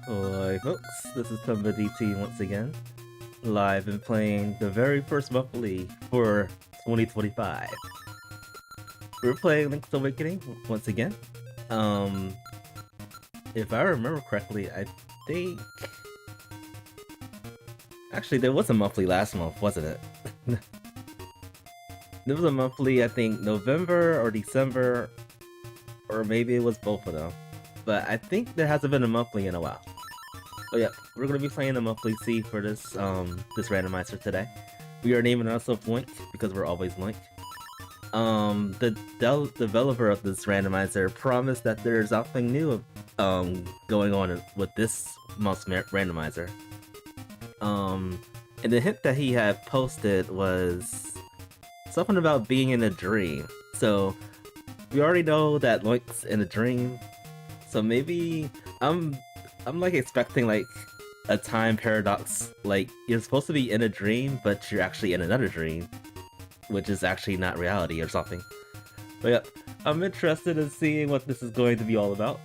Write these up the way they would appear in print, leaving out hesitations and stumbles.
Hi folks, this is Tomba DT once again, live and playing the very first monthly for 2025. We're playing Link's Awakening once again. If I remember correctly, I think... Actually, there was a monthly last month, wasn't it? There was a monthly, I think, November or December, or maybe it was both of them. But I think there hasn't been a monthly in a while. But yeah, we're gonna be playing the monthly C for this this randomizer today. We are naming ourselves Link because we're always Link. The developer of this randomizer promised that there's something new going on with this month's randomizer. And the hint that he had posted was something about being in a dream. So we already know that Link's in a dream. So maybe I'm like expecting like a time paradox, like you're supposed to be in a dream, but you're actually in another dream, which is actually not reality or something. But yeah, I'm interested in seeing what this is going to be all about.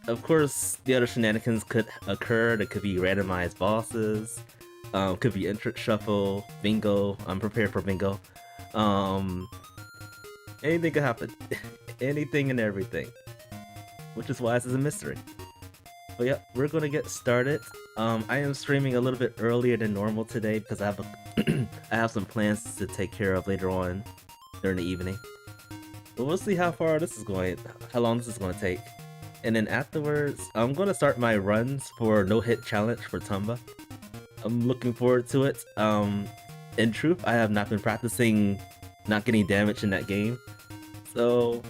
Of course, the other shenanigans could occur. There could be randomized bosses, could be entrance shuffle, bingo. I'm prepared for bingo. Anything could happen. Anything and everything. Which is why this is a mystery. But yeah, we're gonna get started. I am streaming a little bit earlier than normal today because I have I have some plans to take care of later on during the evening. But we'll see how far this is going, how long this is gonna take. And then afterwards, I'm gonna start my runs for No Hit Challenge for Tomba. I'm looking forward to it. In truth, I have not been practicing not getting damaged in that game. So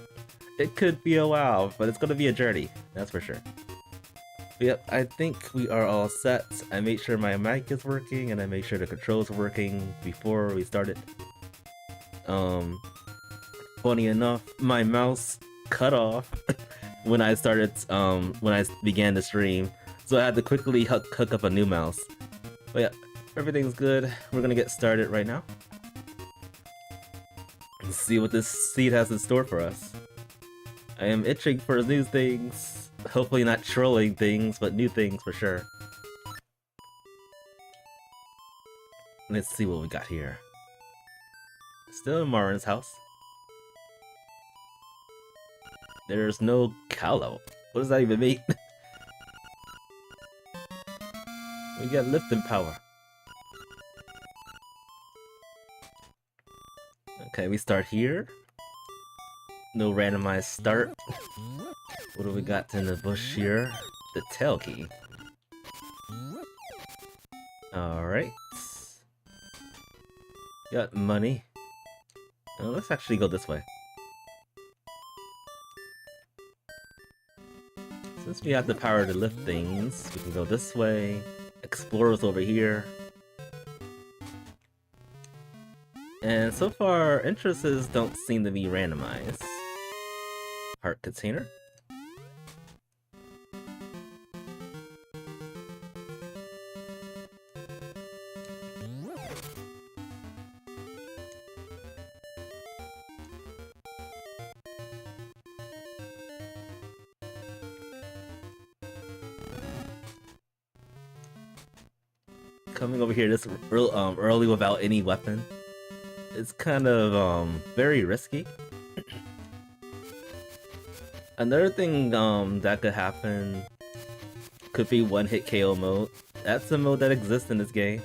it could be a while, but it's gonna be a journey, that's for sure. But yep, I think we are all set. I made sure my mic is working and I made sure the controls were working before we started. Funny enough, my mouse cut off when I started, when I began the stream, so I had to quickly hook up a new mouse. But yeah, everything's good. We're gonna get started right now. Let's see what this seed has in store for us. I am itching for new things. Hopefully not trolling things, but new things for sure. Let's see what we got here. Still in Marin's house. There's no Callow. What does that even mean? We got lifting power. Okay, we start here. No randomized start. What do we got in the bush here? The tail key. Alright. Got money. Let's actually go this way. Since we have the power to lift things, we can go this way. Explorers over here. And so far, entrances don't seem to be randomized. Heart container. Coming over here this early without any weapon, it's kind of very risky. Another thing that could happen could be one-hit KO mode. That's a mode that exists in this game.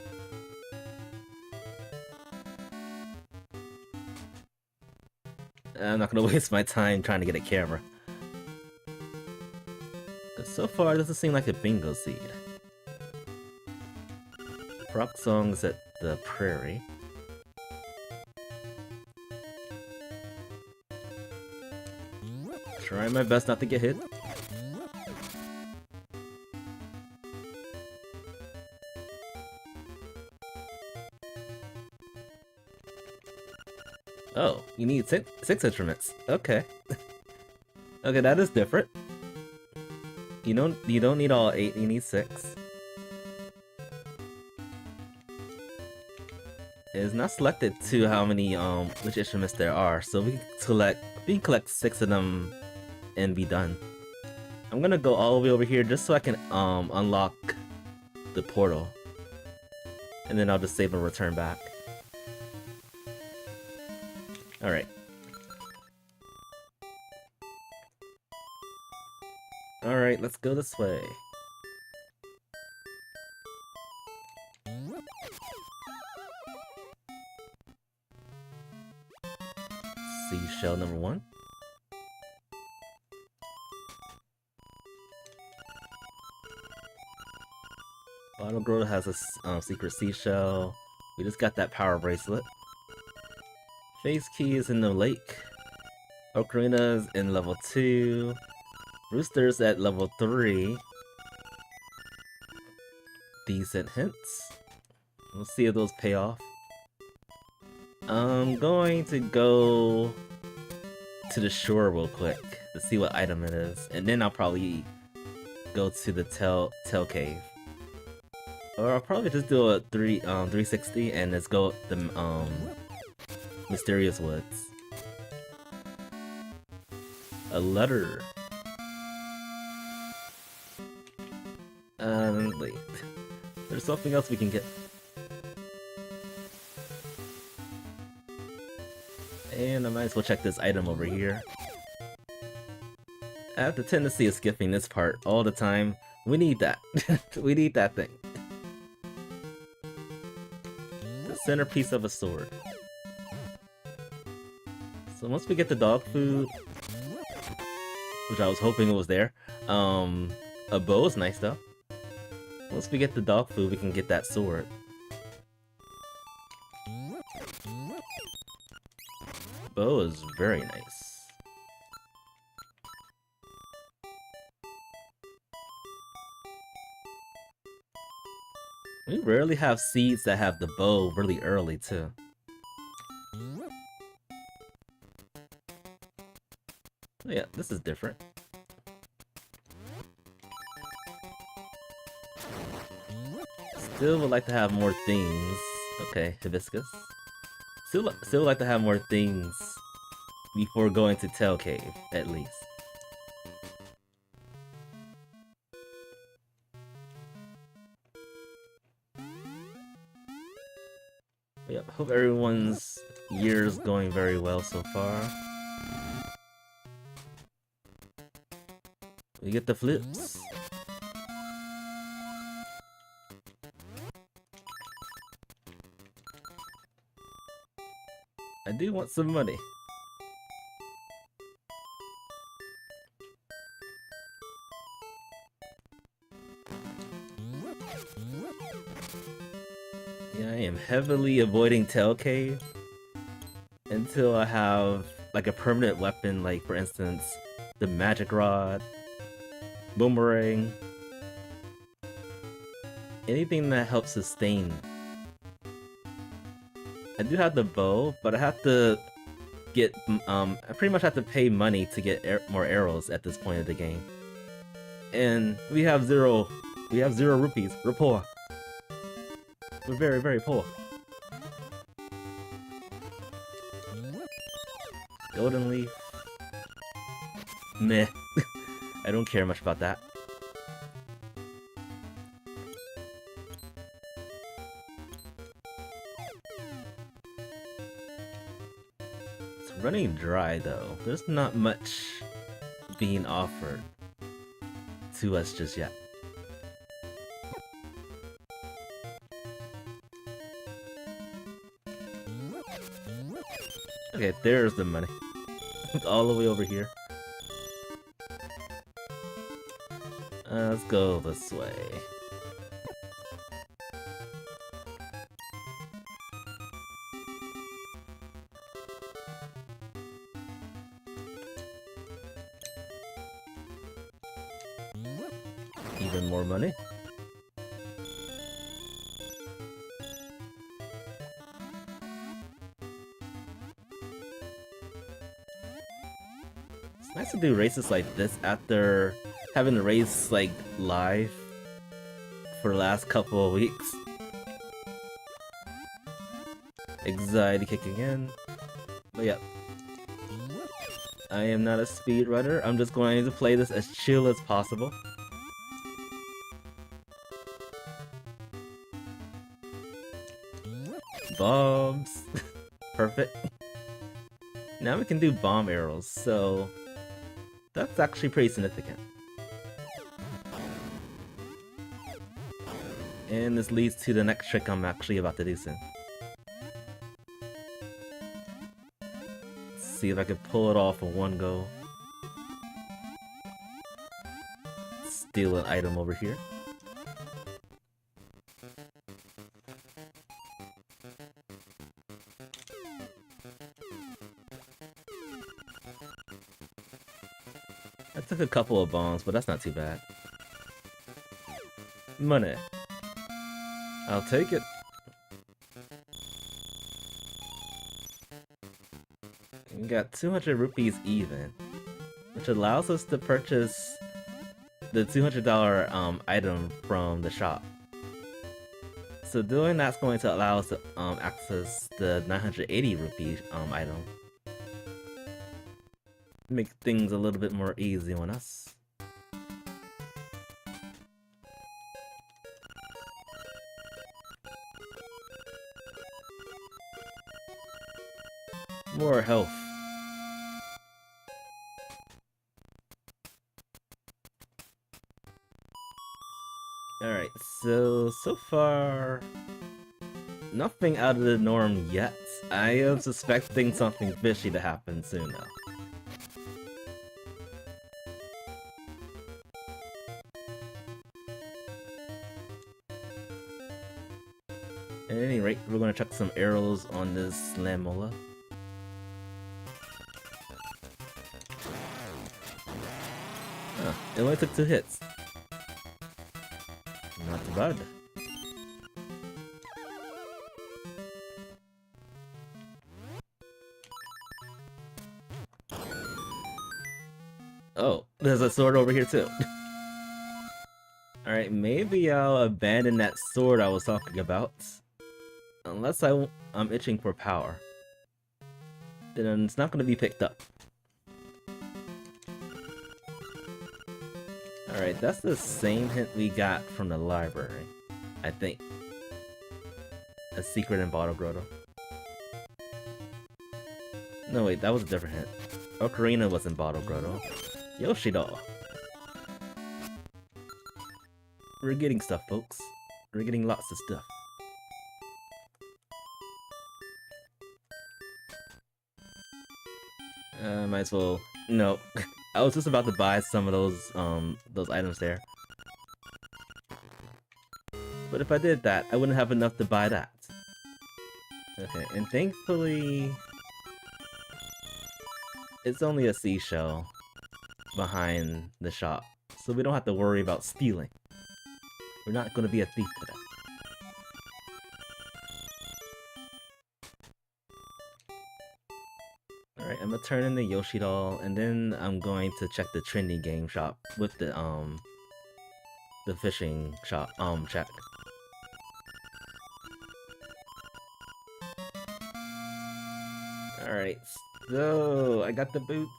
I'm not gonna waste my time trying to get a camera. So far, it doesn't seem like a bingo seed. Rock songs at the prairie. Trying my best not to get hit. Oh, you need six instruments. Okay. Okay, that is different. You don't need all 8, you need 6. It is not selected to how many which instruments there are, so we can collect 6 of them and be done. I'm gonna go all the way over here just so I can unlock the portal. And then I'll just save and return back. Alright. Alright, let's go this way. Seashell number 1. Bottle Grotto has a secret seashell. We just got that power bracelet. Face Key is in the lake. Ocarina's in level 2. Rooster's at level 3. Decent hints. We'll see if those pay off. I'm going to go to the shore real quick to see what item it is, and then I'll probably go to the tail cave. Or I'll probably just do a 360 and let's go the Mysterious Woods. A letter. Wait. There's something else we can get. And I might as well check this item over here. I have the tendency of skipping this part all the time. We need that. We need that thing. The centerpiece of a sword. So once we get the dog food, which I was hoping was there, a bow is nice though. Once we get the dog food, we can get that sword. Bow is very nice. We rarely have seeds that have the bow really early too. Oh yeah, this is different. Still would like to have more things. Okay, hibiscus. Still would like to have more things before going to Tail Cave, at least. Yep, hope everyone's year is going very well so far. We get the flips. I do want some money. Yeah, I am heavily avoiding Tail Cave until I have like a permanent weapon, like for instance, the magic rod, boomerang, anything that helps sustain. I do have the bow, but I have to get, I pretty much have to pay money to get more arrows at this point of the game. And we have zero rupees. We're poor. We're very, very poor. Golden leaf. Meh. I don't care much about that. Running dry though. There's not much being offered to us just yet. Okay, there's the money. All the way over here. Let's go this way. Even more money. It's nice to do races like this after having the race like live for the last couple of weeks. Anxiety kicking in. But yeah. I am not a speedrunner. I'm just going to play this as chill as possible. Bombs. Perfect. Now we can do bomb arrows, so that's actually pretty significant. And this leads to the next trick I'm actually about to do soon. Let's see if I can pull it off in one go. Steal an item over here. I took a couple of bombs, but that's not too bad. Money. I'll take it. We got 200 rupees even, which allows us to purchase the $200 item from the shop. So doing that's going to allow us to access the 980 rupee item. Make things a little bit more easy on us. More health. Alright, so far, nothing out of the norm yet. I am suspecting something fishy to happen soon though. At any rate, we're gonna chuck some arrows on this Lamola. It only took 2 hits. Not too bad. Oh, there's a sword over here too. Alright, maybe I'll abandon that sword I was talking about. Unless I'm itching for power. Then it's not going to be picked up. Alright, that's the same hint we got from the library, I think. A secret in Bottle Grotto. No wait, that was a different hint. Ocarina was in Bottle Grotto. Yoshi doll. We're getting stuff, folks. We're getting lots of stuff. Might as well... No. I was just about to buy some of those items there. But if I did that, I wouldn't have enough to buy that. Okay, and thankfully... it's only a seashell behind the shop, so we don't have to worry about stealing. We're not going to be a thief today. Alright, I'm gonna turn in the Yoshi doll, and then I'm going to check the trendy game shop with the fishing shop, check. Alright, so I got the boots.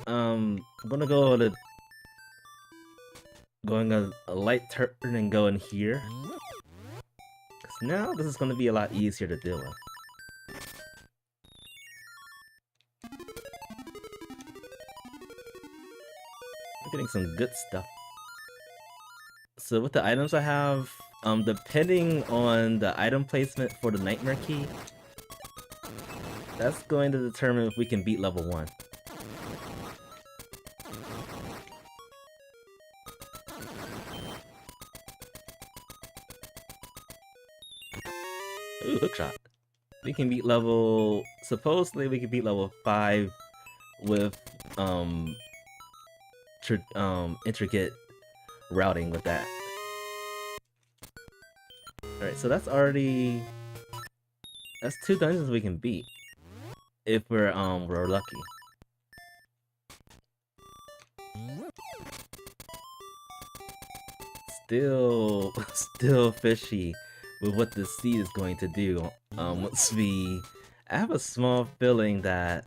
I'm gonna go to going a light turn and go in here. Cause now this is gonna be a lot easier to deal with. I'm getting some good stuff. So with the items I have, depending on the item placement for the Nightmare Key, that's going to determine if we can beat level 1. Ooh, hookshot. We can beat level... supposedly we can beat level 5 with, intricate routing with that. Alright, so that's already... that's 2 dungeons we can beat. If we're lucky. Still fishy with what the seed is going to do. Once we... I have a small feeling that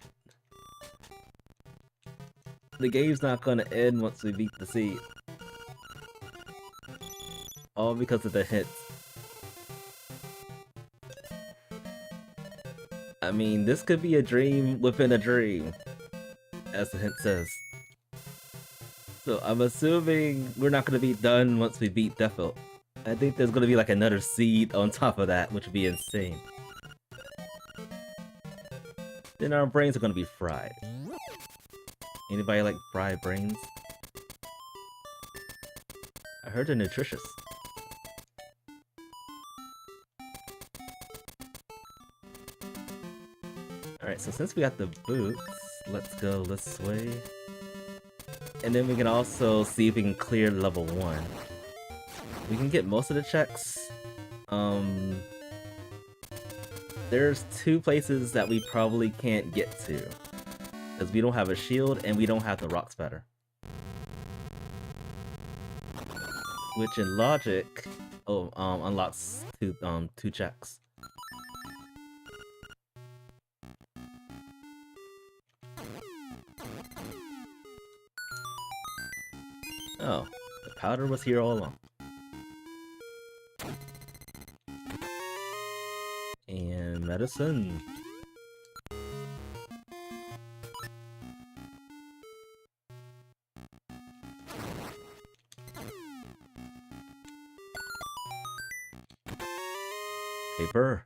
The game's not gonna end once we beat the sea. All because of the hints. I mean, this could be a dream within a dream, as the hint says. So I'm assuming we're not gonna be done once we beat Defil. I think there's gonna be like another seed on top of that, which would be insane. Then our brains are gonna be fried. Anybody like fried brains? I heard they're nutritious. Alright, so since we got the boots, let's go this way. And then we can also see if we can clear level 1. We can get most of the checks. There's 2 places that we probably can't get to. Because we don't have a shield and we don't have the rock spatter. Which in logic, unlocks 2 checks. Oh, the powder was here all along. And medicine. Paper.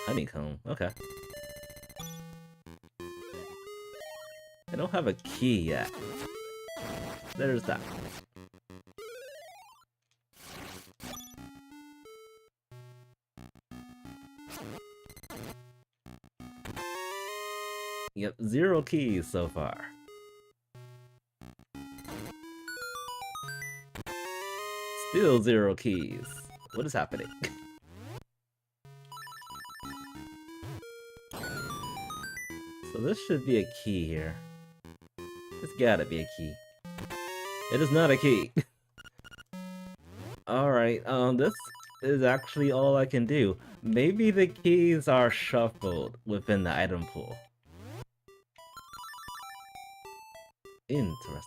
Honeycomb, okay. I don't have a key yet. There's that. Yep, 0 keys so far. Still 0 keys. What is happening? So this should be a key here. It's gotta be a key. It is not a key. Alright, this is actually all I can do. Maybe the keys are shuffled within the item pool. Interesting.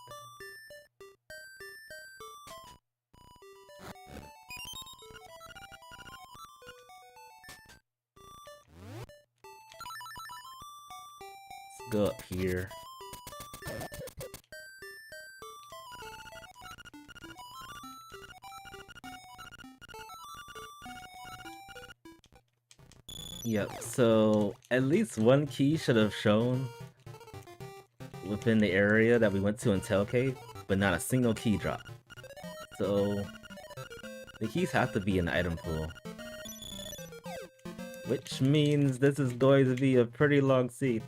Let's go up here. Yep, so at least 1 key should have shown within the area that we went to in Tail Cave, but not a single key drop. So the keys have to be in the item pool. Which means this is going to be a pretty long seed.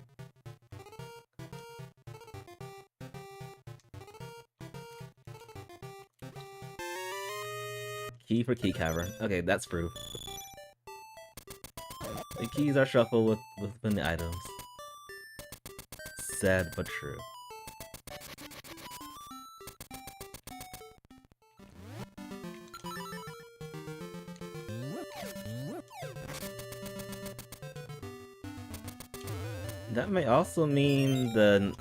Key for key cavern. Okay, that's proof. The keys are shuffled within the items. Sad but true. That may also mean the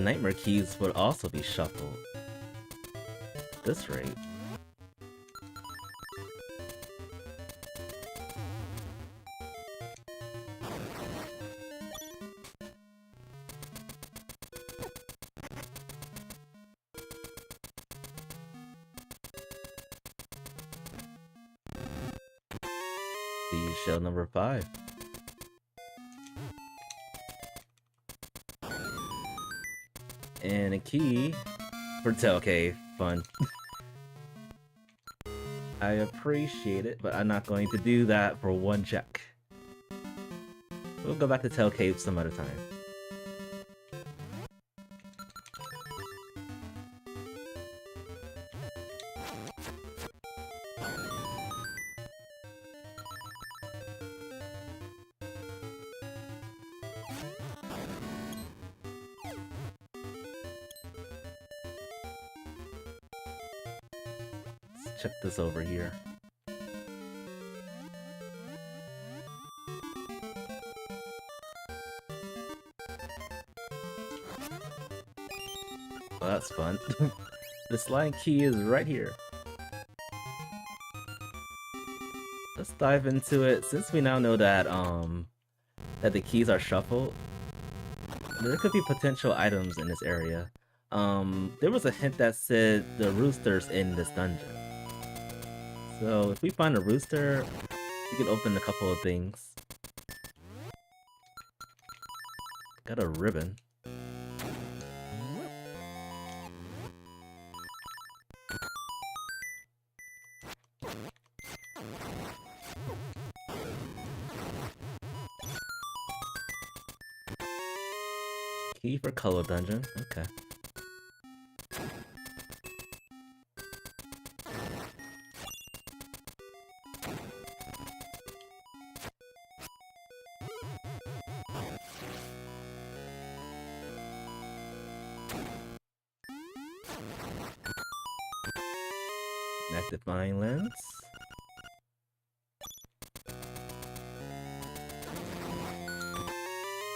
nightmare keys would also be shuffled. At this rate. Shell number 5. And a key for Tail Cave. Fun. I appreciate it, but I'm not going to do that for 1 check. We'll go back to Tail Cave some other time. check this over here. Oh, that's fun. The slime key is right here. Let's dive into it. Since we now know that that the keys are shuffled, there could be potential items in this area. There was a hint that said the rooster's in this dungeon. So if we find a rooster, we can open a couple of things. Got a ribbon. Key for color dungeon, okay. Magnifying lens.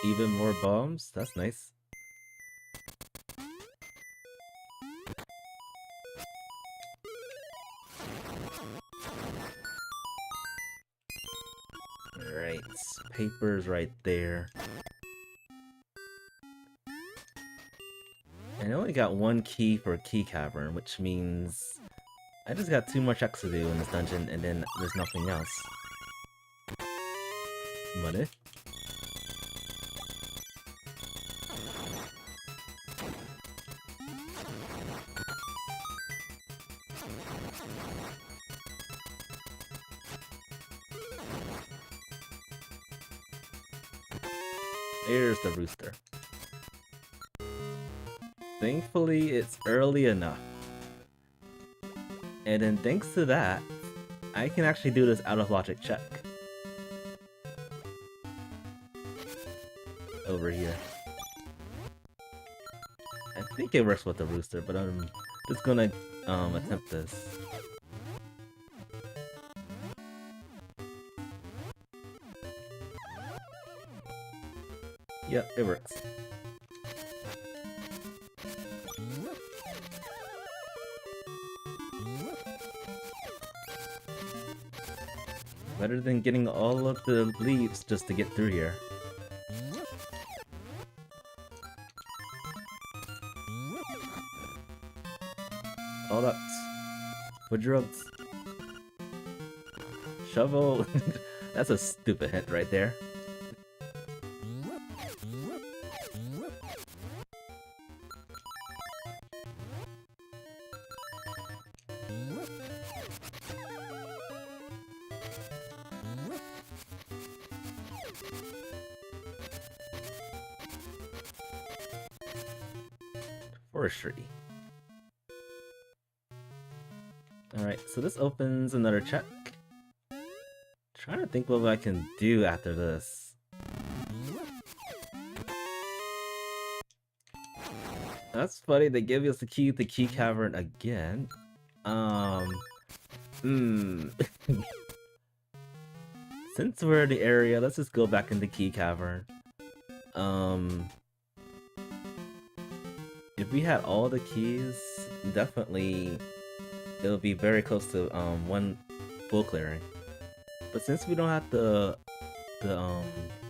Even more bombs, that's nice. Alright, papers right there. And I only got one key for a key cavern, which means I just got too much X to do in this dungeon, and then there's nothing else. Money. There's the rooster. Thankfully, it's early enough. And then thanks to that, I can actually do this out of logic check. Over here. I think it works with the rooster, but I'm just gonna attempt this. Yep, it works. Better than getting all of the leaves just to get through here. All that for drugs. Shovel. That's a stupid hint right there. Forestry. Alright, so this opens another check. Trying to think what I can do after this. That's funny, they give us the key to the key cavern again. Since we're in the area, let's just go back into key cavern. If we had all the keys, definitely it'll be very close to one full clearing. But since we don't have the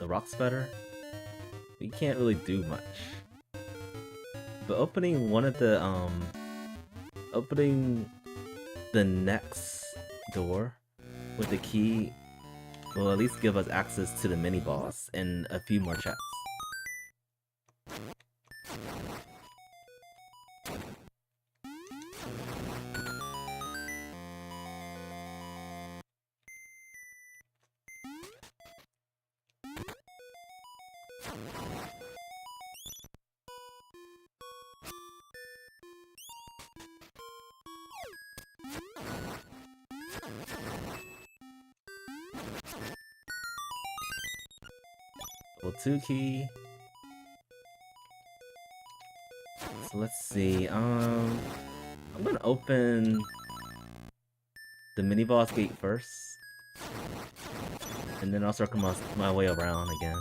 rock sputter, we can't really do much. But opening one of the opening the next door with the key will at least give us access to the mini boss and a few more chests. Level 2 key. So let's see. I'm gonna open the mini boss gate first, and then I'll circle my way around again.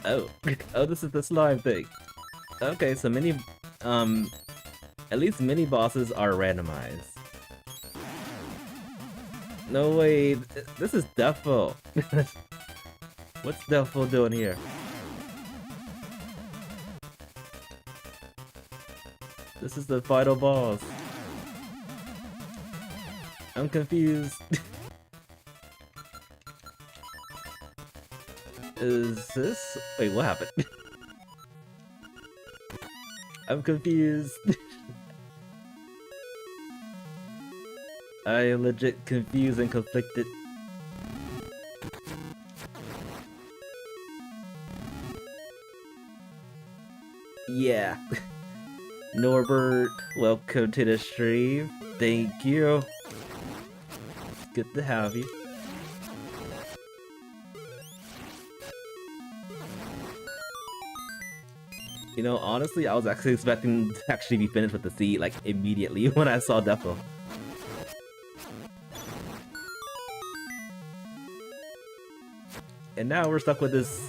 Oh, oh, this is the slime thing. Okay, so at least mini bosses are randomized. No way, this is Defo. What's Defo doing here? This is the final boss. I'm confused. Is this... Wait, what happened? I'm confused. I am legit confused and conflicted. Yeah. Norbert, welcome to the stream. Thank you. Good to have you. You know, honestly, I was actually expecting to actually be finished with the seed, like, immediately when I saw Defo. And now we're stuck with this,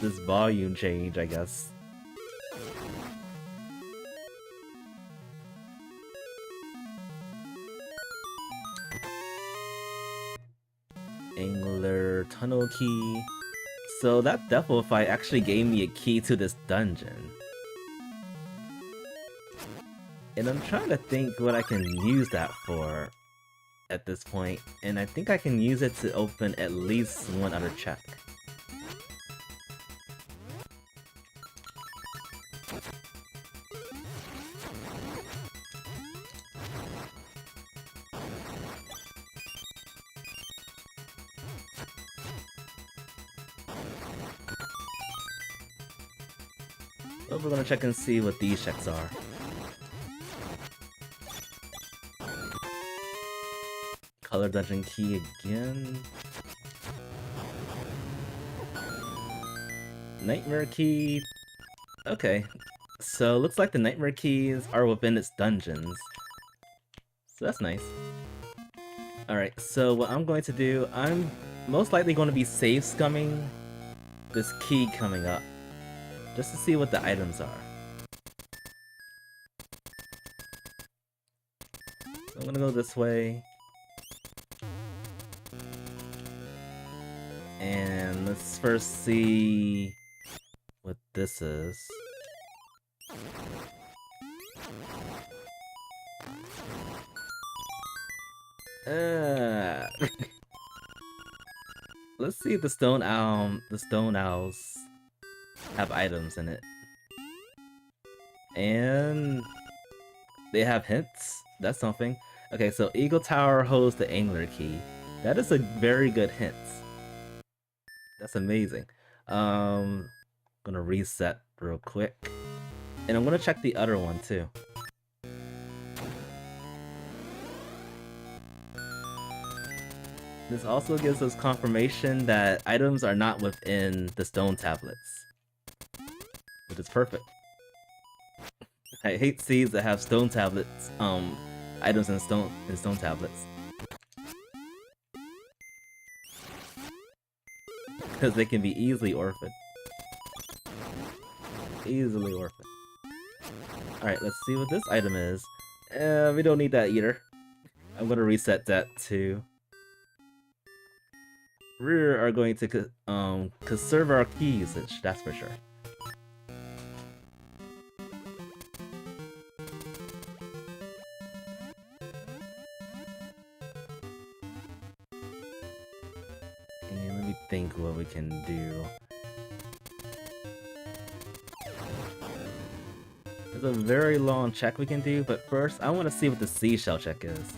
this volume change, I guess. Angler tunnel key. So that Defo fight actually gave me a key to this dungeon. And I'm trying to think what I can use that for at this point, and I think I can use it to open at least one other check. So we're gonna check and see what these checks are. Color dungeon key again. Nightmare key. Okay, so looks like the nightmare keys are within its dungeons. So that's nice. Alright, so what I'm going to do, I'm most likely going to be save scumming this key coming up, just to see what the items are. So I'm gonna go this way. And let's first see what this is. Let's see if the stone owls have items in it. And they have hints. That's something. Okay, so Eagle Tower holds the Angler key. That is a very good hint. That's amazing. Gonna reset real quick. And I'm gonna check the other one too. This also gives us confirmation that items are not within the stone tablets, which is perfect. I hate seeds that have stone tablets, items in stone tablets, because they can be easily orphaned. Easily orphaned. Alright, let's see what this item is. We don't need that either. I'm gonna reset that too. We are going to conserve our key usage, that's for sure. And let me think what we can do. There's a very long check we can do, but first I want to see what the seashell check is.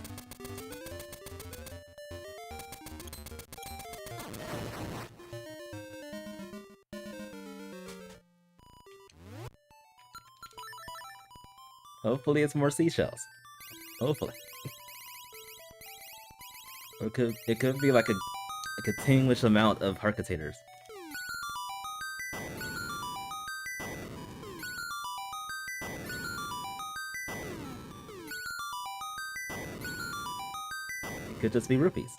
Hopefully it's more seashells. Hopefully. Or it could be like a continuous amount of heart containers. could just be rupees.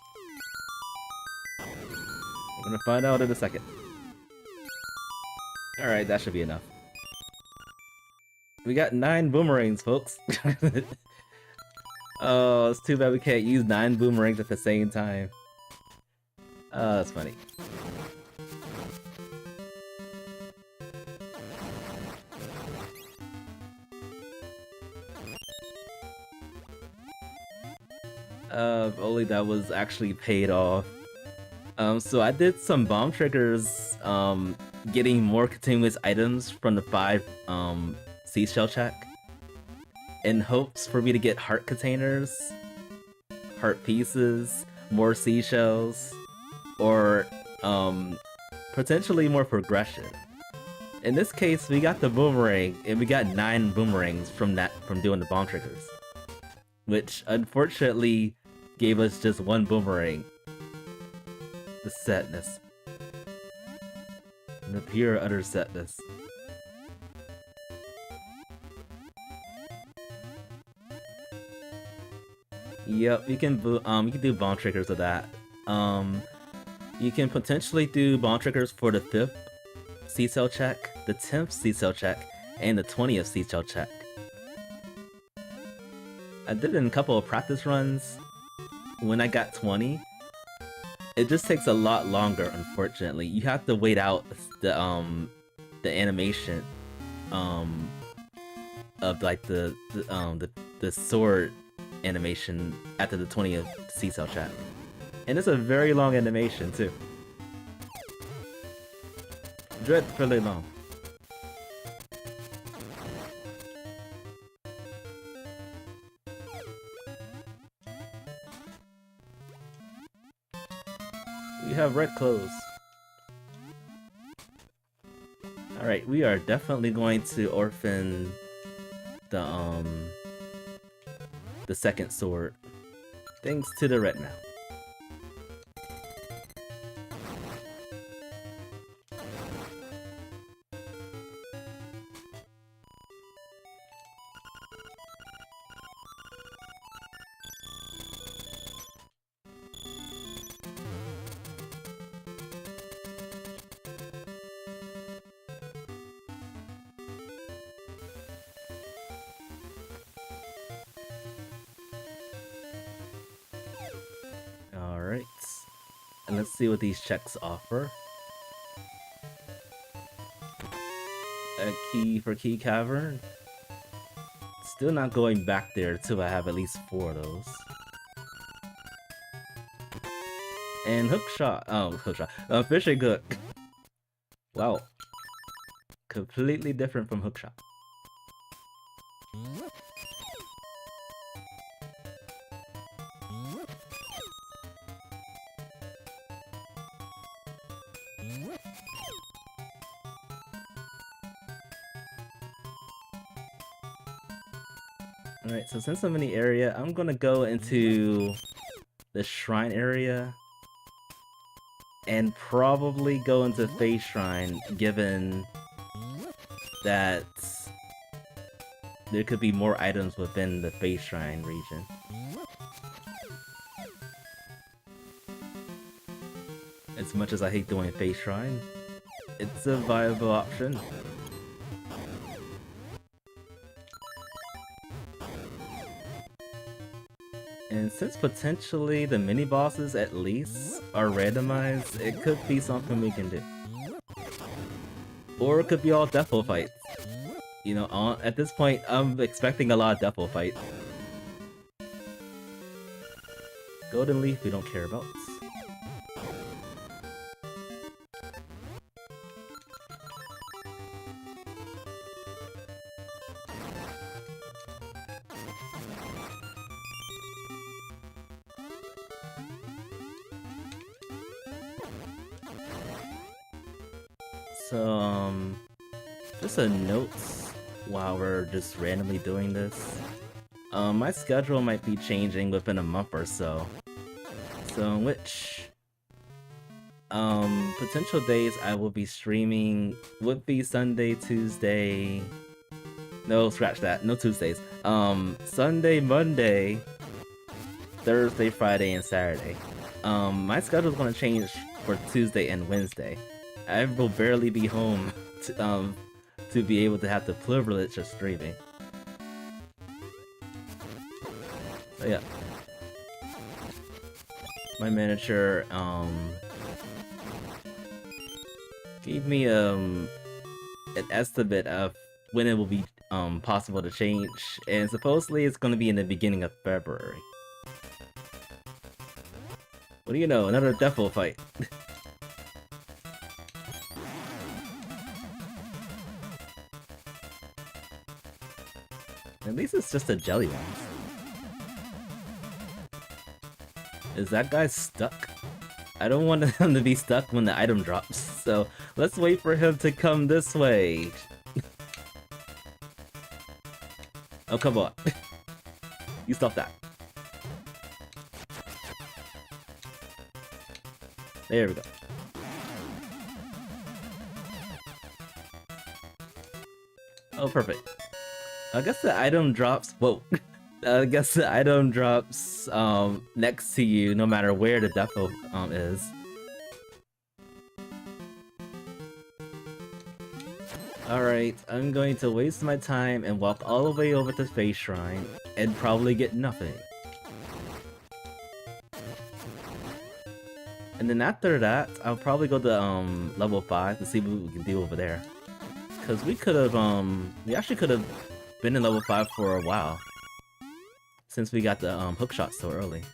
We're gonna find out in a second. Alright, that should be enough. We got 9 boomerangs, folks. Oh, it's too bad we can't use 9 boomerangs at the same time. Oh, that's funny. If only that was actually paid off. So I did some bomb triggers, getting more continuous items from the 5 seashell check, in hopes for me to get heart containers, heart pieces, more seashells, or potentially more progression. In this case, we got the boomerang, and we got 9 boomerangs from doing the bomb triggers, which unfortunately gave us just 1 boomerang. The sadness. The pure utter sadness. Yep, you can do bomb triggers with that. You can potentially do bomb triggers for the 5th C-cell check, the 10th C-cell check, and the 20th C-cell check. I did it in a couple of practice runs. When I got 20, it just takes a lot longer, unfortunately. You have to wait out the animation of like the sword animation after the 20th C-cell check. And it's a very long animation too. Dreadfully long. We have red clothes. Alright, we are definitely going to orphan the second sword. Thanks to the red mouth. Alright, and let's see what these checks offer. A key for Key Cavern. Still not going back there till I have at least 4 of those. And hookshot. Oh, hookshot. Fishing hook. Wow. Completely different from hookshot. Alright, so since I'm in the area, I'm gonna go into the shrine area and probably go into Phase Shrine, given that there could be more items within the Phase Shrine region. As much as I hate doing Phase Shrine, it's a viable option. And since potentially the mini-bosses at least are randomized, it could be something we can do. Or it could be all Defo fights. You know, at this point, I'm expecting a lot of Defo fights. Golden Leaf we don't care about. So, just a note while we're just randomly doing this. My schedule might be changing within a month or so. So, in which potential days I will be streaming would be Sunday, Tuesday. No, scratch that. No Tuesdays. Sunday, Monday, Thursday, Friday, and Saturday. My schedule's gonna change for Tuesday and Wednesday. I will barely be home to be able to have the privilege of streaming. But yeah. My manager, gave me, an estimate of when it will be, possible to change, and supposedly it's gonna be in the beginning of February. What do you know? Another Defo fight. At least it's just a jelly one. Is that guy stuck? I don't want him to be stuck when the item drops, so let's wait for him to come this way. Oh, come on. You stop that. There we go. Oh, perfect. I guess the item drops... Whoa. I guess the item drops next to you no matter where the defo is. Alright, I'm going to waste my time and walk all the way over to Face Shrine and probably get nothing. And then after that, I'll probably go to level 5 to see what we can do over there. Cause we could have we actually could have been in level 5 for a while. Since we got the hook shot so early.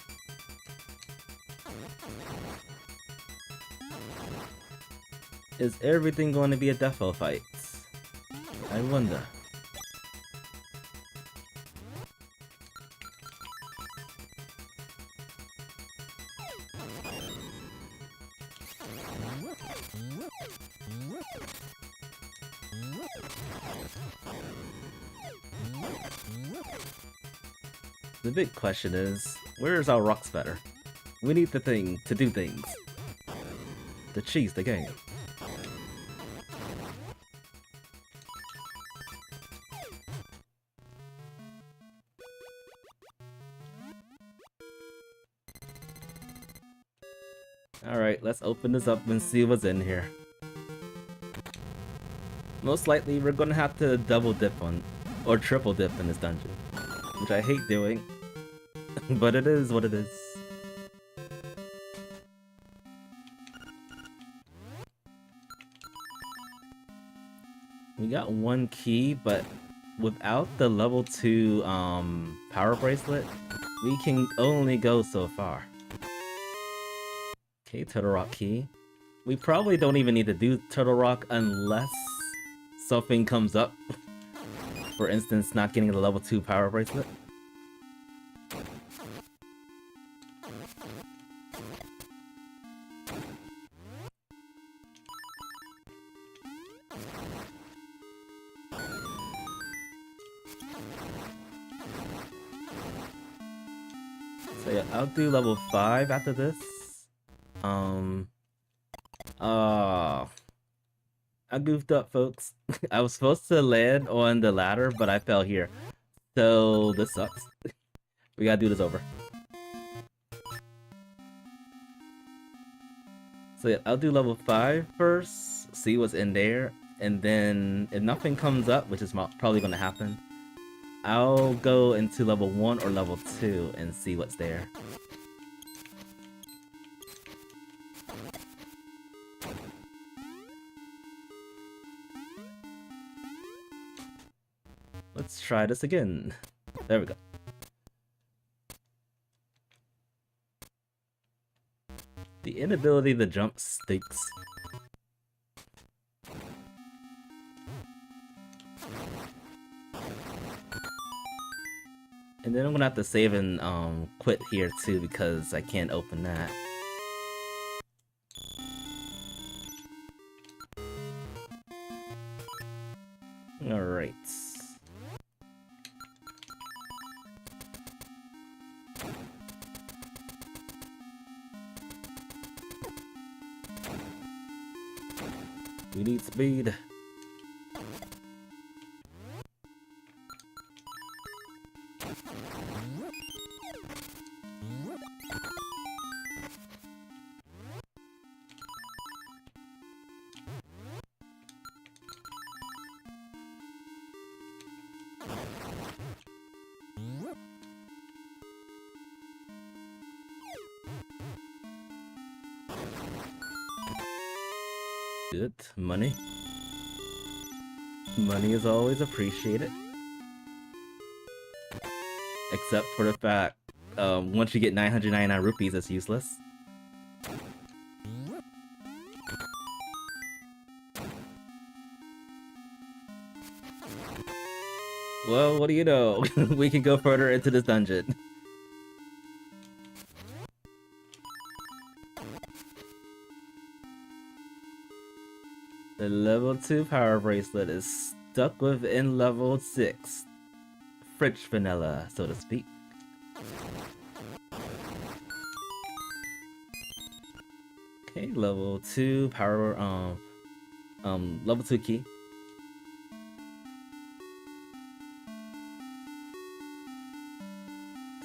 Is everything going to be a defo fight? I wonder. The big question is, where is our rocks better? We need the thing to do things. To cheese the game. Alright, let's open this up and see what's in here. Most likely we're gonna have to double dip on, or triple dip in this dungeon. Which I hate doing. But it is what it is. We got one key, but without the level 2 power bracelet, we can only go so far. Okay, Turtle Rock key. We probably don't even need to do Turtle Rock unless something comes up. For instance, not getting the level 2 power bracelet. So yeah, I'll do level 5 after this. I goofed up, folks. I was supposed to land on the ladder, but I fell here. So this sucks. We gotta do this over. So yeah, I'll do level 5 first, see what's in there, and then if nothing comes up, which is probably gonna happen, I'll go into level 1 or level 2 and see what's there. Let's try this again. There we go. The inability to jump stinks. And then I'm gonna have to save and quit here too because I can't open that. Alright. We need speed. Good. Money. Money is always appreciated. Except for the fact, once you get 999 rupees, it's useless. Well, what do you know? We can go further into this dungeon. The level 2 power bracelet is stuck within level 6. French vanilla, so to speak. Okay, level 2 power, level 2 key.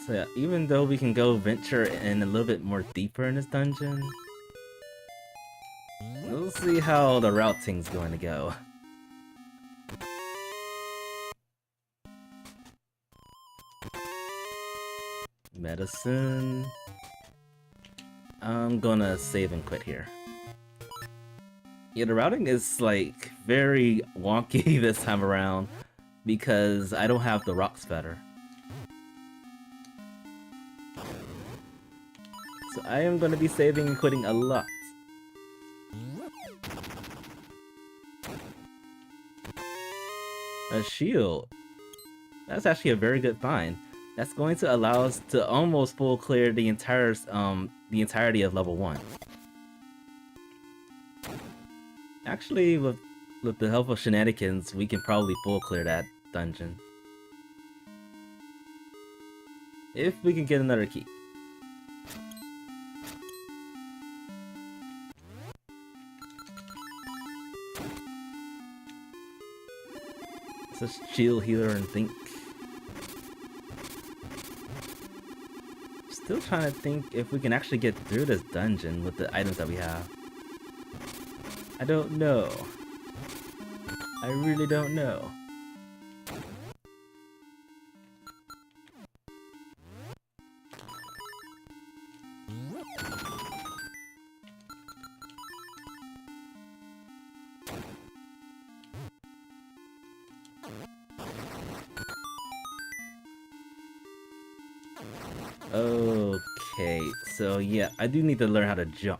So yeah, even though we can go venture in a little bit more deeper in this dungeon, we'll see how the routing's going to go. Medicine. I'm gonna save and quit here. Yeah, the routing is like very wonky this time around because I don't have the rock sputter. So I am gonna be saving and quitting a lot. A shield. That's actually a very good find. That's going to allow us to almost full clear the entirety of level 1. Actually, with the help of shenanigans, we can probably full clear that dungeon. If we can get another key. Let's just chill, healer, and think. Still trying to think if we can actually get through this dungeon with the items that we have. I don't know. I really don't know. Okay, so yeah, I do need to learn how to jump.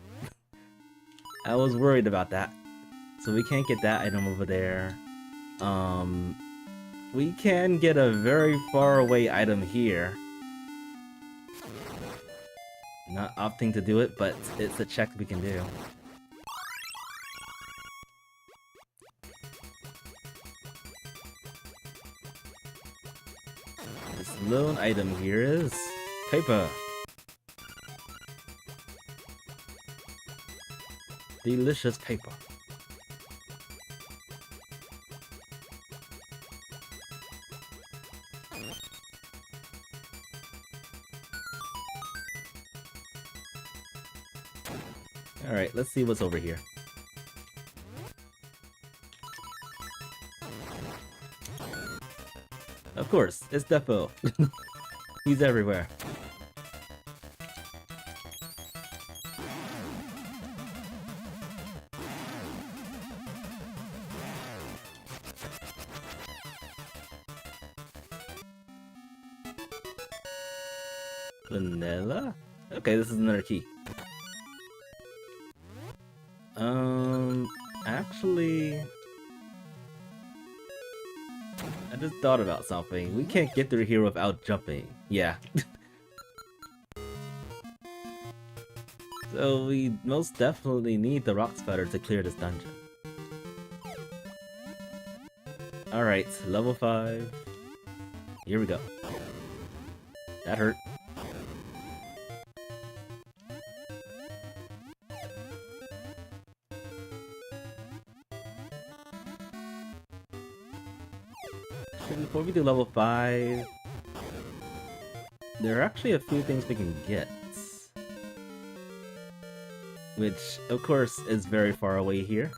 I was worried about that. So we can't get that item over there. We can get a very far away item here. Not opting to do it, but it's a check we can do. This lone item here is paper. Delicious paper. Alright, let's see what's over here. Of course, it's Defo. He's everywhere. Vanilla? Okay, this is another key. Actually... I just thought about something. We can't get through here without jumping. Yeah. So we most definitely need the rock spider to clear this dungeon. Alright, level 5. Here we go. That hurt. Before we do level 5, there are actually a few things we can get. Which, of course, is very far away here.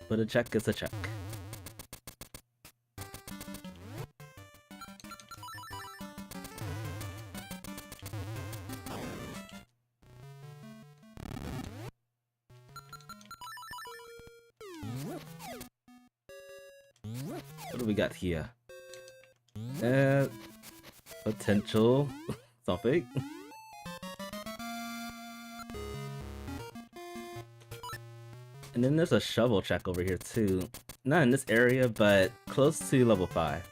But a check is a check. What do we got here? Potential something. And then there's a shovel check over here too. Not in this area, but close to level 5.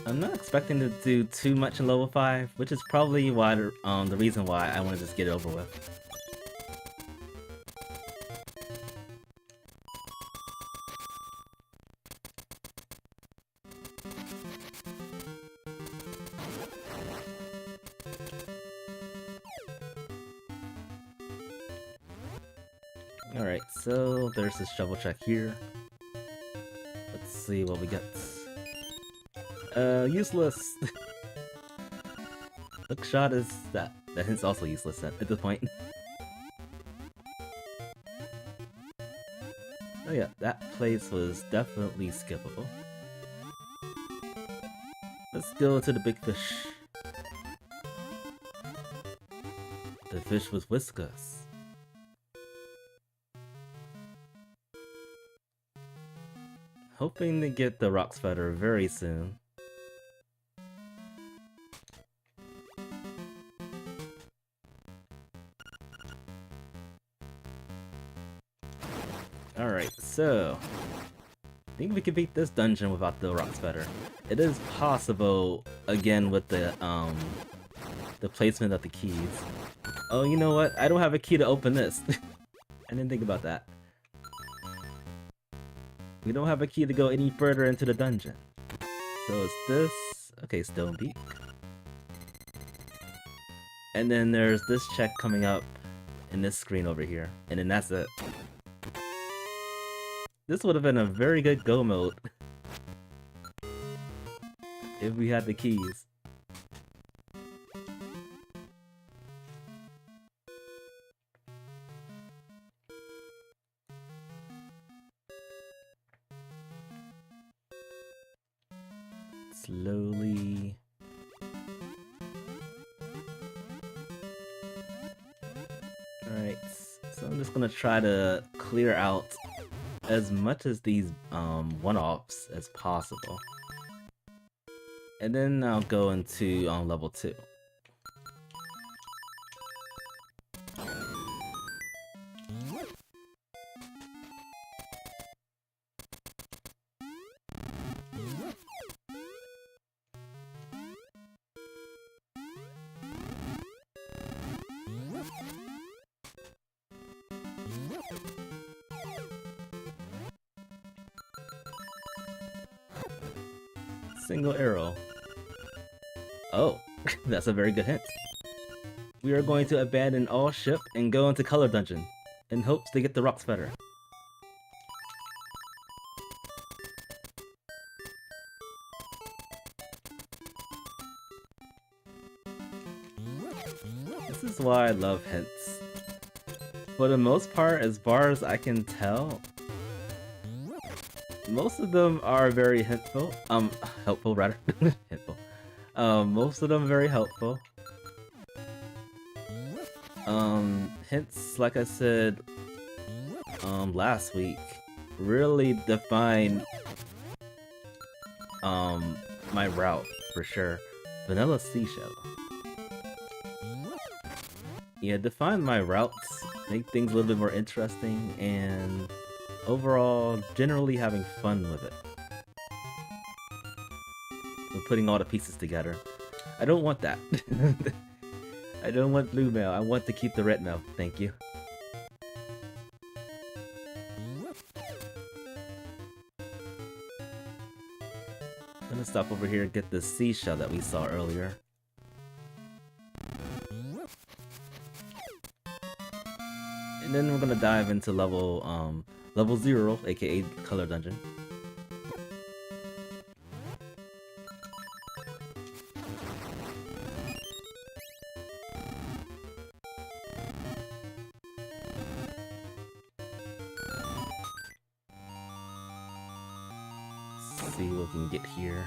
I'm not expecting to do too much in level 5, which is probably why the reason why I want to just get it over with. Alright, so there's this shovel check here. Let's see what we get. Useless! Hookshot is that. That hint's also useless at this point. Oh yeah, that place was definitely skippable. Let's go to the big fish. The fish with whiskers. Hoping to get the rock spider very soon. Alright, so I think we can beat this dungeon without the rock spider. It is possible again with the placement of the keys. Oh, you know what? I don't have a key to open this. I didn't think about that. We don't have a key to go any further into the dungeon. So it's this. Okay, Stone Beak. And then there's this check coming up in this screen over here. And then that's it. This would have been a very good go mode. If we had the keys. Slowly. Alright, so I'm just gonna try to clear out as much as these one-offs as possible. And then I'll go into level 2. Single arrow. Oh, that's a very good hint. We are going to abandon all ship and go into Color Dungeon in hopes to get the rock spider. This is why I love hints. For the most part, as far as I can tell, most of them are very helpful. Helpful rather. Helpful. Most of them are very helpful. Hints, like I said, last week, really define, my route for sure. Vanilla Seashell. Yeah, define my routes, make things a little bit more interesting, and overall, generally having fun with it. We're putting all the pieces together. I don't want that. I don't want blue mail, I want to keep the red mail, thank you. I'm gonna stop over here and get the seashell that we saw earlier. And then we're gonna dive into level 0, aka Color Dungeon. see what we can get here.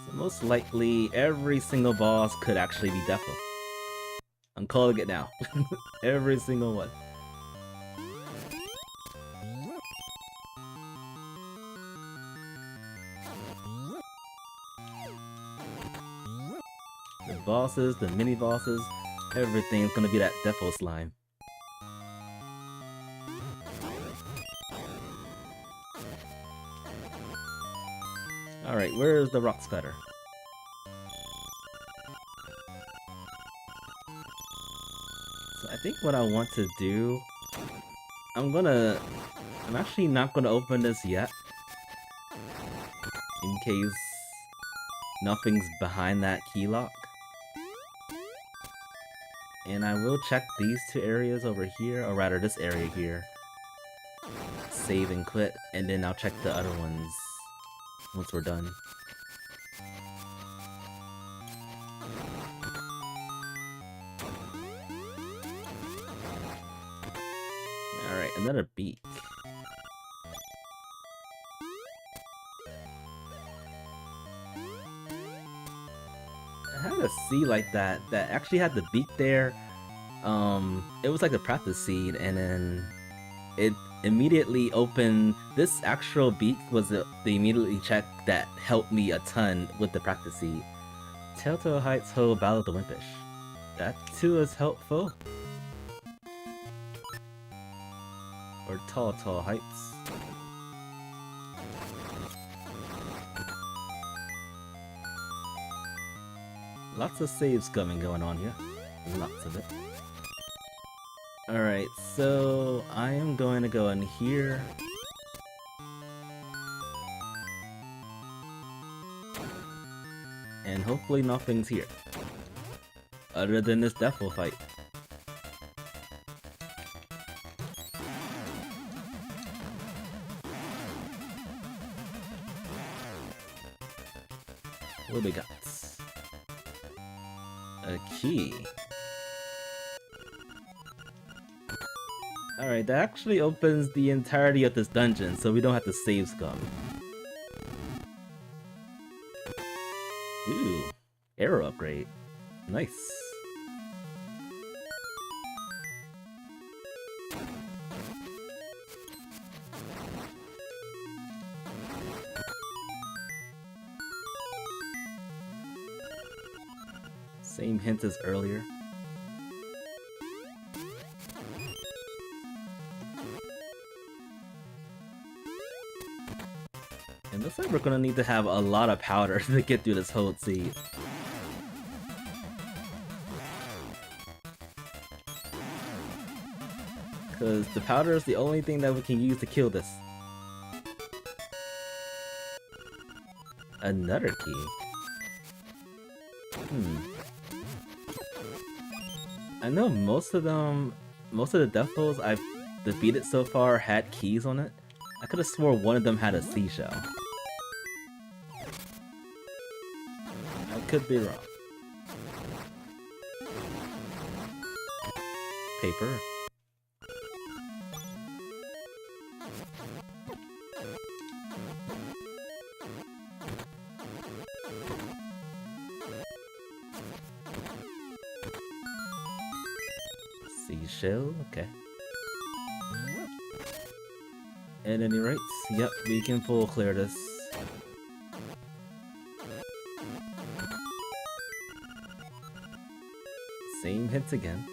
So most likely, every single boss could actually be Defo. I'm calling it now. Every single one. The bosses, the mini bosses, everything's gonna be that Defo slime. Alright, where's the rock splatter? So I think what I want to do... I'm actually not gonna open this yet. In case nothing's behind that key lock. And I will check these two areas over here, or rather this area here. Save and quit, and then I'll check the other ones once we're done. Alright, another beak. I had a seed like that actually had the beak there. It was like a practice seed, and then it immediately opened. This actual beak was the immediately check that helped me a ton with the practice seed. Telltale Heights Ho Battle of the Wimpish. That too is helpful. Or Tall Heights. Lots of saves going on here. Lots of it. Alright, so I am going to go in here. And hopefully nothing's here. Other than this Defo fight. What do we got? A key. Alright, that actually opens the entirety of this dungeon, so we don't have to save scum. Ooh, arrow upgrade. Nice. Same hint as earlier. And looks like we're gonna need to have a lot of powder to get through this whole seed. Because the powder is the only thing that we can use to kill this. Another key. I know most of the Defos I've defeated so far had keys on it. I could have swore one of them had a seashell. I could be wrong. Paper. Seashell, okay. At any rate, yep, we can full clear this. Same hits again.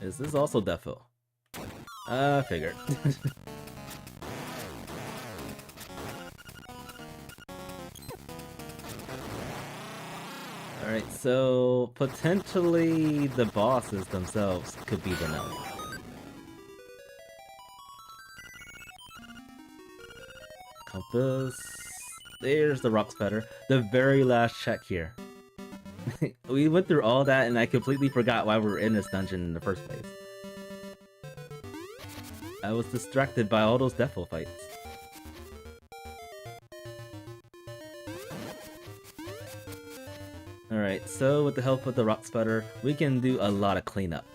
Is this also Defo? Figured. Alright, so potentially the bosses themselves could be vanilla. Compass. There's the rock splatter. The very last check here. We went through all that and I completely forgot why we were in this dungeon in the first place. I was distracted by all those Defo fights. Alright, so with the help of the rock spider, we can do a lot of cleanup.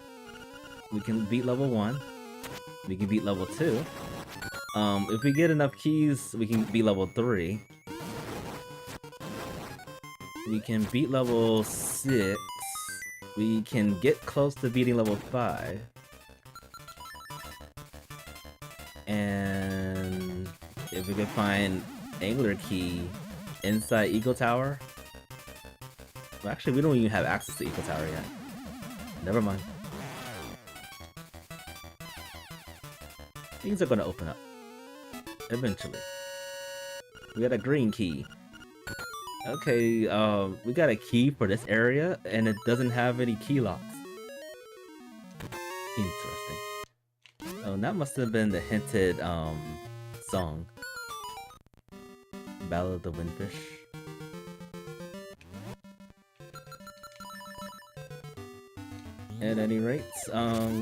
We can beat level 1. We can beat level 2. If we get enough keys, we can beat level 3. We can beat level 6. We can get close to beating level 5. And if we can find Angler Key inside Eagle Tower. Well, actually, we don't even have access to Eagle Tower yet. Never mind. Things are gonna open up. Eventually. We got a green key. Okay, we got a key for this area, and it doesn't have any key locks. Interesting. Oh, that must have been the hinted, song. Ballad of the Windfish. At any rate,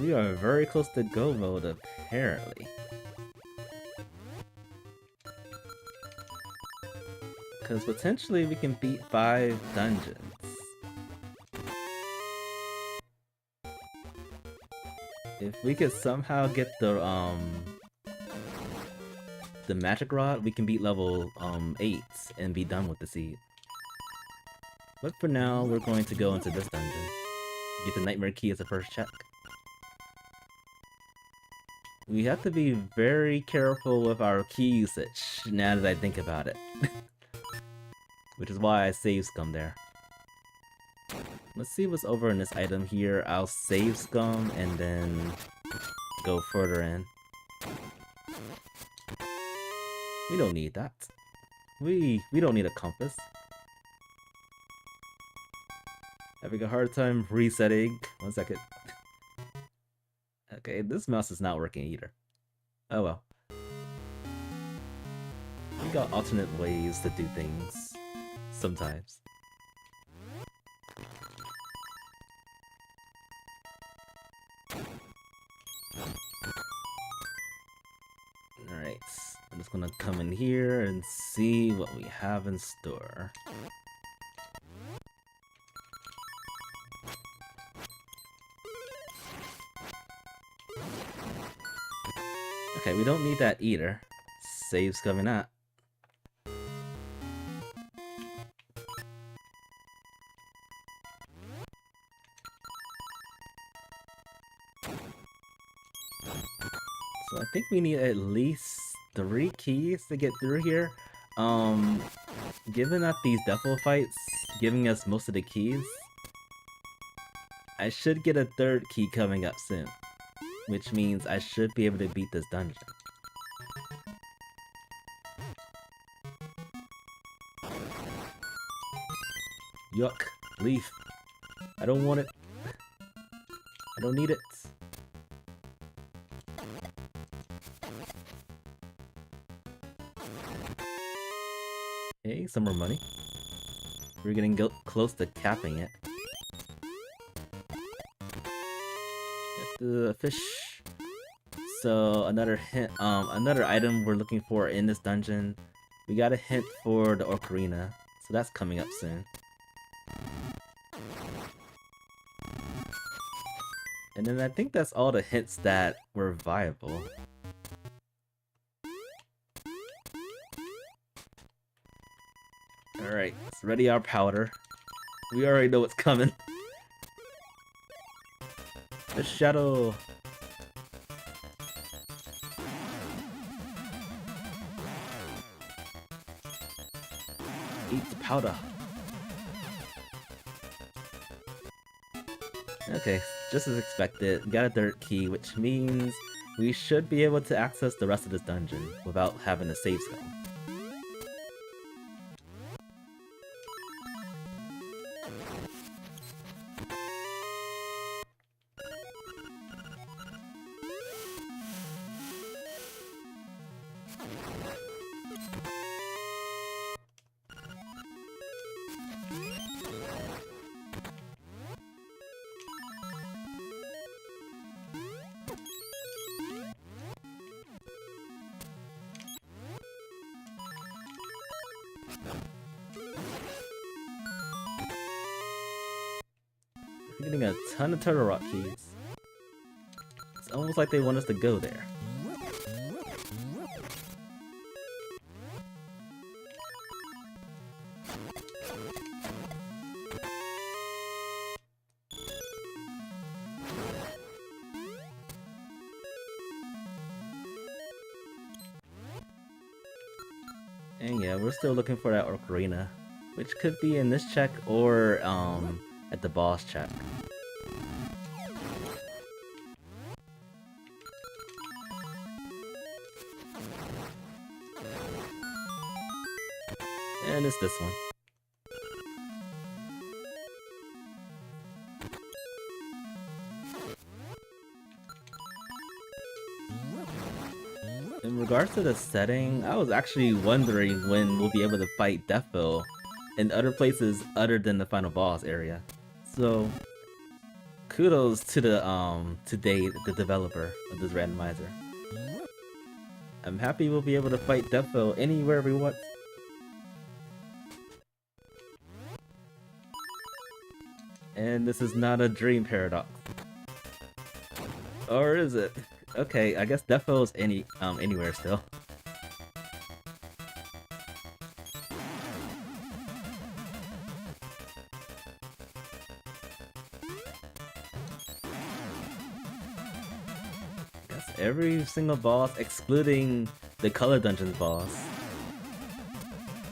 we are very close to go mode, apparently. Because potentially we can beat 5 dungeons. If we could somehow get the magic rod, we can beat level 8 and be done with the seed. But for now, we're going to go into this dungeon. Get the nightmare key as a first check. We have to be very careful with our key usage, now that I think about it. Which is why I save scum there. Let's see what's over in this item here. I'll save scum and then go further in. We don't need that. We don't need a compass. Having a hard time resetting. 1 second. Okay, this mouse is not working either. Oh well. We got alternate ways to do things. Sometimes. Alright, I'm just gonna come in here and see what we have in store. Okay, we don't need that either. Save's coming up. So I think we need at least 3 keys to get through here. Given that these devil fights giving us most of the keys, I should get a 3rd key coming up soon. Which means I should be able to beat this dungeon. Yuck. Leaf. I don't want it. I don't need it. Okay, some more money. We're getting close to capping it. Get the fish. So another hint, another item we're looking for in this dungeon. We got a hint for the ocarina, so that's coming up soon. And then I think that's all the hints that were viable. Alright, let's ready our powder. We already know what's coming. The shadow! Eats powder. Okay, just as expected, we got a 3rd key, which means we should be able to access the rest of this dungeon without having to save scum. We're getting a ton of Turtle Rock keys. It's almost like they want us to go there. And yeah, we're still looking for that Ocarina, which could be in this check or at the boss check. And it's this one. In regards to the setting, I was actually wondering when we'll be able to fight Deathbill in other places other than the final boss area. So, kudos to the developer of this randomizer. I'm happy we'll be able to fight Deathbill anywhere we want. And this is not a dream paradox. Or is it? Okay, I guess Deathbill is anywhere still. I guess every single boss, excluding the Color Dungeons boss,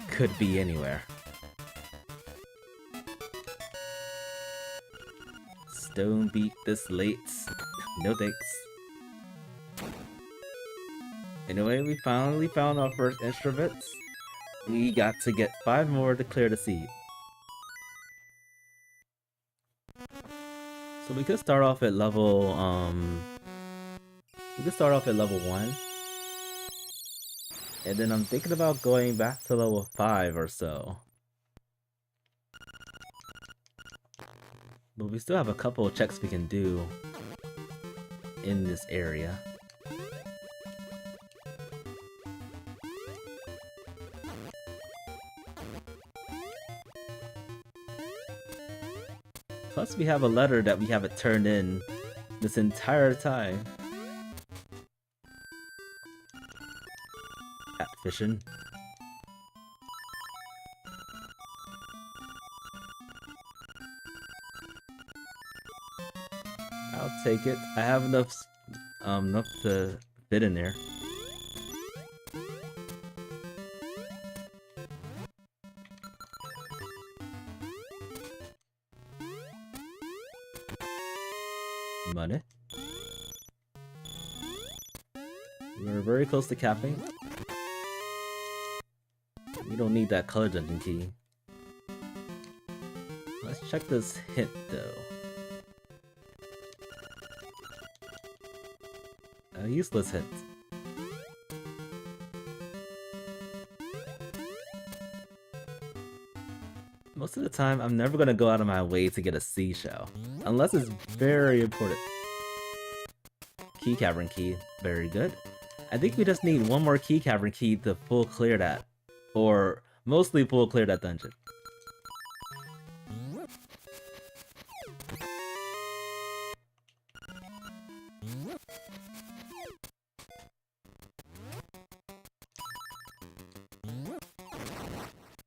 could be anywhere. Stone beat this late. No thanks. Anyway, we finally found our first instruments. We got to get 5 more to clear the seed. So we could start off at level, we could start off at level 1. And then I'm thinking about going back to level 5 or so. But we still have a couple of checks we can do in this area. Plus we have a letter that we haven't turned in this entire time. Catfishing. I'll take it. I have enough to fit in there. Money. We're very close to capping. We don't need that color dungeon key. Let's check this hint though. A useless hint. Most of the time, I'm never gonna go out of my way to get a seashell, unless it's very important. Key cavern key, very good. I think we just need one more key cavern key to full clear that, or mostly full clear that dungeon.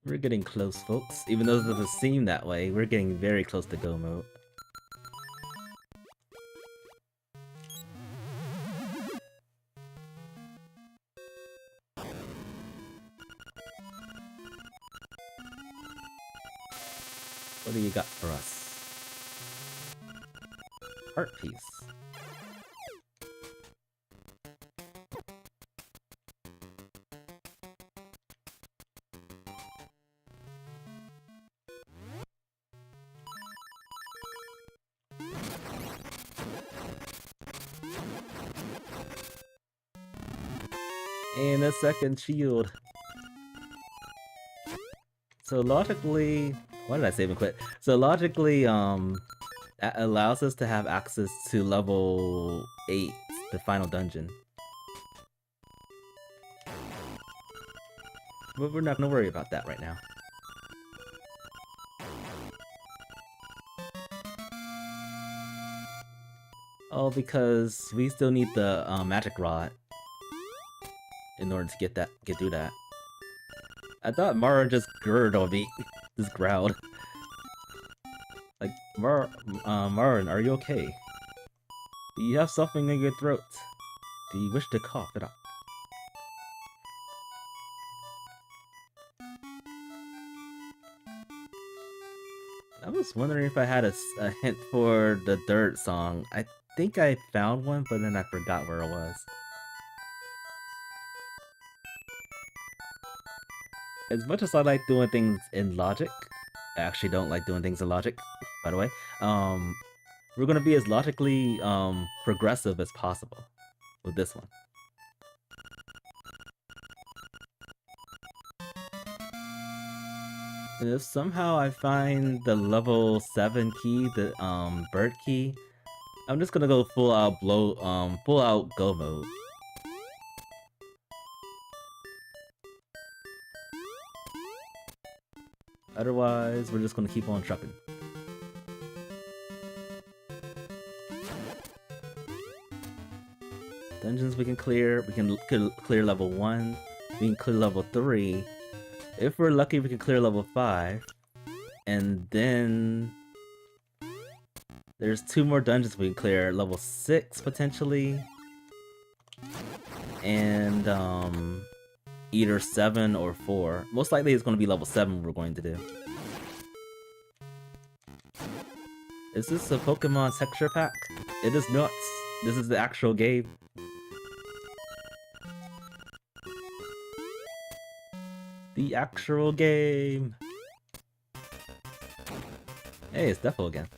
We're getting close, folks. Even though it doesn't seem that way, we're getting very close to go mode. What do you got for us? Art piece. And a second shield. So logically, why did I save and quit? So logically, that allows us to have access to level 8, the final dungeon. But we're not gonna worry about that right now. Oh, because we still need the magic rod in order to get through that. I thought Mara just growled on me, just growled. Like, Marin, are you okay? Do you have something in your throat? Do you wish to cough it up? I was wondering if I had a hint for the third song. I think I found one, but then I forgot where it was. As much as I like doing things in logic, I actually don't like doing things in logic, by the way. We're gonna be as logically progressive as possible with this one. And if somehow I find the level 7 key, the bird key, I'm just gonna go full out go mode. Otherwise, we're just gonna keep on trucking. Dungeons we can clear. We can clear level 1. We can clear level 3. If we're lucky, we can clear level 5. And then there's 2 more dungeons we can clear. Level 6, potentially. And, either 7 or 4. Most likely it's going to be level 7 we're going to do. Is this a Pokemon texture pack? It is not. This is the actual game. The actual game. Hey, it's Defo again.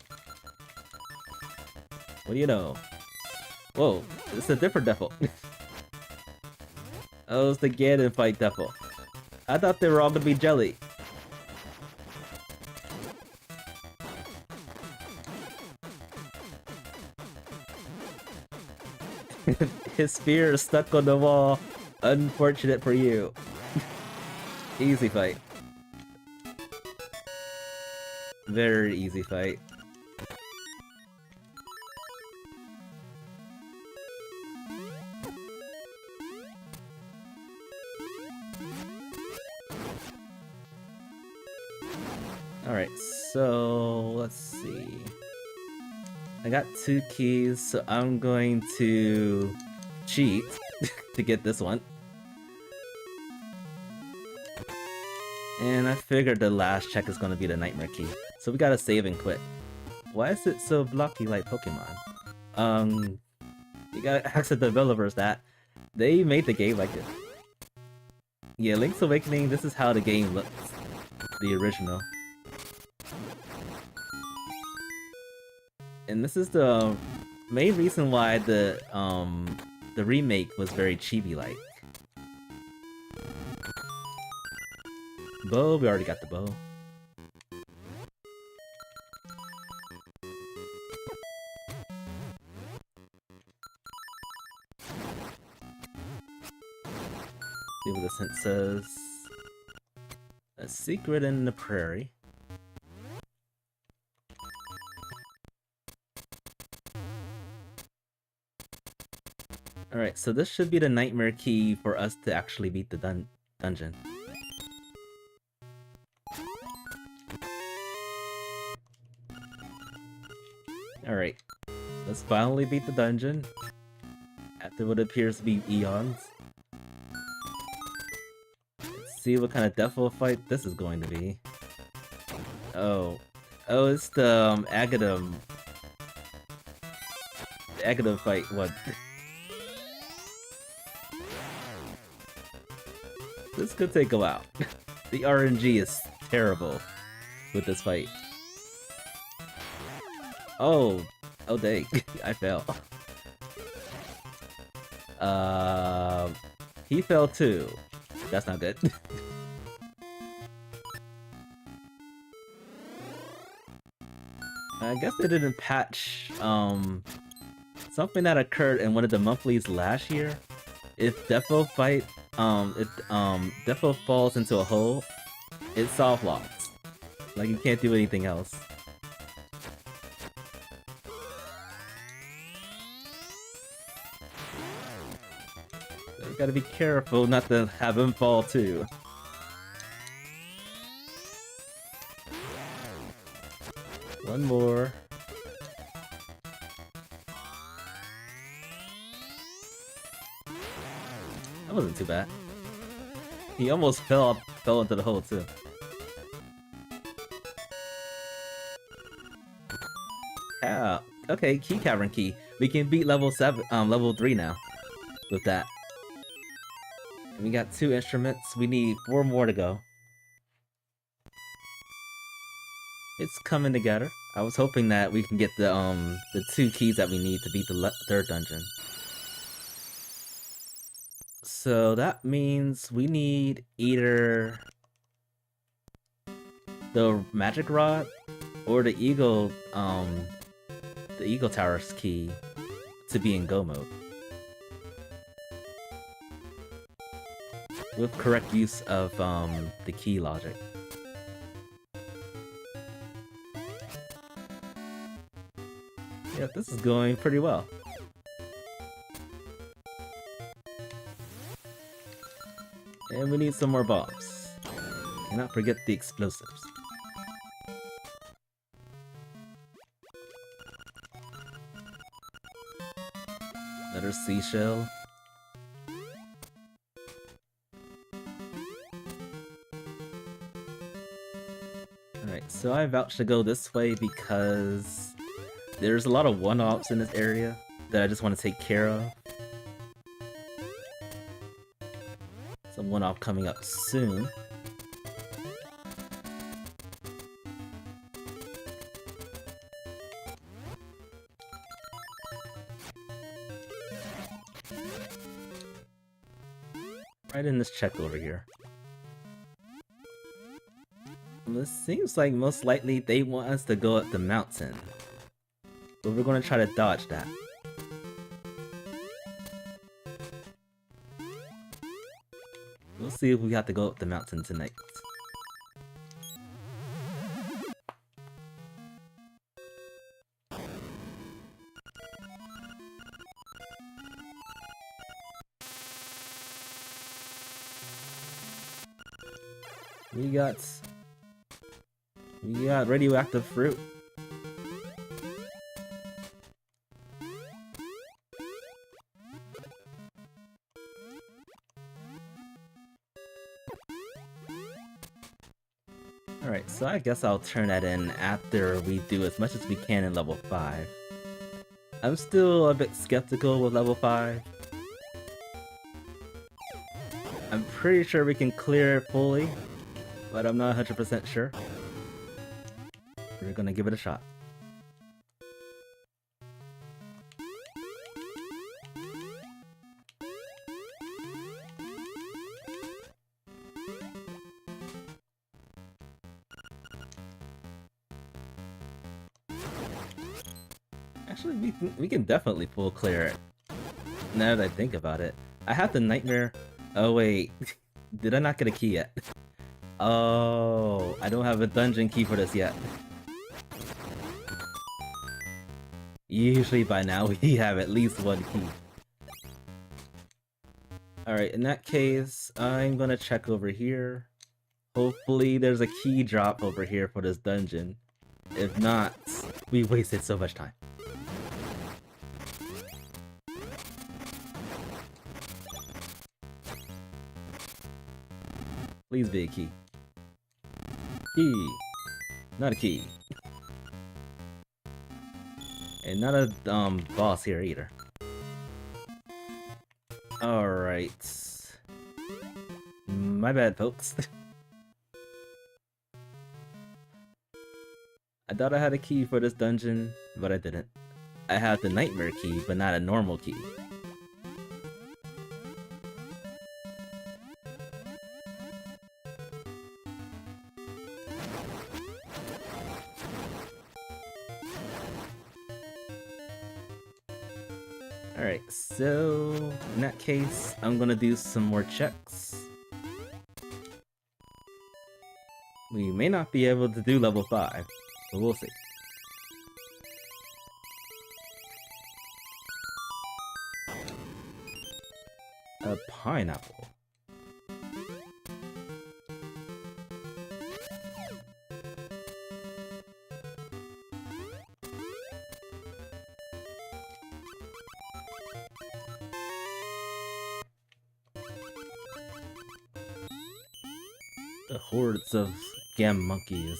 What do you know? Whoa, it's a different Defo. Oh, it's the Ganon fight Defo. I thought they were all gonna be jelly. His spear is stuck on the wall. Unfortunate for you. Easy fight. Very easy fight. Alright, so let's see. I got 2 keys, so I'm going to cheat to get this one. And I figured the last check is going to be the Nightmare Key. So we gotta save and quit. Why is it so blocky like Pokemon? You gotta ask the developers that. They made the game like this. Yeah, Link's Awakening, this is how the game looks. The original. And this is the main reason why the remake was very chibi-like. Bow, we already got the bow. See what this hint says. A secret in the prairie. Alright, so this should be the Nightmare Key for us to actually beat the dungeon. Alright, let's finally beat the dungeon. After what appears to be eons. Let's see what kind of Defo fight this is going to be. Oh, it's the Agadum. The Agadum fight, what? This could take a while. The RNG is terrible with this fight. Oh dang, I fell. He fell too. That's not good. I guess they didn't patch something that occurred in one of the monthlies last year. If Defo Defo falls into a hole, it soft locks. Like you can't do anything else. Gotta be careful not to have him fall too. One more. That wasn't too bad. He almost fell into the hole too. Yeah. Okay, key cavern key. We can beat level 3 now with that. And we got 2 instruments. We need 4 more to go. It's coming together. I was hoping that we can get the 2 keys that we need to beat the 3rd dungeon. So that means we need either the magic rod or the eagle tower's key to be in go mode. With correct use of the key logic. Yeah, this is going pretty well. And we need some more bombs. Cannot forget the explosives. Another seashell. Alright, so I vouch to go this way because there's a lot of one-offs in this area that I just want to take care of. Some one-off coming up soon. Right in this check over here. It seems like most likely they want us to go up the mountain. But we're gonna try to dodge that. We'll see if we have to go up the mountain tonight. We got radioactive fruit. Alright, so I guess I'll turn that in after we do as much as we can in level 5. I'm still a bit skeptical with level 5. I'm pretty sure we can clear it fully, but I'm not 100% sure. We're gonna give it a shot. Actually, we can definitely full clear it. Now that I think about it. I have the nightmare. Oh wait, did I not get a key yet? Oh, I don't have a dungeon key for this yet. Usually by now we have at least 1 key. Alright, in that case, I'm gonna check over here. Hopefully there's a key drop over here for this dungeon. If not, we wasted so much time. Please be a key. Key. Not a key. And not a boss here either. Alright. My bad, folks. I thought I had a key for this dungeon, but I didn't. I had the nightmare key, but not a normal key. Alright, so in that case, I'm gonna do some more checks. We may not be able to do level 5, but we'll see. A pineapple. The hordes of gam monkeys.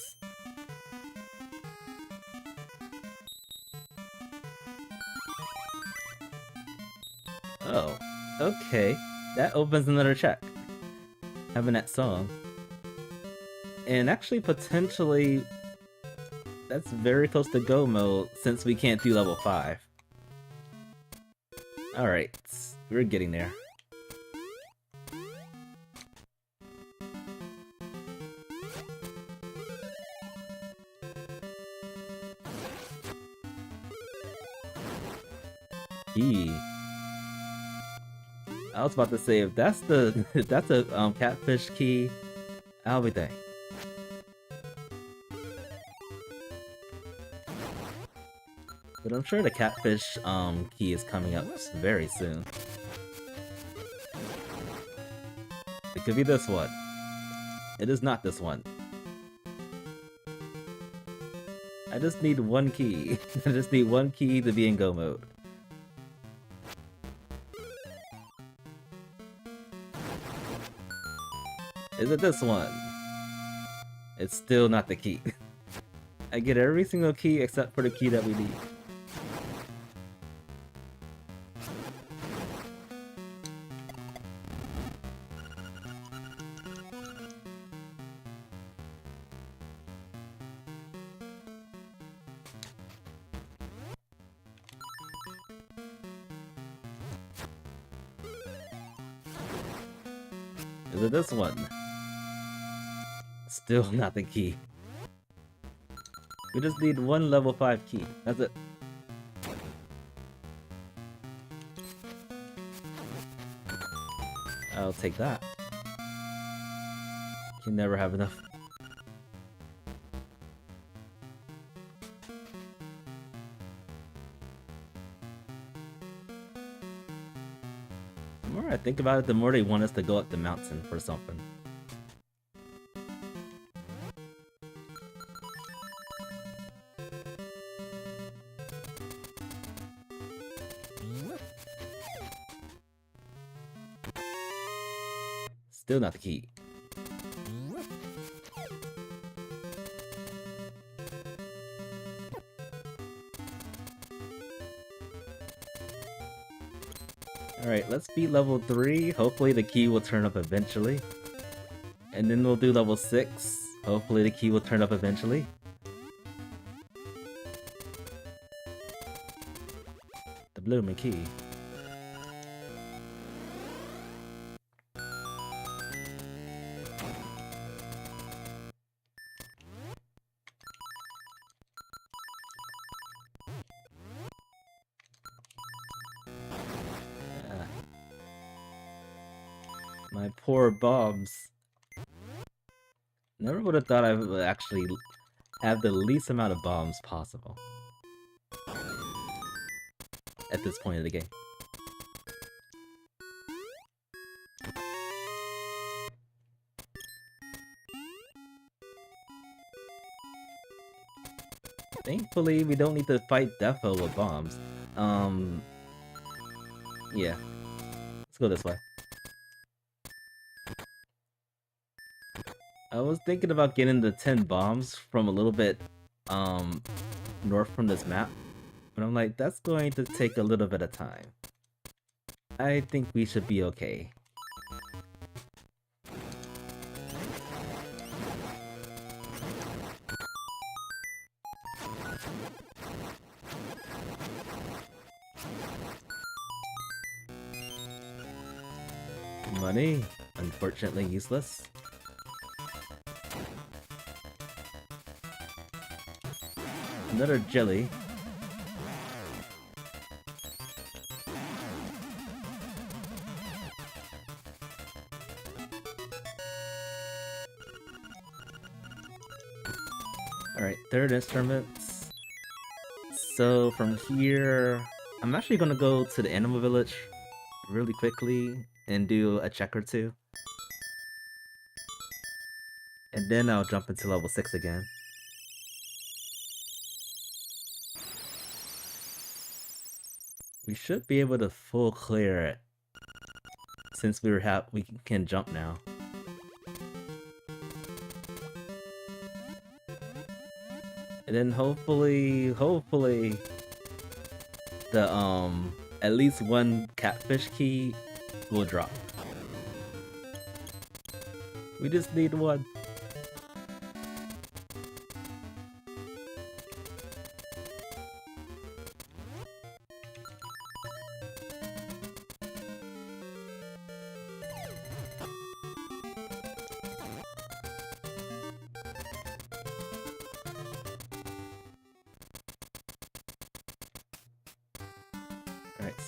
Oh, okay. That opens another check. Having that song. And actually, potentially, that's very close to go mode since we can't do level 5. Alright, we're getting there. Key. I was about to say, if that's the if that's a catfish key, I'll be dang. But I'm sure the catfish key is coming up very soon. It could be this one. It is not this one. I just need one key. I just need one key to be in go mode. Is it this one? It's still not the key. I get every single key except for the key that we need. Is it this one? Still not the key. We just need one level 5 key. That's it. I'll take that. Can never have enough. The more I think about it, the more they want us to go up the mountain for something. Still not the key. Alright, let's beat level 3. Hopefully the key will turn up eventually. And then we'll do level 6. Hopefully the key will turn up eventually. The blooming key. My poor bombs. Never would have thought I would actually have the least amount of bombs possible. At this point of the game. Thankfully, we don't need to fight Defo with bombs. Yeah. Let's go this way. I was thinking about getting the 10 bombs from a little bit, north from this map. But I'm like, that's going to take a little bit of time. I think we should be okay. Money, unfortunately useless. Another jelly. Alright, third instruments. So from here, I'm actually gonna go to the animal village really quickly and do a check or two. And then I'll jump into level 6 again. We should be able to full clear it. Since we can jump now. And then hopefully the at least one catfish key will drop. We just need one.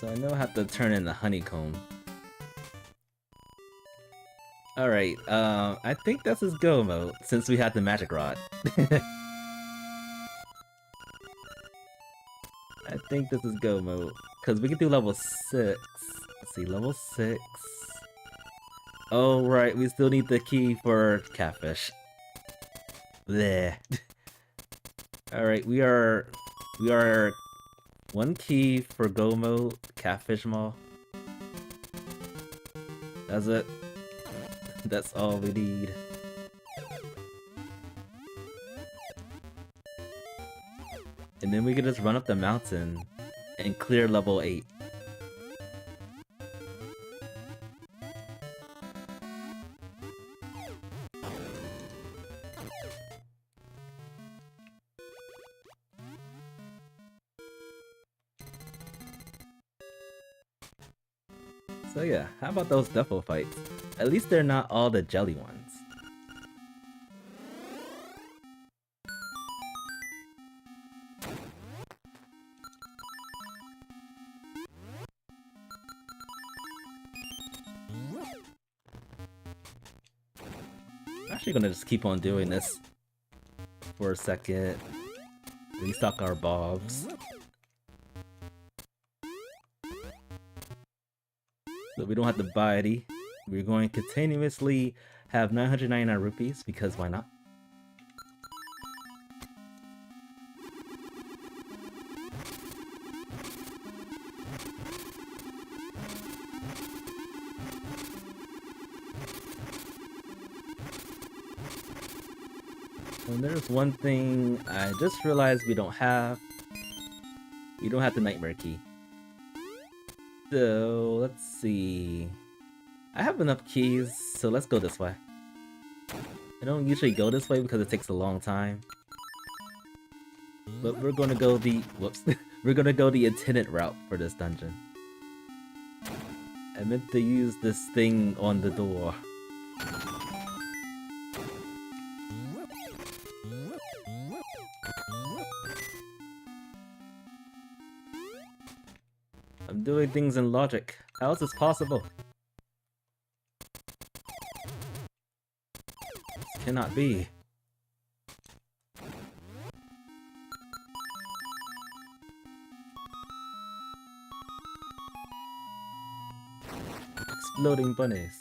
So I know how to turn in the honeycomb. Alright, I think this is go mode, since we had the magic rod. I think this is go mode, because we can do level 6. Let's see, level 6. Oh right, we still need the key for catfish. Bleh. Alright, we are one key for go mode, catfish mall. That's it. That's all we need. And then we can just run up the mountain and clear level 8. So yeah, how about those duffel fights? At least they're not all the jelly ones. I'm actually gonna just keep on doing this for a second. Restock our bobs. So we don't have to buy any. We're going to continuously have 999 rupees, because why not? And there's one thing I just realized we don't have. We don't have the nightmare key. So, let's see. I have enough keys, so let's go this way. I don't usually go this way because it takes a long time. But we're gonna go the... whoops. We're gonna go the attendant route for this dungeon. I meant to use this thing on the door. I'm doing things in logic. How is this possible? This cannot be. Exploding bunnies.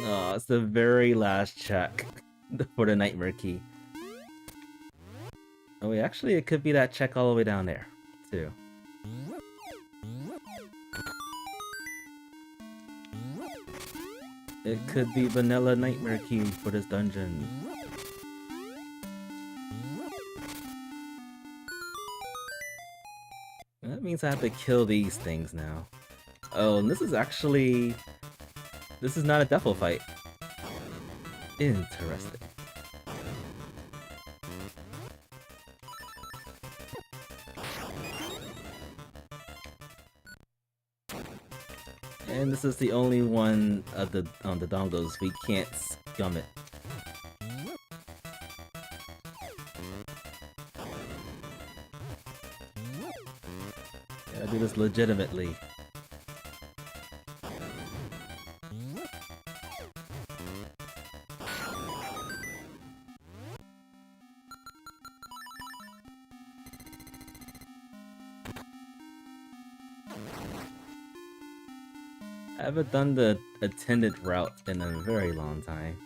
Oh, it's the very last check for the nightmare key. Oh wait, actually it could be that check all the way down there, too. It could be vanilla nightmare key for this dungeon. That means I have to kill these things now. Oh, and this is actually... this is not a duffel fight. Interesting. And this is the only one of the dongles we can't scum it. Gotta do this legitimately. I haven't done the attendant route in a very long time.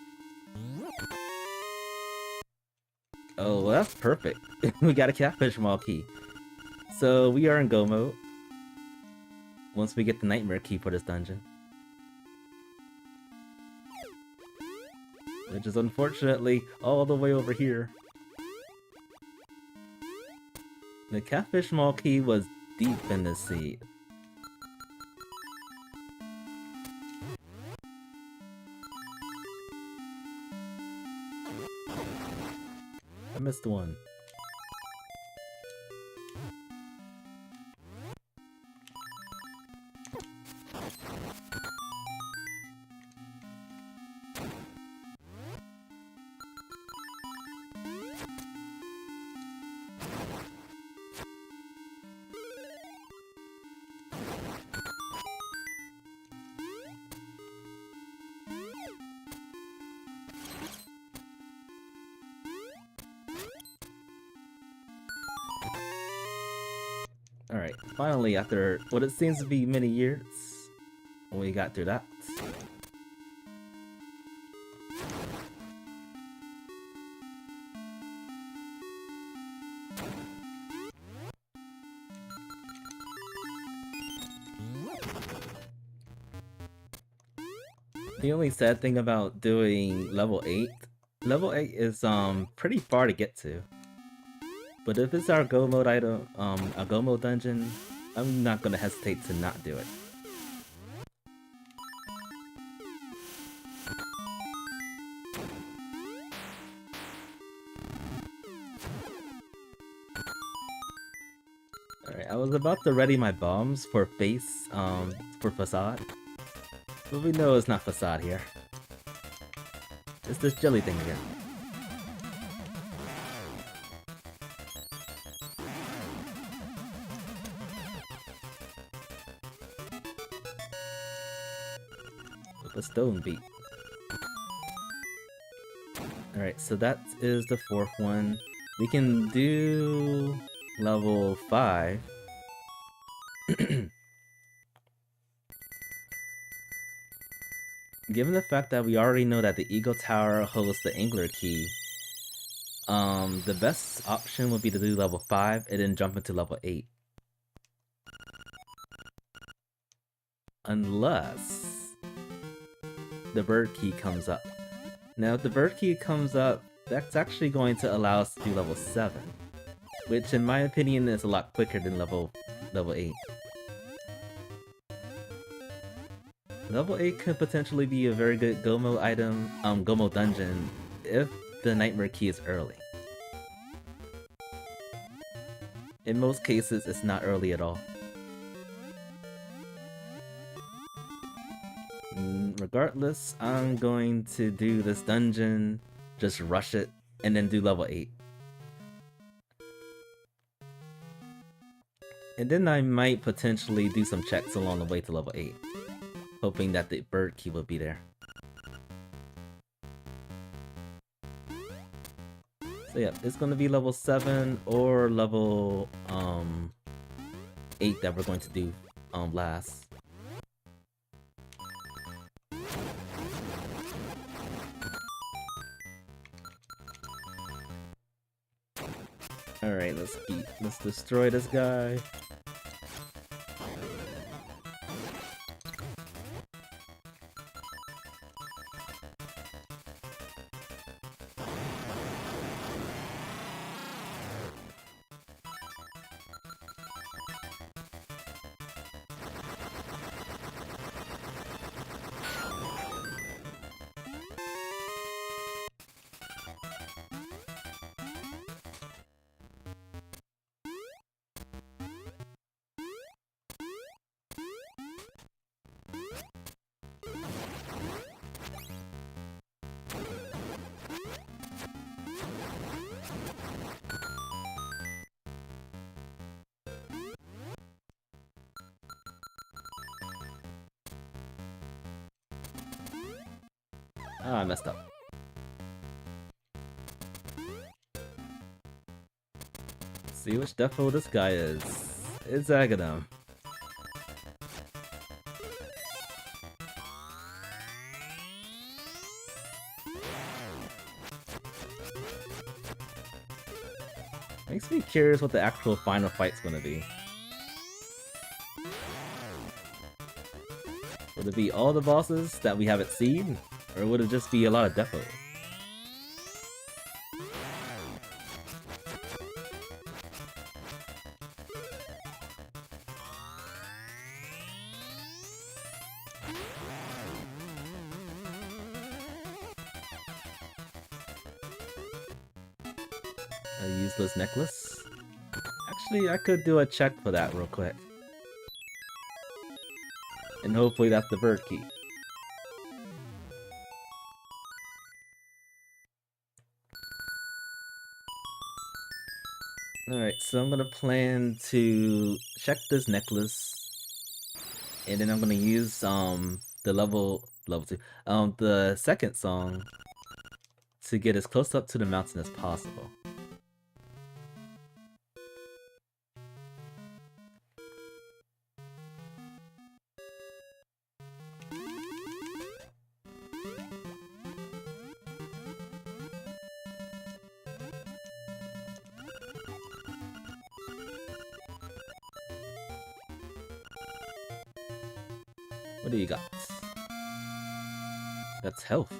Oh, well, that's perfect. We got a catfish mall key. So we are in go mode. Once we get the nightmare key for this dungeon. Which is unfortunately all the way over here. The catfish mall key was deep in the sea. I missed one. Alright, finally, after what it seems to be many years, we got through that. The only sad thing about doing level 8 is pretty far to get to. But if it's our go mode item, a go mode dungeon, I'm not gonna hesitate to not do it. Alright, I was about to ready my bombs for for facade. But we know it's not facade here. It's this jelly thing again. With a stone beat. Alright, so that is the fourth one. We can do level 5. Given the fact that we already know that the Eagle Tower holds the Angler Key, the best option would be to do level 5 and then jump into level 8. Unless the bird key comes up. Now if the bird key comes up, that's actually going to allow us to do level 7. Which in my opinion is a lot quicker than level 8. Level 8 could potentially be a very good Gomo item, Gomo dungeon, if the Nightmare Key is early. In most cases, it's not early at all. Regardless, I'm going to do this dungeon, just rush it, and then do level 8. And then I might potentially do some checks along the way to level 8. Hoping that the bird key will be there. So yeah, it's gonna be level 7 or level 8 that we're going to do last. Alright, let's destroy this guy. Ah, I messed up. See which defo this guy is. It's Agadam. Makes me curious what the actual final fight's gonna be. Would it be all the bosses that we haven't seen? Or would it just be a lot of defo? A useless necklace? Actually, I could do a check for that real quick. And hopefully that's the bird key. Alright, so I'm gonna plan to check this necklace. And then I'm gonna use the level 2, the second song to get as close up to the mountain as possible. What do you got? That's health.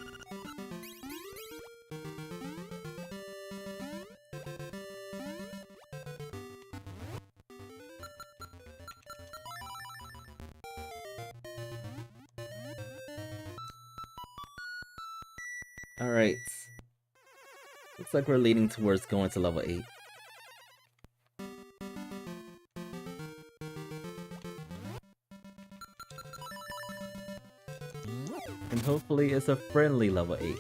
Alright. Looks like we're leaning towards going to level 8. And hopefully it's a friendly level 8.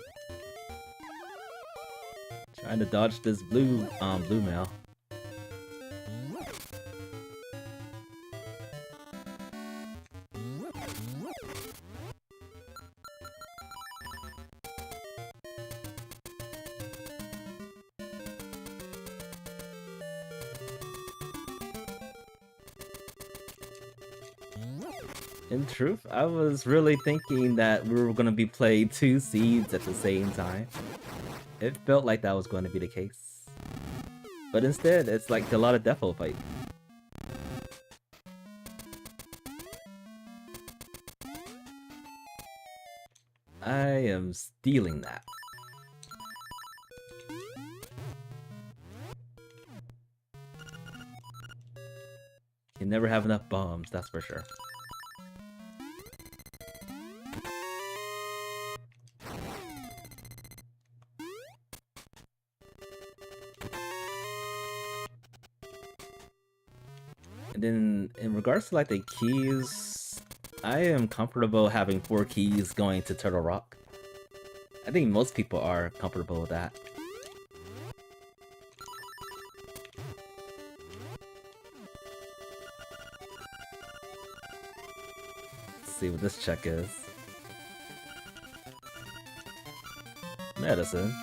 Trying to dodge this blue mail. In truth, I was really thinking that we were going to be playing 2 seeds at the same time. It felt like that was going to be the case. But instead, it's like a lot of defo fight. I am stealing that. You never have enough bombs, that's for sure. And then, in regards to like the keys, I am comfortable having 4 keys going to Turtle Rock. I think most people are comfortable with that. Let's see what this check is. Medicine.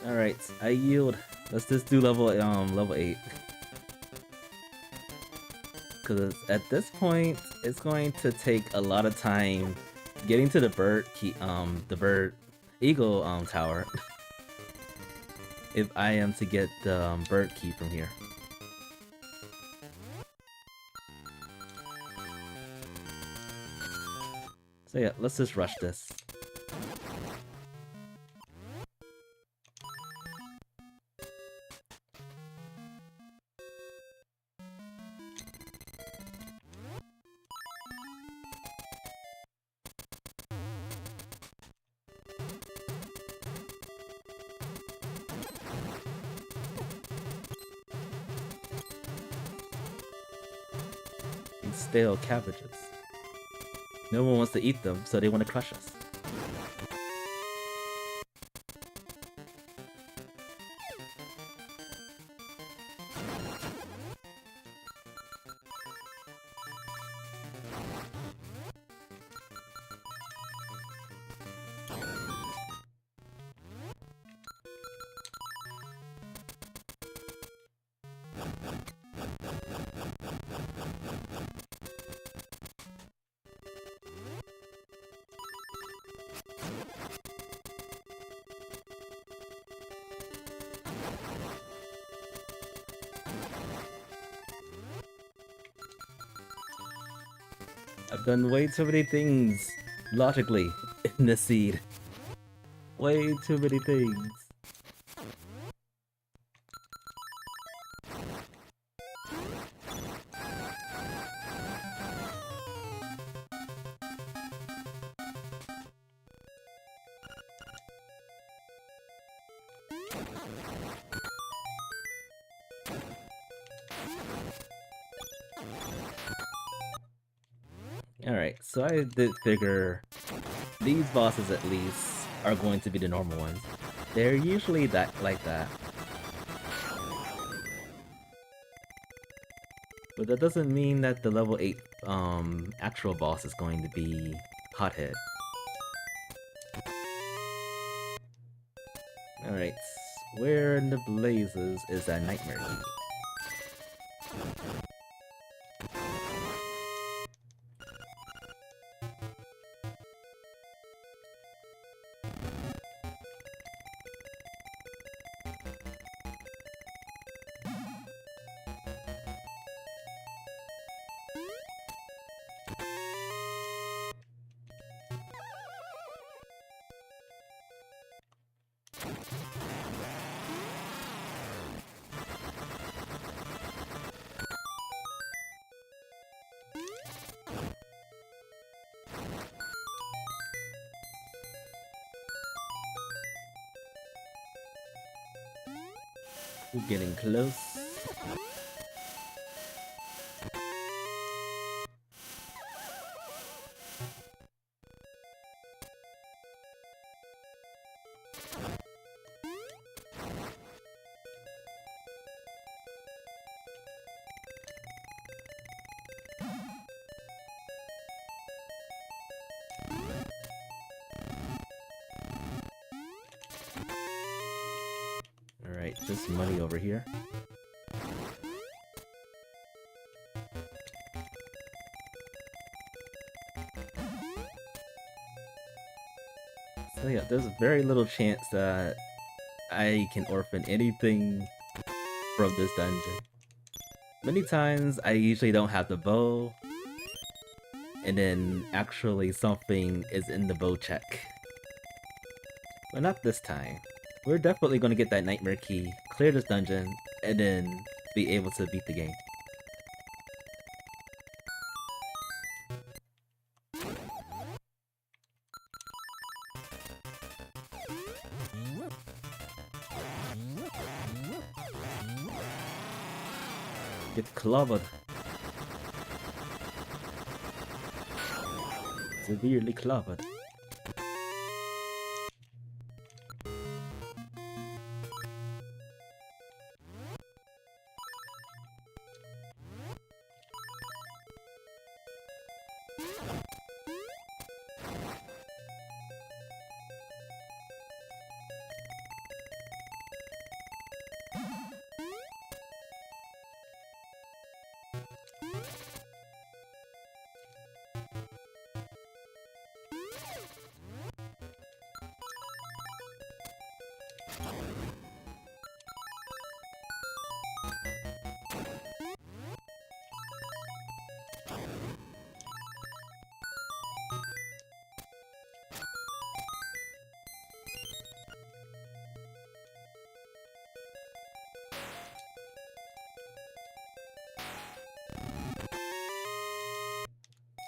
Alright, I yield. Let's just do level 8. Cause at this point, it's going to take a lot of time getting to the bird key, the bird eagle tower. If I am to get the bird key from here. So yeah, let's just rush this. Stale cabbages. No one wants to eat them, so they want to crush us. I've done way too many things logically in this seed. Way too many things. Alright, so I did figure these bosses at least are going to be the normal ones. They're usually like that. But that doesn't mean that the level 8 actual boss is going to be Hothead. Alright, where in the blazes is that nightmare key? We're getting close. Alright, just money over here. So yeah, there's very little chance that I can orphan anything from this dungeon. Many times I usually don't have the bow, and then actually something is in the bow check. But not this time. We're definitely going to get that nightmare key, clear this dungeon, and then be able to beat the game. Get clobbered. Severely clobbered.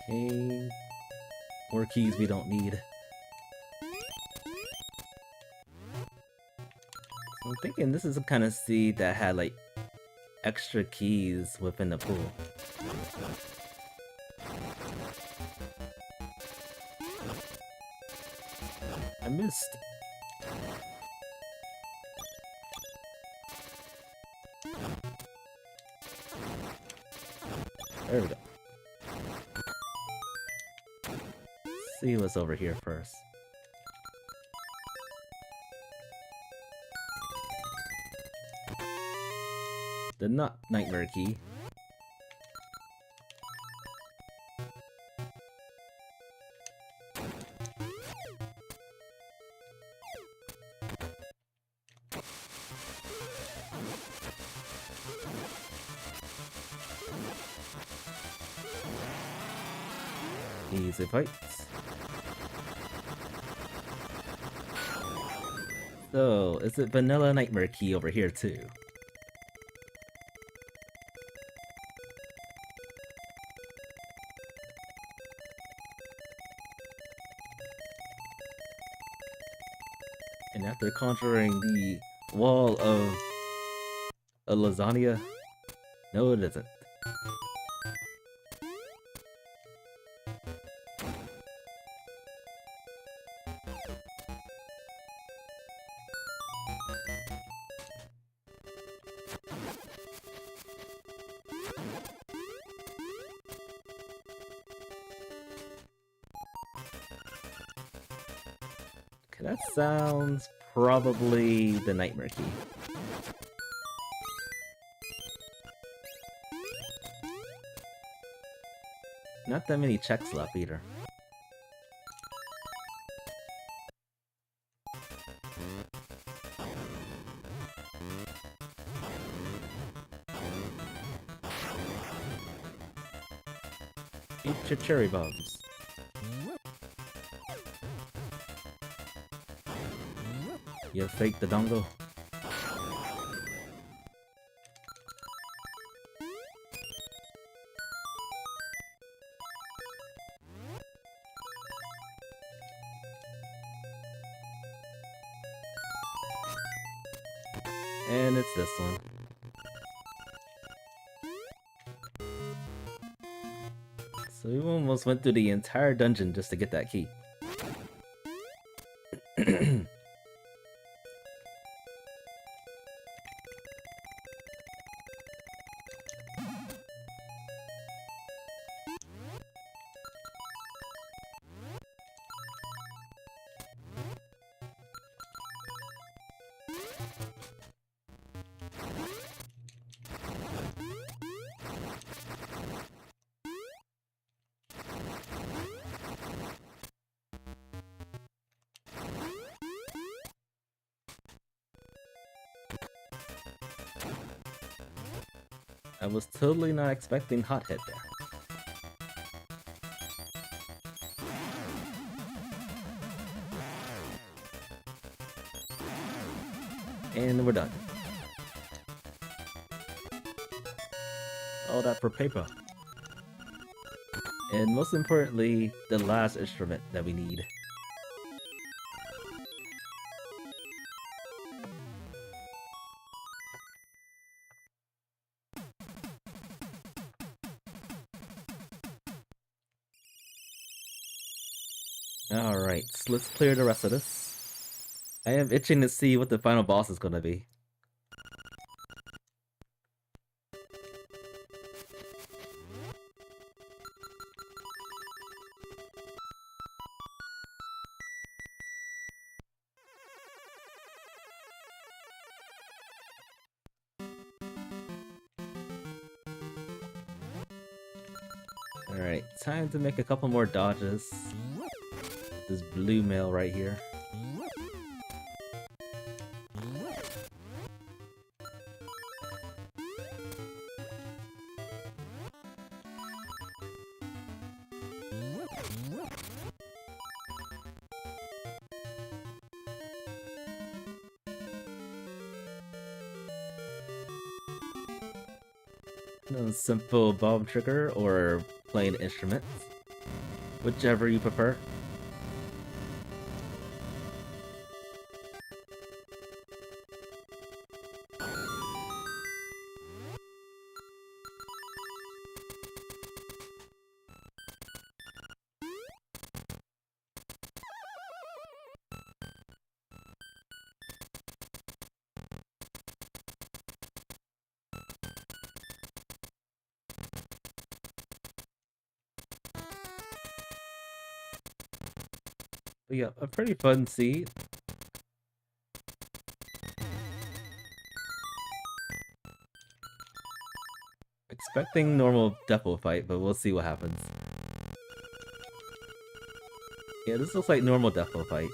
Okay. More keys we don't need. So I'm thinking this is the kind of seed that had like extra keys within the pool. I missed. There we go. See what's over here first. The nightmare key. Easy fights. So, is it Vanilla Nightmare Key over here too? And after conjuring the wall of a lasagna, no it isn't. Okay, that sounds probably the Nightmare Key. Not that many checks left either. Eat your cherry bombs. You fake the dongle. And it's this one. So we almost went through the entire dungeon just to get that key. I was totally not expecting Hot Hit there. And we're done. All that for paper. And most importantly, the last instrument that we need. Alright, so let's clear the rest of this. I am itching to see what the final boss is gonna be. Alright, time to make a couple more dodges. This blue mail right here. Simple bomb trigger or plain instrument, whichever you prefer. But yeah, a pretty fun seed. Expecting normal Defo fight, but we'll see what happens. Yeah, this looks like normal Defo fight.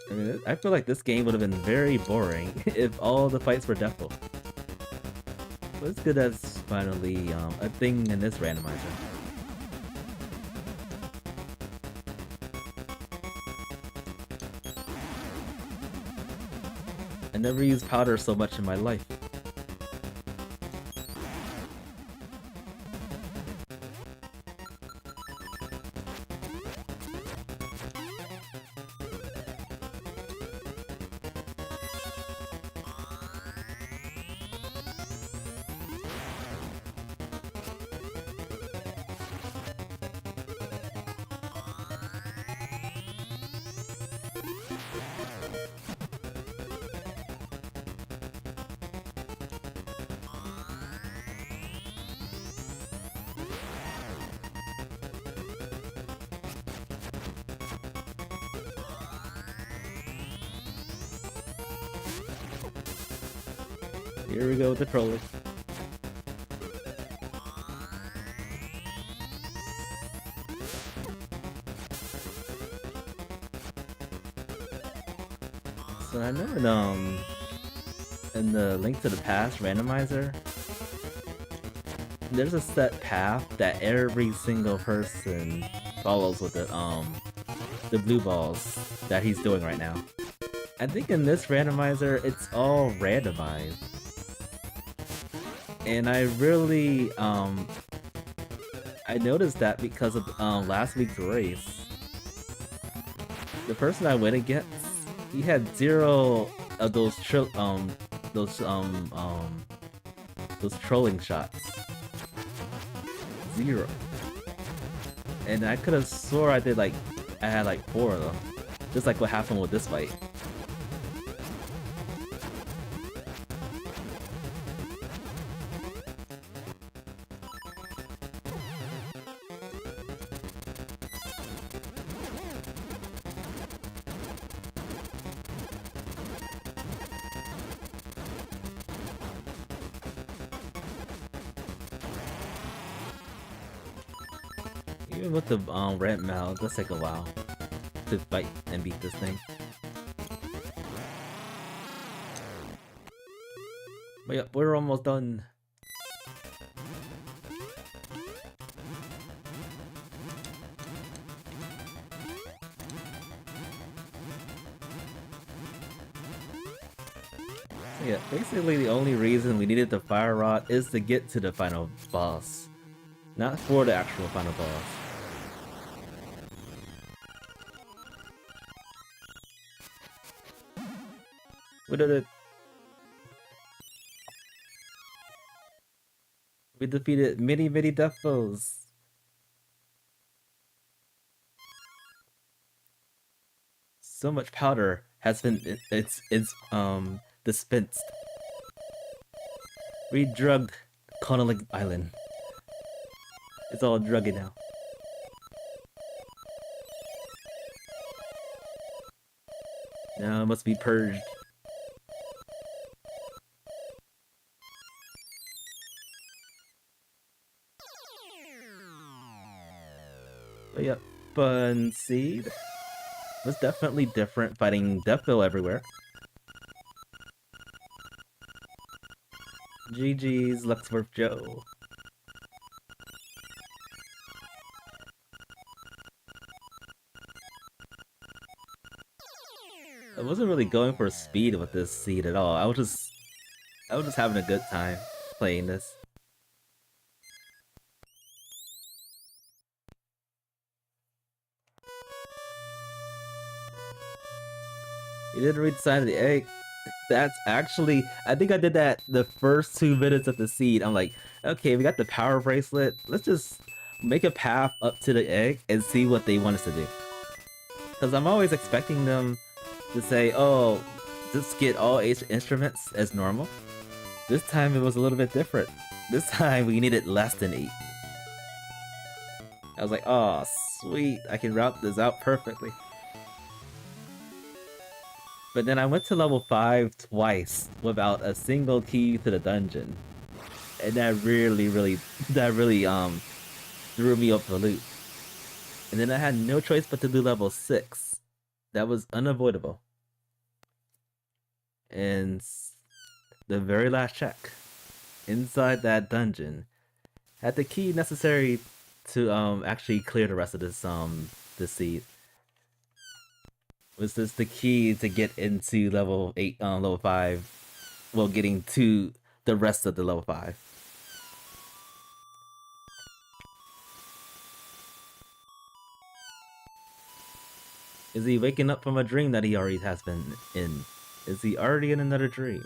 I mean, I feel like this game would have been very boring if all the fights were Defo. But it's good that's finally a thing in this randomizer. I never used powder so much in my life. Here we go with the trolling. So I know in the Link to the Past randomizer, there's a set path that every single person follows with the blue balls that he's doing right now. I think in this randomizer, it's all randomized. And I really, I noticed that because of last week's race. The person I went against, he had 0 of those trolling shots. 0. And I could have swore I had like 4 of them. Just like what happened with this fight. Even with the red mail, it does take a while to fight and beat this thing. But yeah, we're almost done. So yeah, basically the only reason we needed the fire rod is to get to the final boss, not for the actual final boss. We did it. We defeated many death foes. So much powder has been dispensed. We drugged Connolly Island. It's all druggy now. Now it must be purged. But yeah, Bun Seed was definitely different fighting Deathville everywhere. GG's Luxworth Joe. I wasn't really going for speed with this seed at all. I was just having a good time playing this. You didn't read the sign of the egg. That's actually, I think I did that the first 2 minutes of the seed. I'm like, okay, we got the power bracelet. Let's just make a path up to the egg and see what they want us to do. Because I'm always expecting them to say, oh, just get all 8 instruments as normal. This time it was a little bit different. This time we needed less than 8. I was like, oh, sweet, I can route this out perfectly. But then I went to level 5 twice without a single key to the dungeon. And that really threw me off the loop. And then I had no choice but to do level 6. That was unavoidable. And the very last check. inside that dungeon. Had the key necessary to actually clear the rest of this seed. Was this the key to get into level 8 level 5, well, getting to the rest of the level 5. Is he waking up from a dream that he already has been in? Is he already in another dream?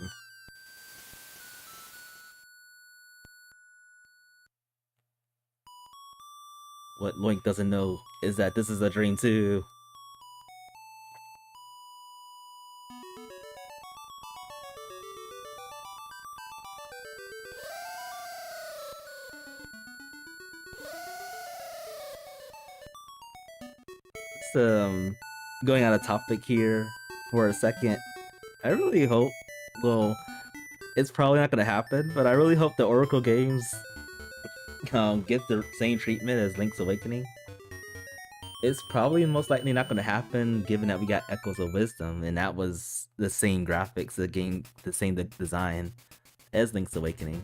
What Loink doesn't know is that this is a dream too. It's going out of topic here for a second. I really hope, well, it's probably not gonna happen, but I really hope the Oracle games get the same treatment as Link's Awakening. It's probably most likely not gonna happen given that we got Echoes of Wisdom, and that was the same graphics, the same design as Link's Awakening.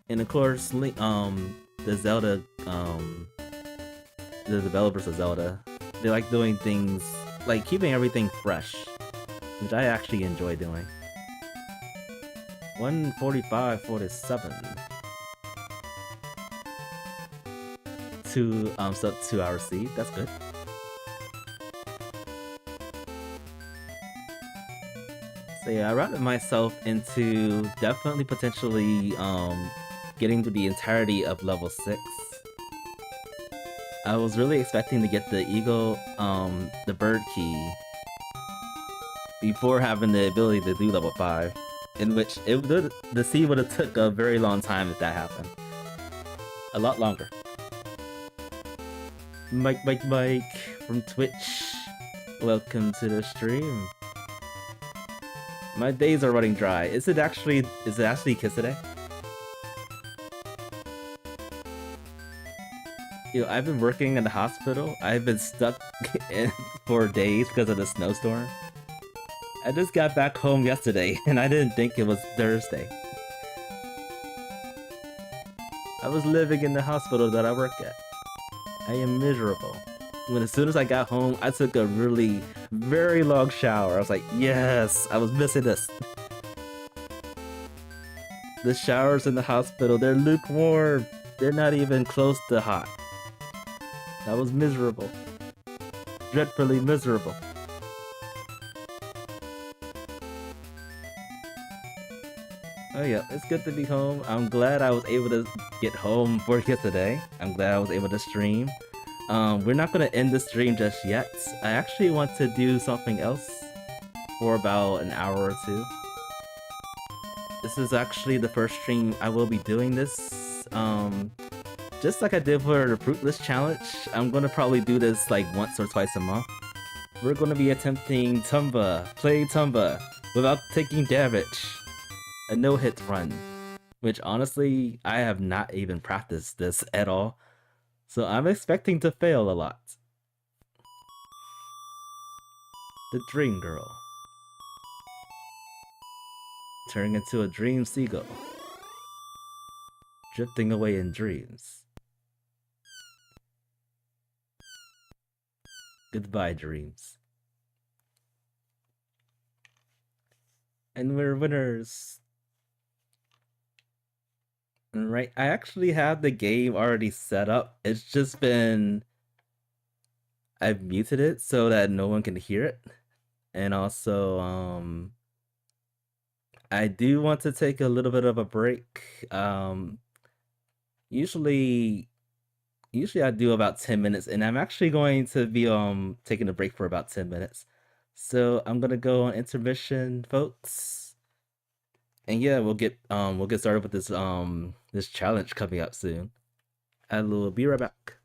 And of course, the Zelda, the developers of Zelda, they like doing things, like keeping everything fresh, which I actually enjoy doing. 1:45:47. 2 hour seed, that's good. So yeah, I routed myself into definitely potentially getting to the entirety of level 6. I was really expecting to get the eagle, the bird key before having the ability to do level 5, in which the seed would have took a very long time if that happened. A lot longer. Mike from Twitch, welcome to the stream. My days are running dry. Is it actually Kiss Today? You know, I've been working in the hospital. I've been stuck in for days because of the snowstorm. I just got back home yesterday and I didn't think it was Thursday. I was living in the hospital that I work at. I am miserable. As soon as I got home, I took a really, very long shower. I was like, yes, I was missing this. The showers in the hospital, they're lukewarm. They're not even close to hot. I was miserable. Dreadfully miserable. Oh yeah, it's good to be home. I'm glad I was able to get home for yesterday. I'm glad I was able to stream. We're not gonna end the stream just yet. I actually want to do something else for about an hour or two. This is actually the first stream I will be doing this. Just like I did for the Fruitless Challenge, I'm gonna probably do this like once or twice a month. We're gonna be attempting play Tomba, without taking damage. A no-hit run, which honestly, I have not even practiced this at all, so I'm expecting to fail a lot. The Dream Girl. Turning into a dream seagull. Drifting away in dreams. Goodbye, dreams. And we're winners! Right, I actually have the game already set up. It's just been... I've muted it so that no one can hear it. And also, I do want to take a little bit of a break. Usually I do about 10 minutes, and I'm actually going to be taking a break for about 10 minutes. So I'm gonna go on intermission, folks. And yeah, we'll get started with this this challenge coming up soon. I will be right back.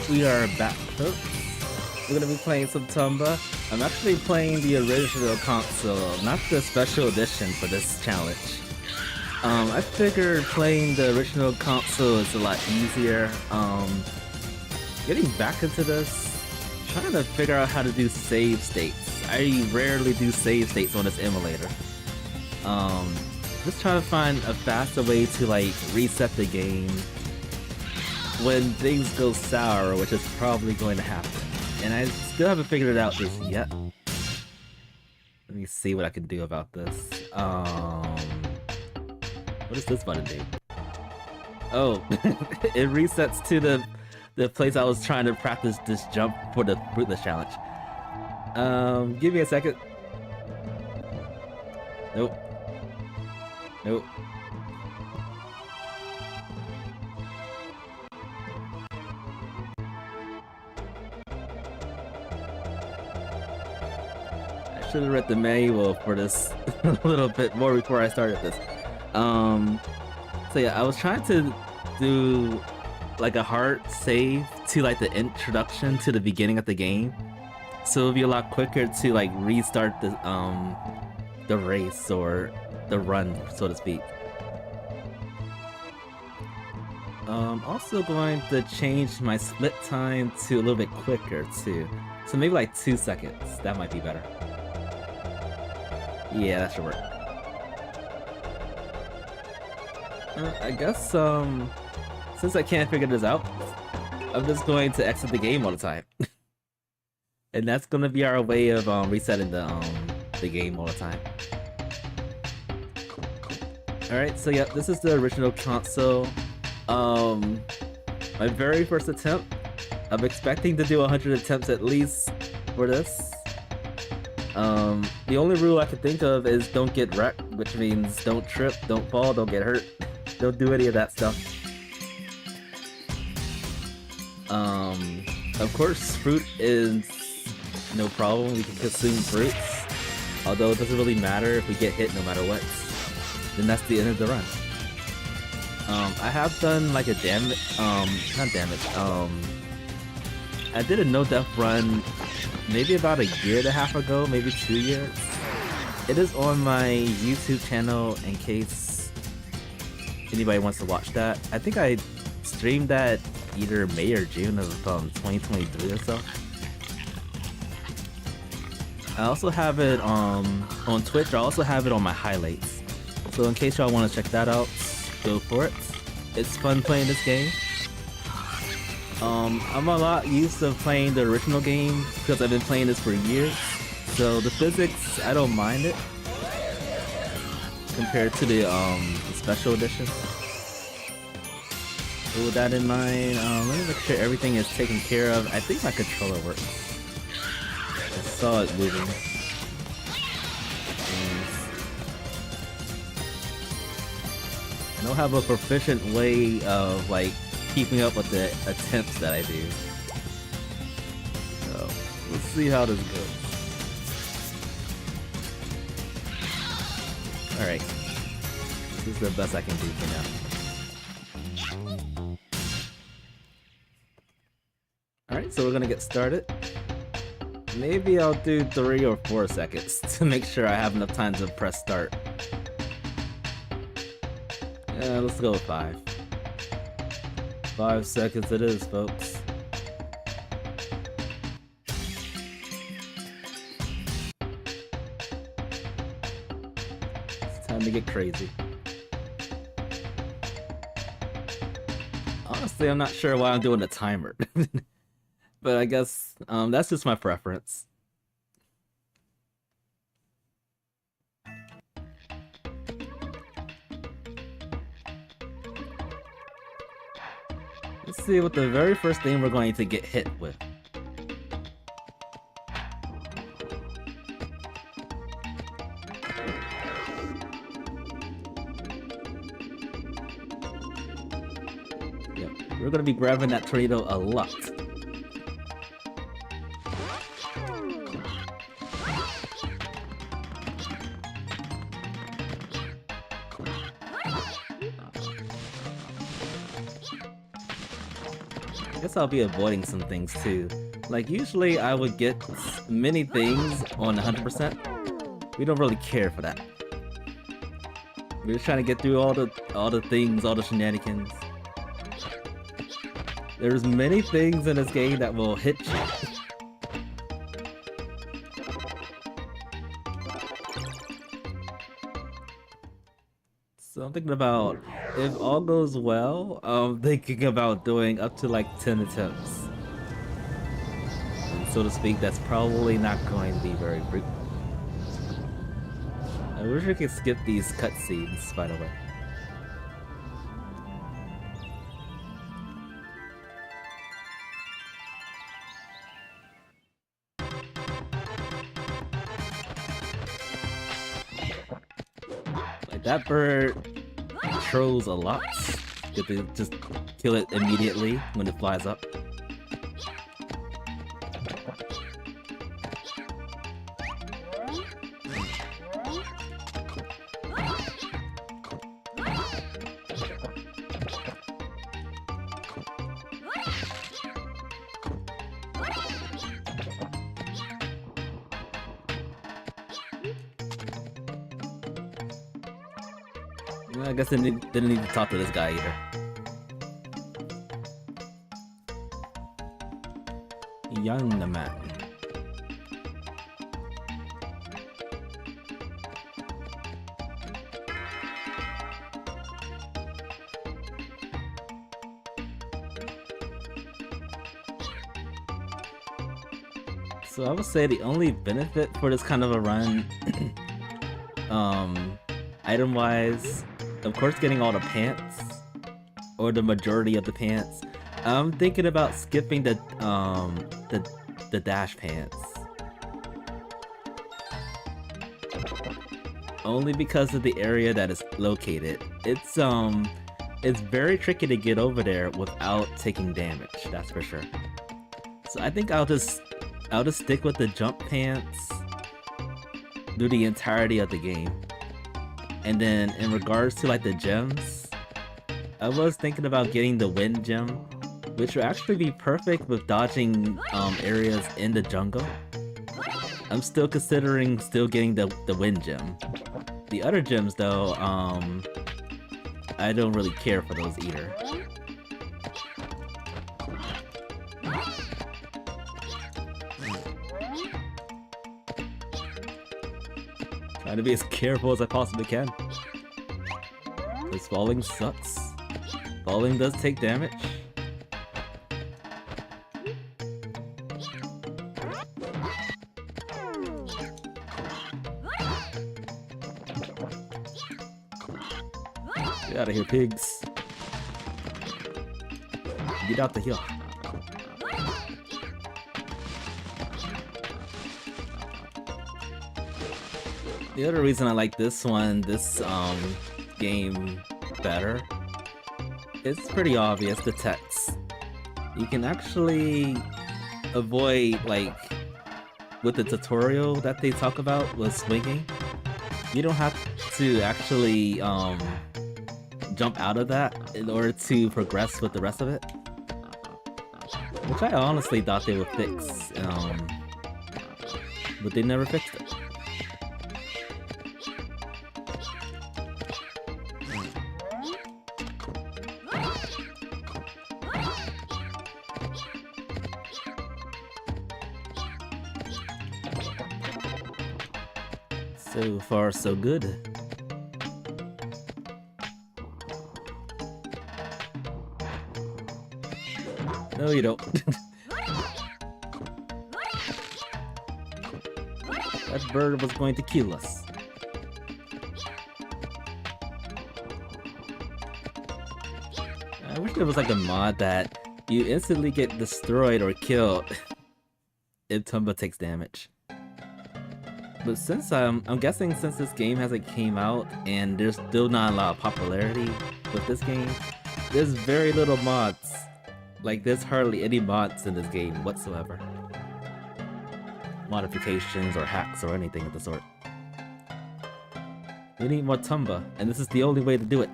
we are back, folks. We're gonna be playing some Tomba. I'm actually playing the original console, not the special edition for this challenge. I figured playing the original console is a lot easier. Getting back into this, trying to figure out how to do save states. I rarely do save states on this emulator. Just trying to find a faster way to like reset the game when things go sour, which is probably going to happen. And I still haven't figured it out just yet. Let me see what I can do about this. What does this button do? Oh, it resets to the place I was trying to practice this jump for the Fruitless challenge. Give me a second. Nope. Nope. I should have read the manual for this a little bit more before I started this. So yeah, I was trying to do like a hard save to like the introduction to the beginning of the game, so it'll be a lot quicker to like restart the race or the run, so to speak. Also going to change my split time to a little bit quicker too, so maybe like 2 seconds. That might be better. Yeah, that should work. I guess, since I can't figure this out, I'm just going to exit the game all the time. And that's gonna be our way of resetting the game all the time. Alright, so yeah, this is the original console. My very first attempt. I'm expecting to do 100 attempts at least for this. The only rule I can think of is don't get wrecked, which means don't trip, don't fall, don't get hurt. Don't do any of that stuff. Of course, fruit is no problem. We can consume fruits. Although it doesn't really matter if we get hit no matter what. Then that's the end of the run. I have done like a not damage. I did a no-death run maybe about a year and a half ago, maybe 2 years. It is on my YouTube channel in case anybody wants to watch that. I think I streamed that either May or June of 2023 or so. I also have it on Twitch. I also have it on my highlights. So in case y'all want to check that out, go for it. It's fun playing this game. I'm a lot used to playing the original game because I've been playing this for years. So the physics, I don't mind it compared to the special edition. So with that in mind, let me make sure everything is taken care of. I think my controller works. I saw it moving. I don't have a proficient way of like keeping up with the attempts that I do. So let's see how this goes. Alright. This is the best I can do for now. Alright, so we're gonna get started. Maybe I'll do 3 or 4 seconds to make sure I have enough time to press start. Yeah, let's go with 5. 5 seconds it is, folks. It's time to get crazy. Honestly, I'm not sure why I'm doing a timer. But I guess that's just my preference. Let's see what the very first thing we're going to get hit with. Yep, we're gonna be grabbing that tornado a lot. I guess I'll be avoiding some things too. Like, usually I would get many things on 100%. We don't really care for that. We're just trying to get through all the things, all the shenanigans. There's many things in this game that will hit you. So I'm thinking about, if all goes well, I'm thinking about doing up to like 10 attempts. And so to speak, that's probably not going to be very fruitful. I wish we could skip these cutscenes, by the way. Like, that bird trolls a lot. You have to just kill it immediately when it flies up. I guess I didn't need to talk to this guy either. Young man. So I would say the only benefit for this kind of a run, item-wise, of course getting all the pants, or the majority of the pants. I'm thinking about skipping the dash pants. Only because of the area that is located. It's very tricky to get over there without taking damage, that's for sure. So I think I'll just stick with the jump pants through the entirety of the game. And then in regards to like the gems, I was thinking about getting the wind gem, which would actually be perfect with dodging areas in the jungle. I'm still considering getting the wind gem. The other gems though, I don't really care for those either. Trying to be as careful as I possibly can. This falling sucks. Falling does take damage. Get out of here, pigs. Get out the hill. The other reason I like this game better, it's pretty obvious, the text. You can actually avoid, like, with the tutorial that they talk about with swinging, you don't have to actually jump out of that in order to progress with the rest of it. Which I honestly thought they would fix, but they never fixed it. So far, so good. No, you don't. That bird was going to kill us. I wish there was like a mod that you instantly get destroyed or killed if Tomba takes damage. But since I'm guessing since this game hasn't came out and there's still not a lot of popularity with this game, there's very little mods. Like, there's hardly any mods in this game whatsoever. Modifications or hacks or anything of the sort. We need more Tomba, and this is the only way to do it.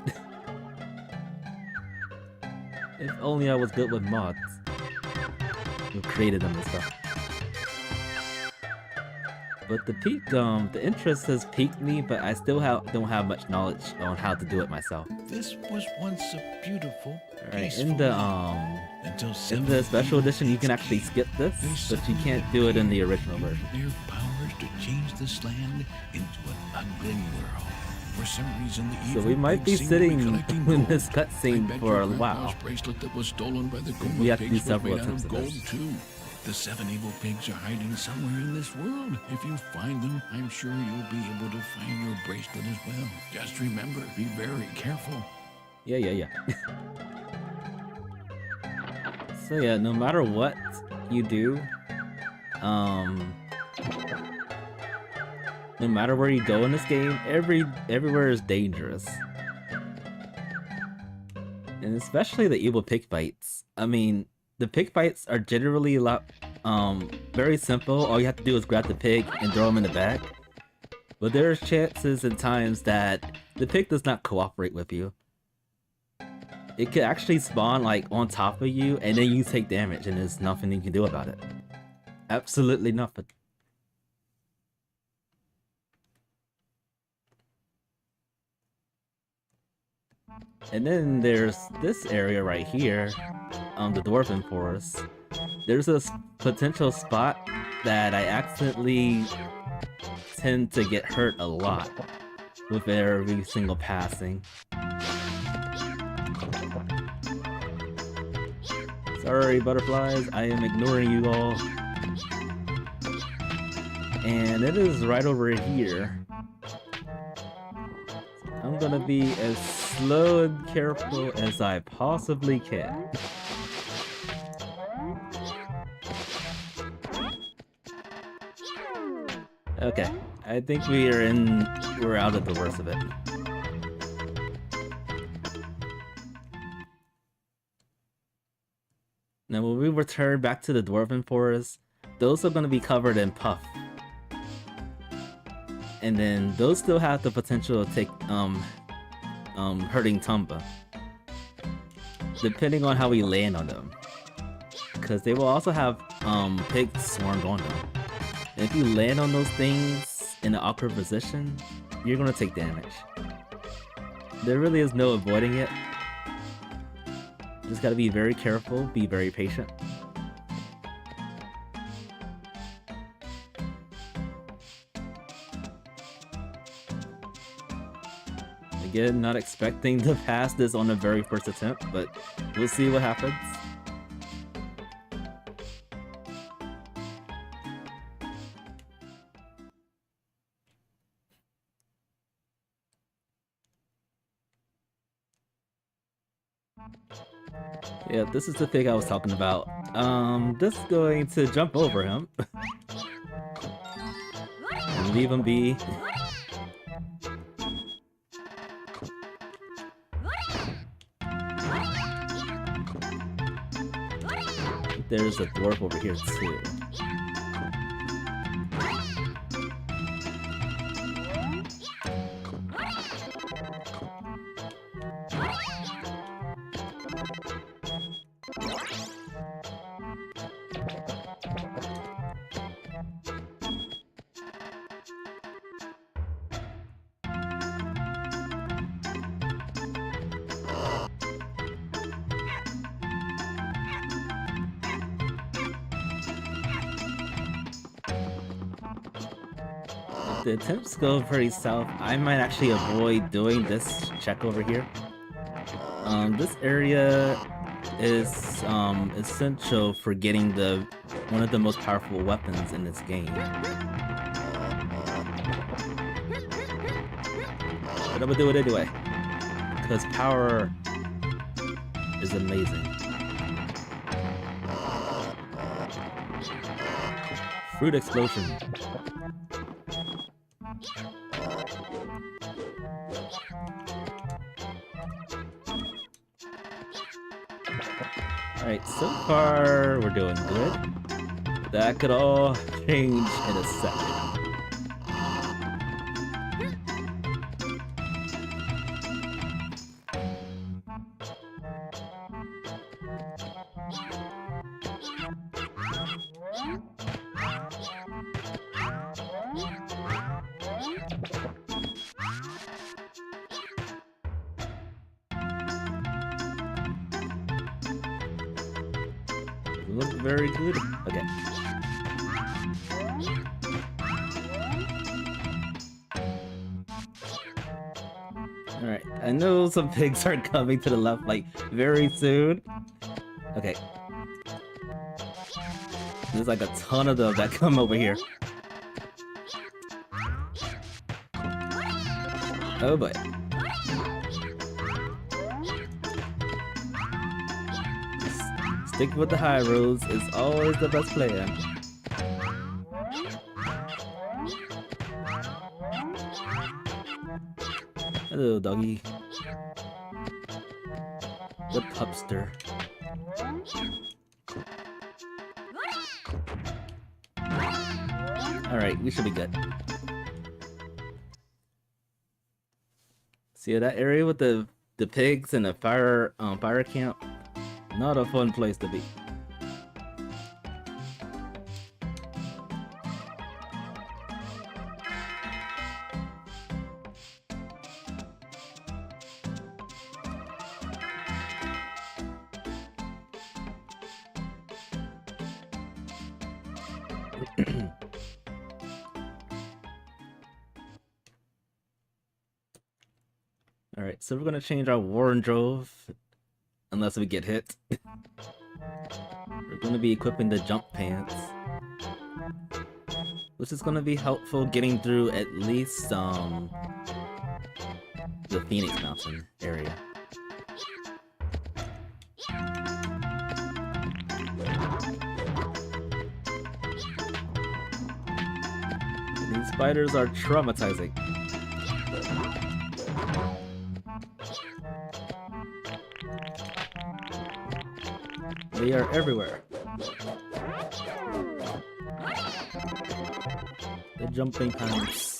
If only I was good with mods. who created them and stuff. But the interest has piqued me, but I still don't have much knowledge on how to do it myself. This was once a beautiful, Alright, in the special edition you can actually skip this, but you can't do it in the original version. Their powers to change this land into an ugly world. For some reason, the so we might be sitting in this cutscene for a while. Bracelet that was stolen by the we have to do several attempts of gold too. The 7 evil pigs are hiding somewhere in this world. If you find them, I'm sure you'll be able to find your bracelet as well. Just remember, be very careful. Yeah. So yeah, no matter what you do, no matter where you go in this game, everywhere is dangerous. And especially the evil pig fights. I mean, the pig fights are generally a lot, very simple. All you have to do is grab the pig and throw him in the bag. But there's chances and times that the pig does not cooperate with you. It could actually spawn like on top of you and then you take damage and there's nothing you can do about it. Absolutely nothing. And then there's this area right here, the Dwarven Forest. There's a potential spot that I accidentally tend to get hurt a lot with every single passing. Sorry, butterflies, I am ignoring you all. And it is right over here. I'm gonna be as slow and careful as I possibly can. Okay, I think we're out of the worst of it. Now when we return back to the Dwarven Forest, those are gonna be covered in puff. And then those still have the potential to take hurting Tomba, depending on how we land on them, because they will also have pigs swarmed on them. And if you land on those things in an awkward position, you're gonna take damage. There really is no avoiding it. You just gotta be very careful, be very patient. Again, not expecting to pass this on the very first attempt, but we'll see what happens. Yeah, this is the thing I was talking about. Just going to jump over him. And leave him be. There's a dwarf over here too. The attempts go pretty south. I might actually avoid doing this check over here. This area is essential for getting one of the most powerful weapons in this game. But I'm gonna do it anyway, because power is amazing. Fruit explosion. Alright, so far we're doing good. That could all change in a second. look very good. Okay. Alright, I know some pigs are coming to the left, like, very soon. Okay. There's like a ton of them that come over here. Oh boy. Stick with the high roads is always the best plan. Hello, doggy. The pupster. Alright, we should be good. See that area with the pigs and the fire camp? Not a fun place to be. Alright, so we're gonna change our wardrobe unless we get hit. We're gonna be equipping the jump pants, which is gonna be helpful getting through at least the Phoenix Mountain area. These spiders are traumatizing. They are everywhere. The jumping hands.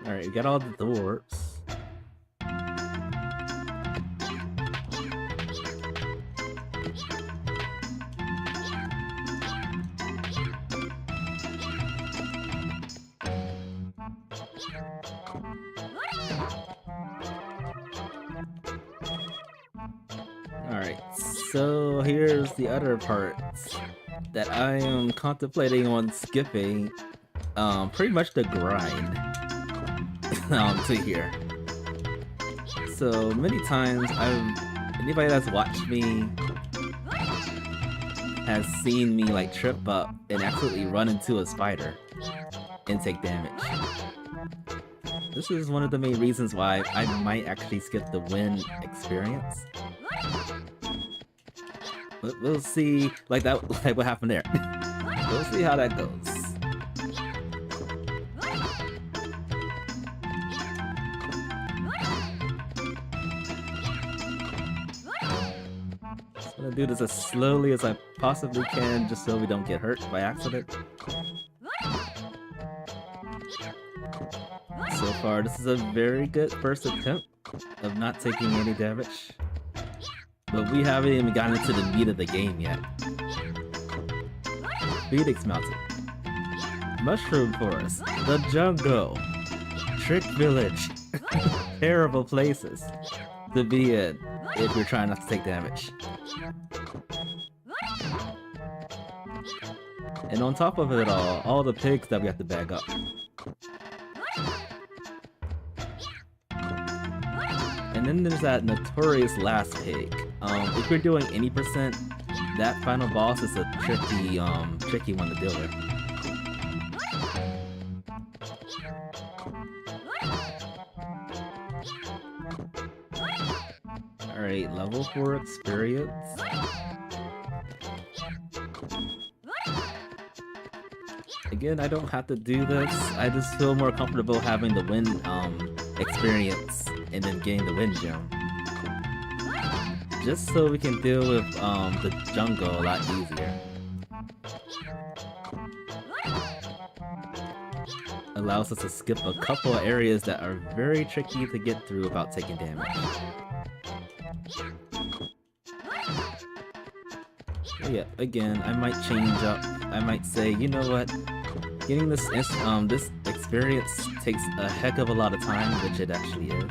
Alright, we got all the doors. Alright, so here's the other parts that I am contemplating on skipping. Pretty much the grind. To here. So many times anybody that's watched me has seen me like trip up and absolutely run into a spider and take damage. This is one of the main reasons why I might actually skip the win experience. But we'll see, like what happened there. We'll see how that goes. I'm gonna do this as slowly as I possibly can, just so we don't get hurt by accident. So far, this is a very good first attempt of not taking any damage. But we haven't even gotten into the meat of the game yet. Phoenix Mountain, Mushroom Forest, the Jungle, Trick Village. Terrible places to be in if you're trying not to take damage. And on top of it all the pigs that we have to bag up. And then there's that notorious last pig. If you're doing any percent, that final boss is a tricky one to deal with. Alright, level 4 experience. Again, I don't have to do this. I just feel more comfortable having the win experience and then getting the win gem. Just so we can deal with the jungle a lot easier. allows us to skip a couple of areas that are very tricky to get through without taking damage. But yeah, again, I might change up. I might say, you know what? Getting this experience takes a heck of a lot of time, which it actually is.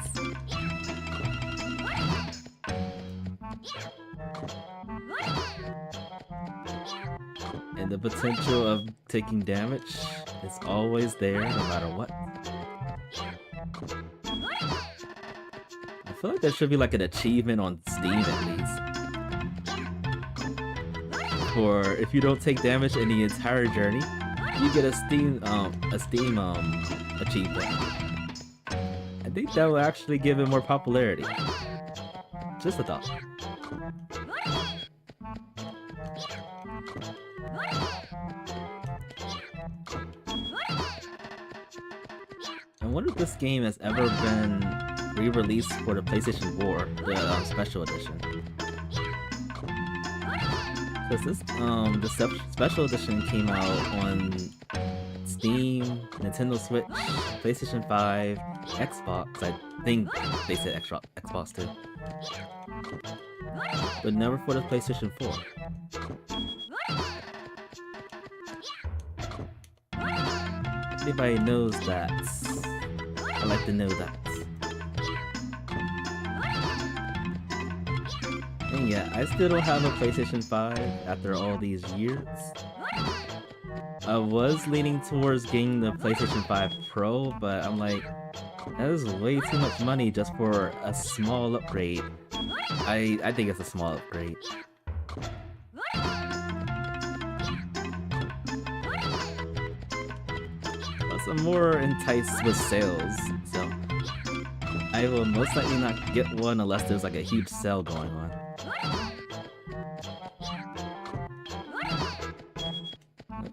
And the potential of taking damage is always there, no matter what. I feel like there should be like an achievement on Steam at least. For if you don't take damage in the entire journey, you get a Steam achievement. I think that will actually give it more popularity. Just a thought. I wonder if this game has ever been re-released for the PlayStation 4, the Special Edition. Because this, the Special Edition came out on Steam, Nintendo Switch, PlayStation 5, Xbox. I think they said Xbox too. But never for the PlayStation 4. Anybody knows that? I'd like to know that. And yeah, I still don't have a PlayStation 5 after all these years. I was leaning towards getting the PlayStation 5 Pro, but I'm like, that is way too much money just for a small upgrade. I think it's a small upgrade. Plus, I'm more enticed with sales, so I will most likely not get one unless there's like a huge sale going on.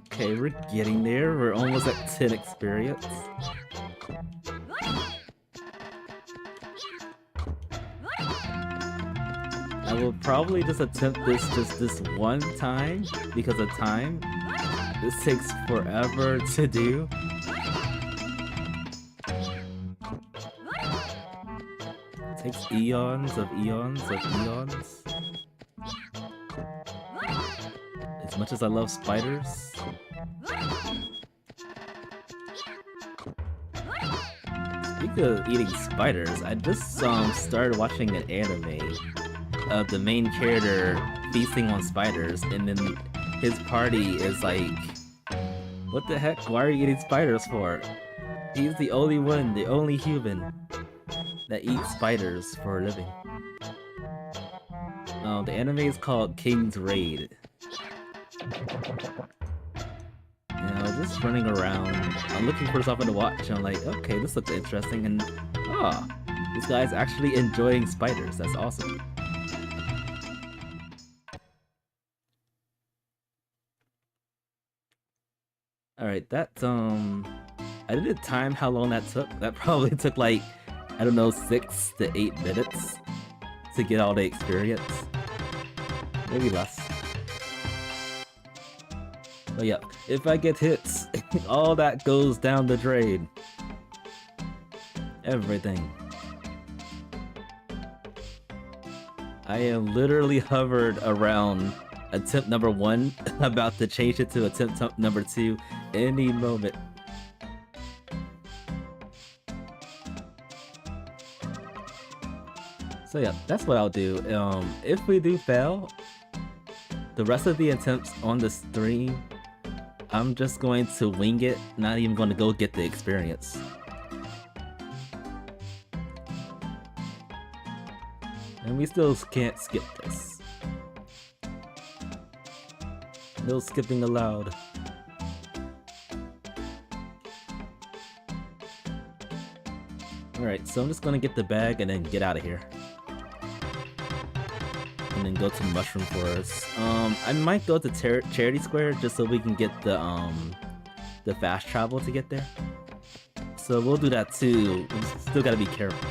Okay, we're getting there. We're almost at 10 experience. I will probably just attempt this just this one time because of time. This takes forever to do. It takes eons of eons of eons. As much as I love spiders. Speaking of eating spiders, I just started watching an anime of the main character feasting on spiders, and then his party is like, what the heck? Why are you eating spiders for? He's the only one, the only human that eats spiders for a living. The anime is called King's Raid. And I was just running around. I'm looking for something to watch, and I'm like, okay, this looks interesting, and this guy's actually enjoying spiders. That's awesome. Alright, that, I didn't time how long that took. That probably took like, I don't know, 6 to 8 minutes to get all the experience. Maybe less. But yeah, if I get hits, all that goes down the drain. Everything. I am literally hovered around attempt number 1, about to change it to attempt number 2 any moment. So yeah, that's what I'll do. If we do fail, the rest of the attempts on the stream, I'm just going to wing it, not even going to go get the experience. And we still can't skip this. No skipping allowed. Alright, so I'm just gonna get the bag and then get out of here. And then go to Mushroom Forest. I might go to Charity Square just so we can get the fast travel to get there. So we'll do that too. We still gotta be careful.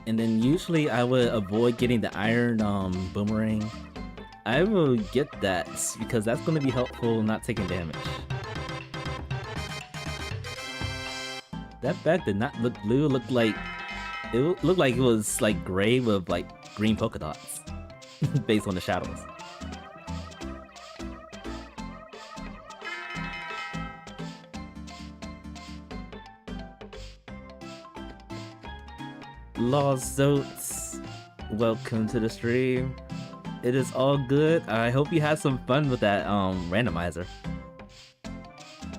And then usually I would avoid getting the iron boomerang. I will get that because that's gonna be helpful not taking damage. That bag did not look blue. Looked like looked like it was like gray with like green polka dots, based on the shadows. Lost Zotes, welcome to the stream. It is all good. I hope you had some fun with that randomizer.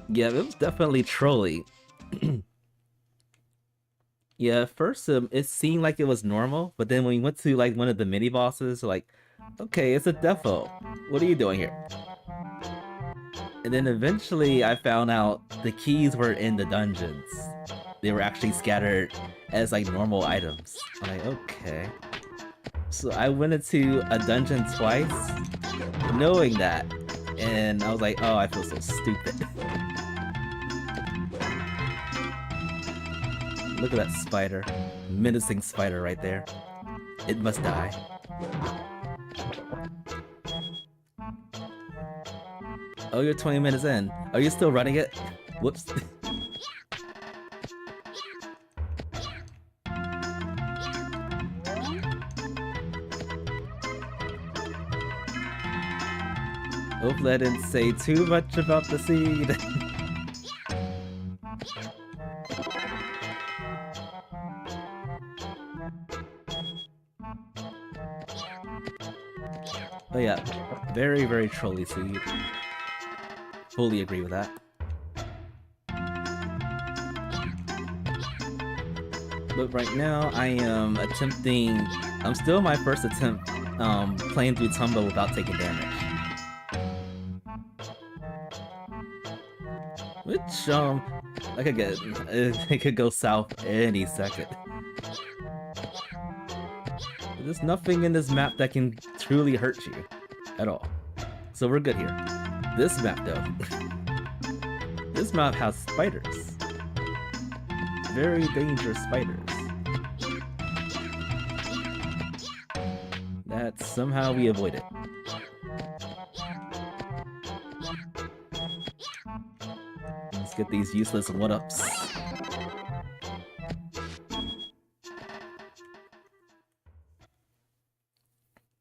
Yeah, it was definitely trolly. Yeah, at first it seemed like it was normal, but then when we went to like one of the mini bosses, like, okay, it's a defo. What are you doing here? And then eventually I found out the keys were in the dungeons. They were actually scattered as like normal items. I'm like, okay. So I went into a dungeon twice, knowing that, and I was like, oh, I feel so stupid. Look at that spider. Menacing spider right there. It must die. Oh, you're 20 minutes in. Are you still running it? Whoops. Hopefully I didn't say too much about the seed. Oh yeah, very, very trolly seed. Fully agree with that. But right now, I am attempting... I'm still my first attempt playing through Tomba without taking damage. Which, like again, it could go south any second. There's nothing in this map that can truly hurt you at all. So we're good here. This map though, this map has spiders. Very dangerous spiders. That somehow we avoided. Let's get these useless one-ups.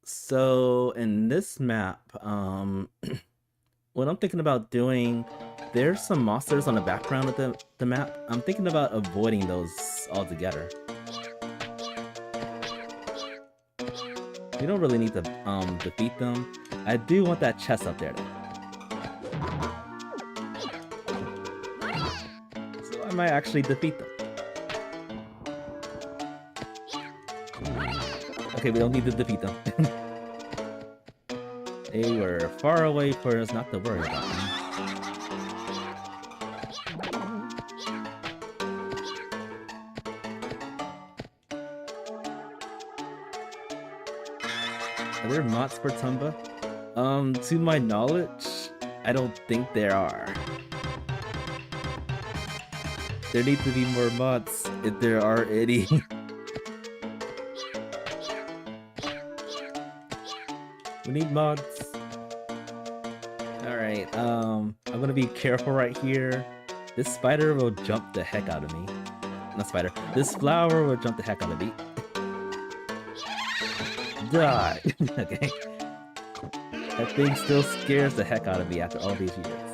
So in this map, what I'm thinking about doing, there's some monsters on the background of the map. I'm thinking about avoiding those altogether. You don't really need to defeat them. I do want that chest up there though. So I might actually defeat them. Okay, we don't need to defeat them. They were far away for us not to worry about them. Are there mods for Tomba? To my knowledge, I don't think there are. There need to be more mods if there are any. We need mods. Alright, I'm gonna be careful right here. This spider will jump the heck out of me. Not spider. This flower will jump the heck out of me. Die! Okay. That thing still scares the heck out of me after all these years.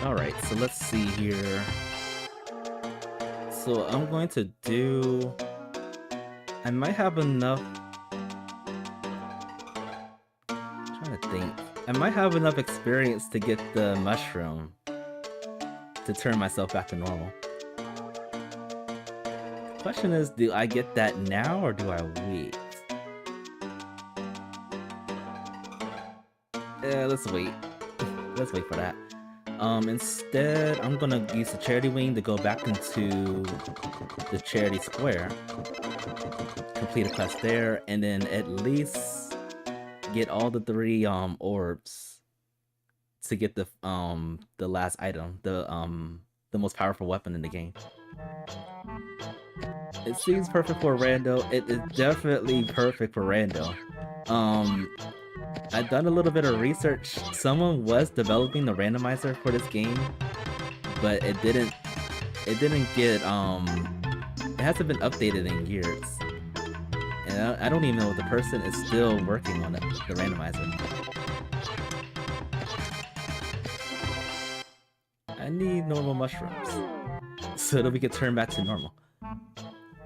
Alright, so let's see here. So I'm going to do... I might have enough... I'm trying to think. I might have enough experience to get the mushroom to turn myself back to normal. The question is, do I get that now or do I wait? Yeah, let's wait. Let's wait for that. Instead, I'm gonna use the charity wing to go back into the charity square, complete a quest there, and then at least get all the 3 orbs to get the last item, the most powerful weapon in the game. It seems perfect for rando. It is definitely perfect for rando. I've done a little bit of research. Someone was developing the randomizer for this game, but it didn't get it hasn't been updated in years. And I don't even know if the person is still working on it, the randomizer. I need normal mushrooms so that we can turn back to normal.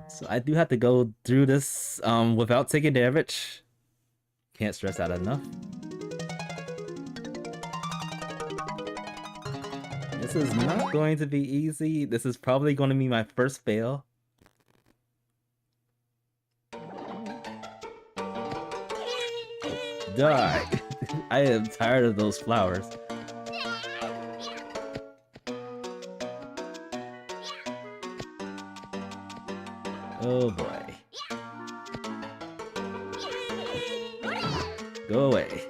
So I do have to go through this without taking damage. Can't stress out enough. This is not going to be easy. This is probably going to be my first fail. Die! I am tired of those flowers. Oh boy. Go away.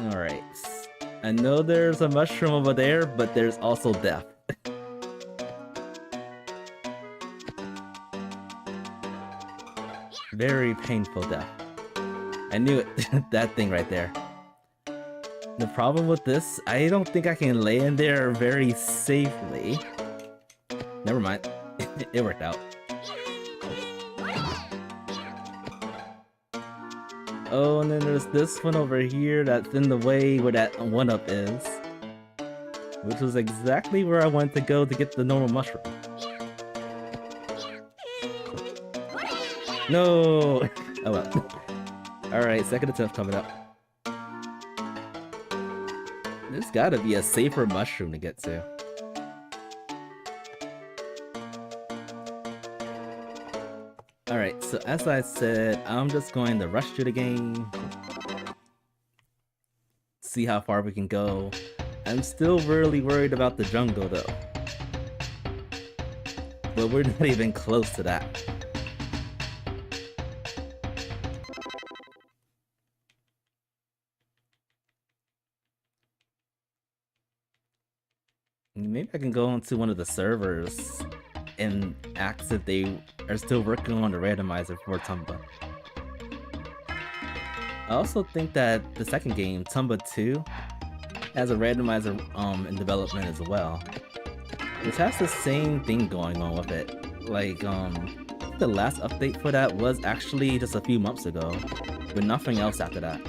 Alright. I know there's a mushroom over there, but there's also death. Very painful death. I knew it. That thing right there. The problem with this, I don't think I can lay in there very safely. Never mind. It worked out. Oh, and then there's this one over here that's in the way where that 1-up is. Which was exactly where I wanted to go to get the normal mushroom. No! Oh well. Alright, second attempt coming up. There's gotta be a safer mushroom to get to. Alright, so as I said, I'm just going to rush through the game. See how far we can go. I'm still really worried about the jungle though. But we're not even close to that. Maybe I can go into one of the servers and ask if they are still working on the randomizer for Tomba. I also think that the second game, Tomba 2, has a randomizer in development as well, which has the same thing going on with it. Like, the last update for that was actually just a few months ago, with nothing else after that.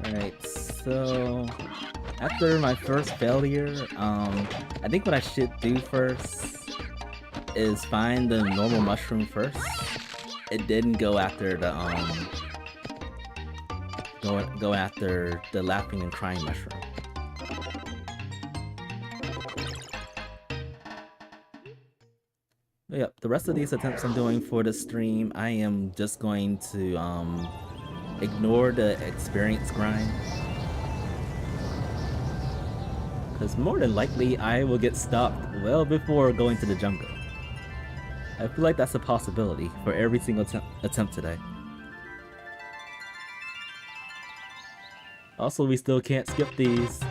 Alright, so after my first failure, I think what I should do first is find the normal mushroom first. It didn't go after the go after the laughing and crying mushroom. But yep, the rest of these attempts I'm doing for the stream, I am just going to ignore the experience grind. Because more than likely, I will get stopped well before going to the jungle. I feel like that's a possibility for every single attempt today. Also, we still can't skip these.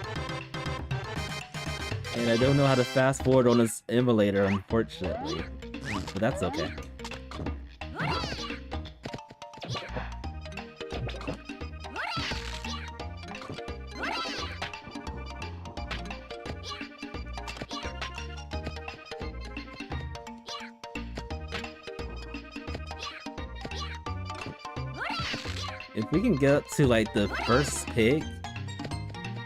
And I don't know how to fast forward on this emulator, unfortunately. But that's okay. If we can get to like the first pig,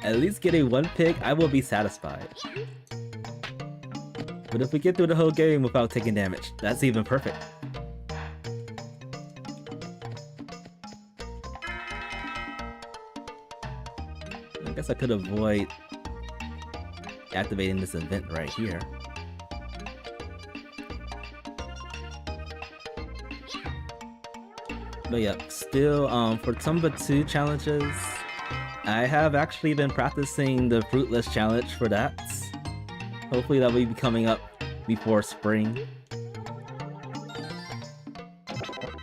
at least getting one pig, I will be satisfied. But if we get through the whole game without taking damage, that's even perfect. I guess I could avoid activating this event right here. But yeah, still, for Tomba 2 challenges, I have actually been practicing the fruitless challenge for that. Hopefully that will be coming up before spring.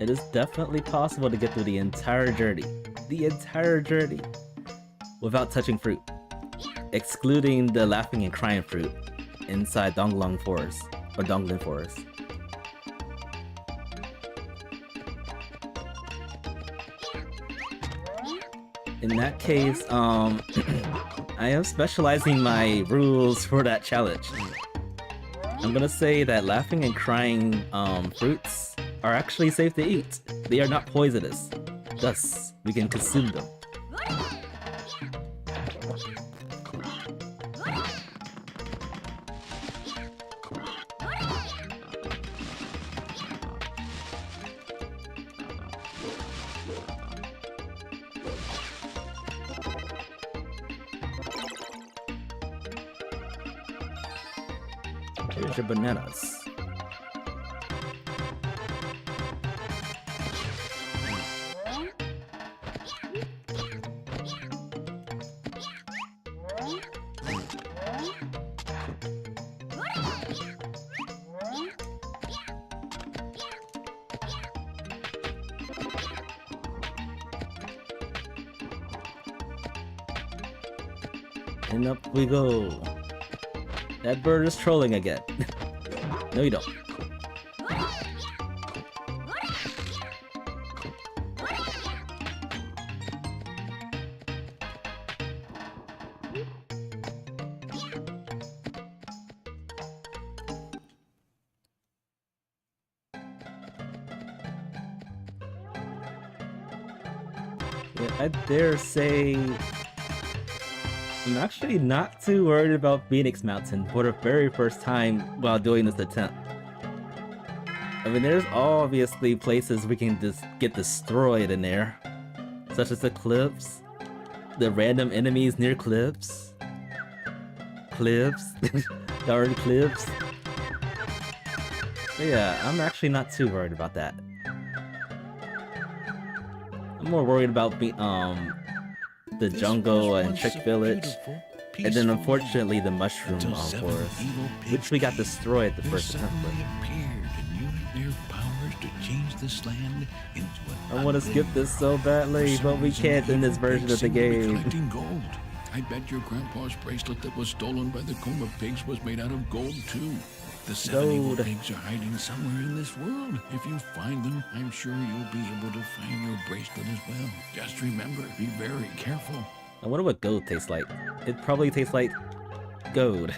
It is definitely possible to get through the entire journey. The entire journey. Without touching fruit. Excluding the laughing and crying fruit inside Donglong Forest. Or Donglin Forest. In that case, I am specializing my rules for that challenge. I'm gonna say that laughing and crying fruits are actually safe to eat. They are not poisonous. Thus, we can consume them. Here's your bananas. And up we go. That bird is trolling again. No, you don't. Yeah, I dare say I'm actually not too worried about Phoenix Mountain for the very first time while doing this attempt. I mean, there's obviously places we can just get destroyed in there, such as the cliffs, the random enemies near cliffs, darn cliffs. But yeah, I'm actually not too worried about that. I'm more worried about the jungle and Trick Village, and then unfortunately the mushroom forest, which we got destroyed the first attempt with. I want to skip this so badly, but we can't in this version of the game. Gold. I bet your grandpa's bracelet that was stolen by the Tomba pigs was made out of gold too. The 7 evil pigs are hiding somewhere in this world. If you find them, I'm sure you'll be able to find your bracelet as well. Just remember, be very careful. I wonder what gold tastes like. It probably tastes like gold.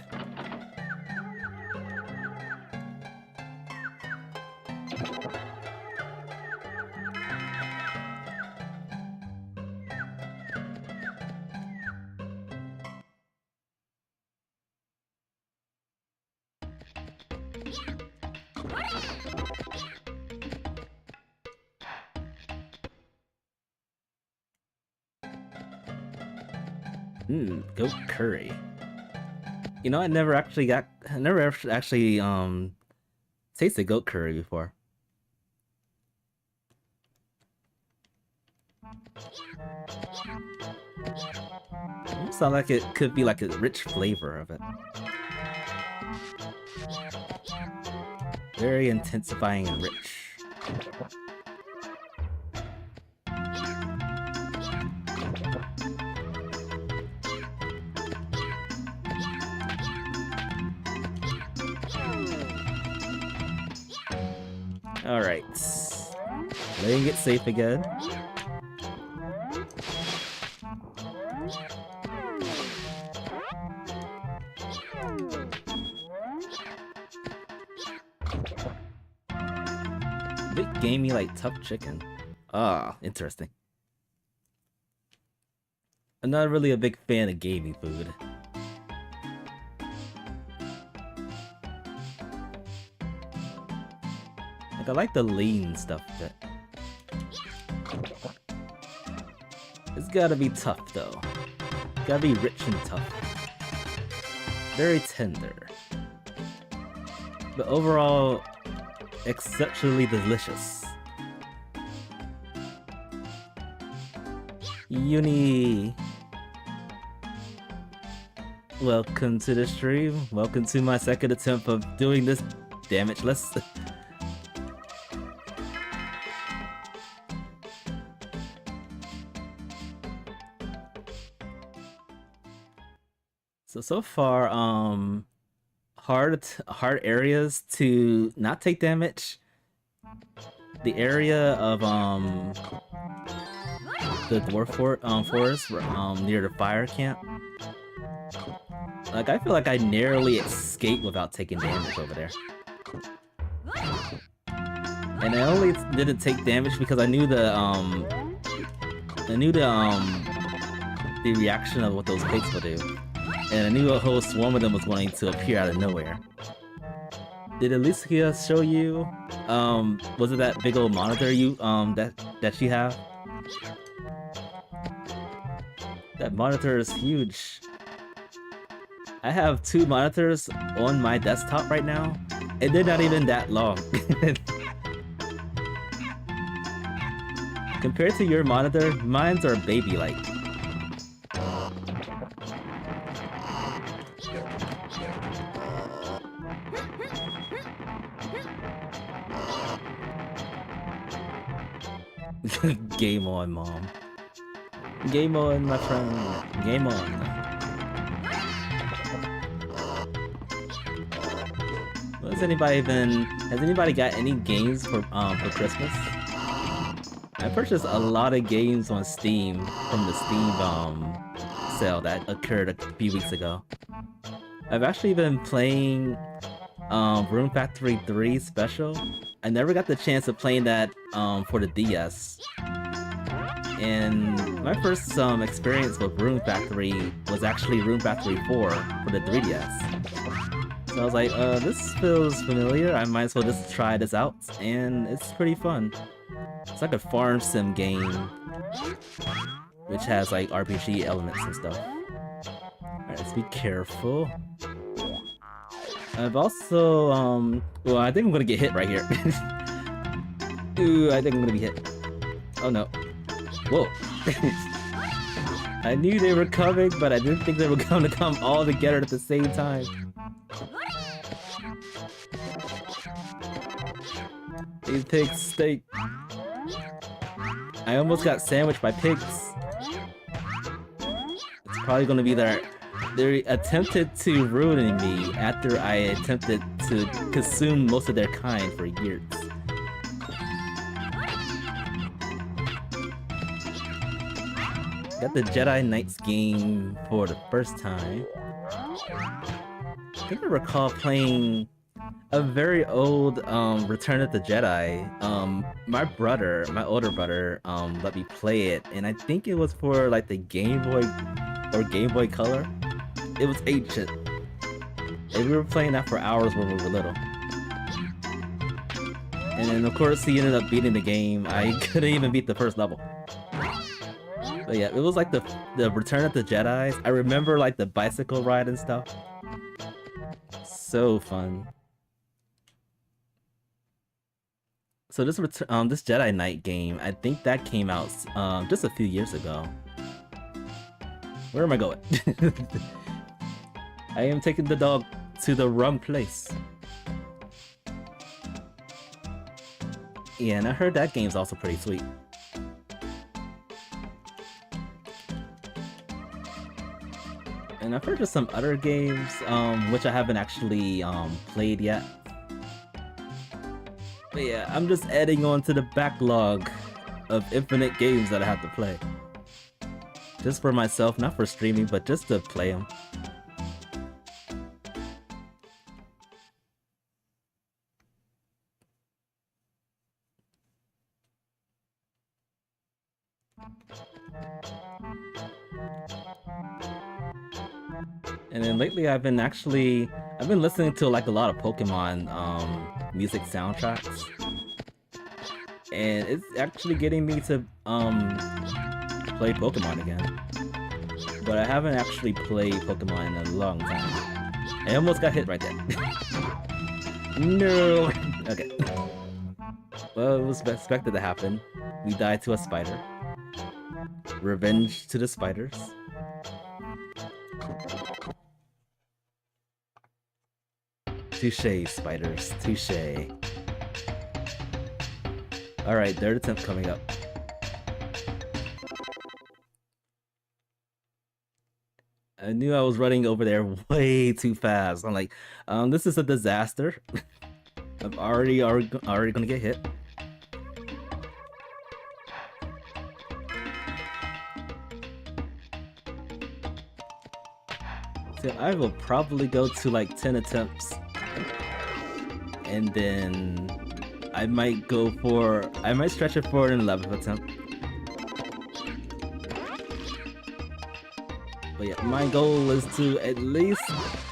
Goat curry. You know, I never actually tasted goat curry before. It sounds like it could be like a rich flavor of it. Very intensifying and rich. Alright. Playing it safe again. Bit gamey like tough chicken. Ah, interesting. I'm not really a big fan of gamey food. I like the lean stuff, but it's gotta be tough though. Gotta be rich and tough. Very tender. But overall, exceptionally delicious. Uni. Welcome to the stream. Welcome to my second attempt of doing this damage. Let's. So far, hard areas to not take damage. The area of the dwarf forest near the fire camp. Like, I feel like I narrowly escaped without taking damage over there. And I only didn't take damage because I knew the reaction of what those pigs will do. And I knew a whole swarm of them was going to appear out of nowhere. Did Alicia show you? Was it that big old monitor you that she have? That monitor is huge. I have 2 monitors on my desktop right now, and they're not even that long. Compared to your monitor, mine's are baby-like. Game on, Mom. Game on, my friend. Game on. Has anybody got any games for Christmas? I purchased a lot of games on Steam from the Steam sale that occurred a few weeks ago. I've actually been playing Room Factory 3 Special. I never got the chance of playing that for the DS. And my first experience with Room Factory was actually Room Factory 4 for the 3DS. So I was like, this feels familiar, I might as well just try this out, and it's pretty fun. It's like a farm sim game, which has like RPG elements and stuff. Alright, let's be careful. I've also, well, I think I'm gonna get hit right here. Ooh, I think I'm gonna be hit. Oh no. Whoa. I knew they were coming, but I didn't think they were gonna come all together at the same time. These pigs stink. I almost got sandwiched by pigs. It's probably gonna be their... They attempted to ruin me after I attempted to consume most of their kind for years. Got the Jedi Knights game for the first time. I think I recall playing a very old Return of the Jedi. My older brother, let me play it, and I think it was for like the Game Boy or Game Boy Color. It was ancient, and we were playing that for hours when we were little. And then of course he ended up beating the game. I couldn't even beat the first level. But yeah, it was like the Return of the Jedi. I remember like the bicycle ride and stuff. So fun. So this Jedi Knight game, I think that came out just a few years ago. Where am I going? I am taking the dog to the wrong place. Yeah, and I heard that game's also pretty sweet. And I've heard of some other games, which I haven't actually played yet. But yeah, I'm just adding on to the backlog of infinite games that I have to play. Just for myself, not for streaming, but just to play them. And then lately I've been listening to like a lot of Pokemon music soundtracks. And it's actually getting me to play Pokemon again. But I haven't actually played Pokemon in a long time. I almost got hit right there. No! Okay. Well, it was expected to happen. We died to a spider. Revenge to the spiders. Touche, spiders. Touche. Alright, third attempt coming up. I knew I was running over there way too fast. I'm like, this is a disaster. I'm already gonna get hit. So I will probably go to like 10 attempts. And then I might stretch it for an 11th attempt. But yeah, my goal is to at least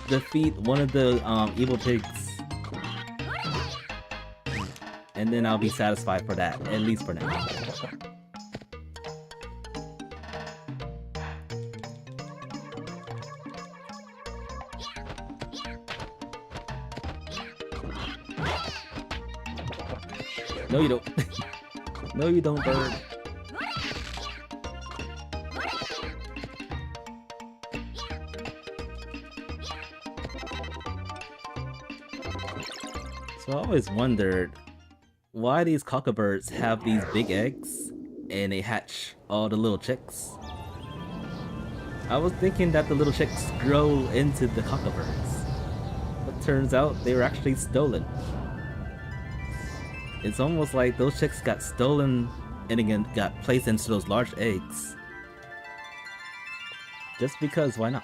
defeat one of the evil pigs. And then I'll be satisfied for that, at least for now. No you don't. No you don't, bird. So I always wondered why these cockabirds have these big eggs and they hatch all the little chicks. I was thinking that the little chicks grow into the cockabirds, but turns out they were actually stolen. It's almost like those chicks got stolen and again got placed into those large eggs. Just because, why not?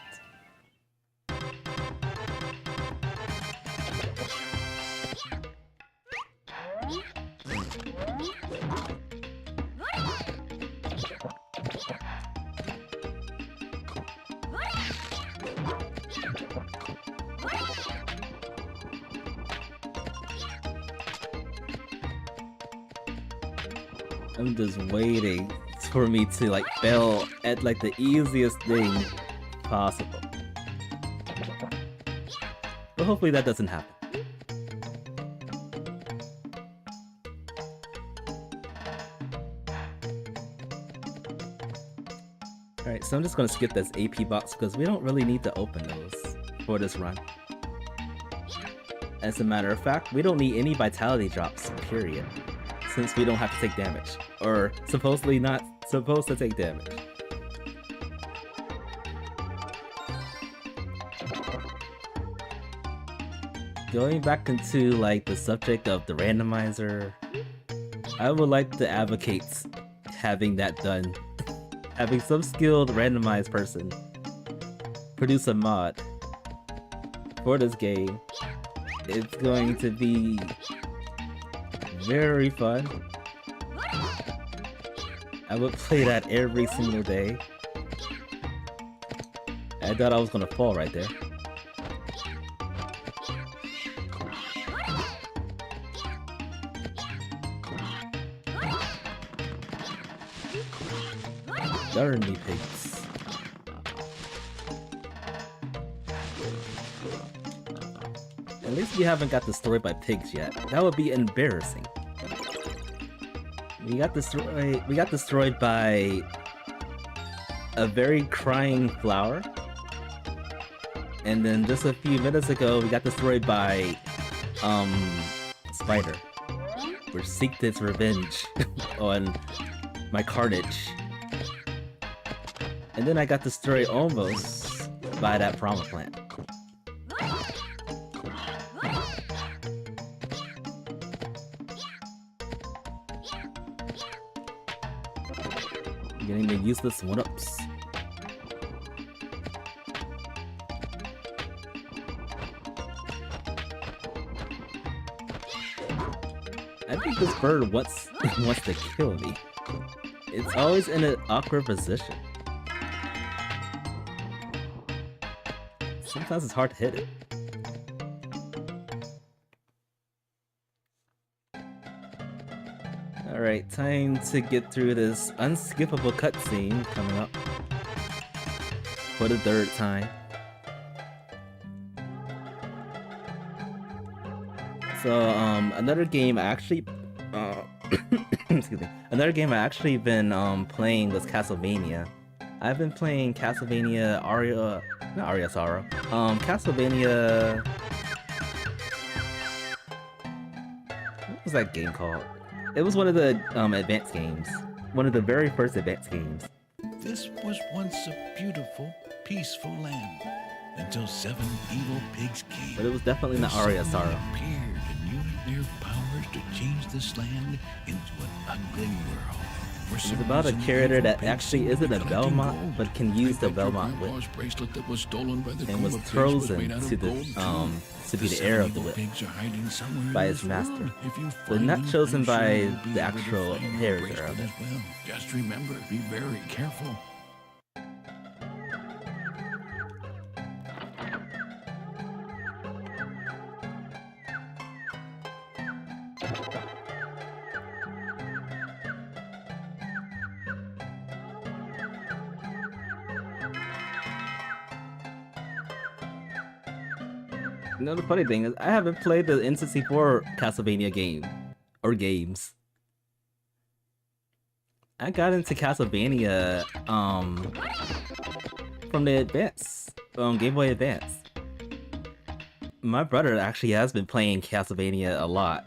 I'm just waiting for me to like fail at like the easiest thing possible. But hopefully that doesn't happen. Alright, so I'm just gonna skip this AP box because we don't really need to open those for this run. As a matter of fact, we don't need any vitality drops, period. Since we don't have to take damage. Or supposedly not supposed to take damage. Going back into like the subject of the randomizer, I would like to advocate having that done. Having some skilled randomized person produce a mod for this game. It's going to be very fun. I would play that every single day. I thought I was gonna fall right there. Darn me pigs. At least we haven't got destroyed by pigs yet. That would be embarrassing. We got destroyed by a very crying flower. And then just a few minutes ago, we got destroyed by Spider, which seeked its revenge on my carnage. And then I got destroyed almost by that Prama plant. Getting the useless one-ups. I think this bird wants to kill me. It's always in an awkward position. Sometimes it's hard to hit it. Alright, time to get through this unskippable cutscene coming up for the third time. So, another game I actually, excuse me, another game I actually been playing was Castlevania. I've been playing Castlevania Castlevania was that game called? It was one of the advanced games. One of the very first advanced games. This was once a beautiful, peaceful land until 7 evil pigs came. But it was definitely not Aria Sorrow. Appeared and used their powers to change this land into an ugly world. It's about a character that actually isn't a Belmont, but can use the Belmont whip, bracelet that was stolen by the and was chosen to be the heir of the whip by his master, but not chosen by the actual inheritor of it. Just remember, be very careful. You know, the funny thing is, I haven't played the N64 Castlevania game, or games. I got into Castlevania, from the Advance, Game Boy Advance. My brother actually has been playing Castlevania a lot,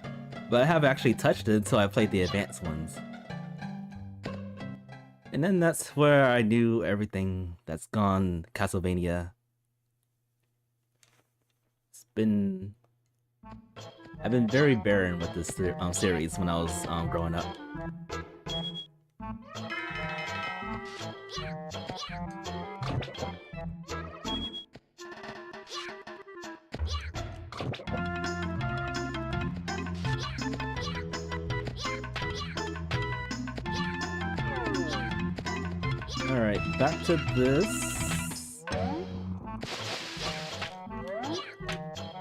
but I haven't actually touched it until I played the Advance ones. And then that's where I knew everything that's gone Castlevania. I've been very barren with this series when I was growing up. Alright, back to this.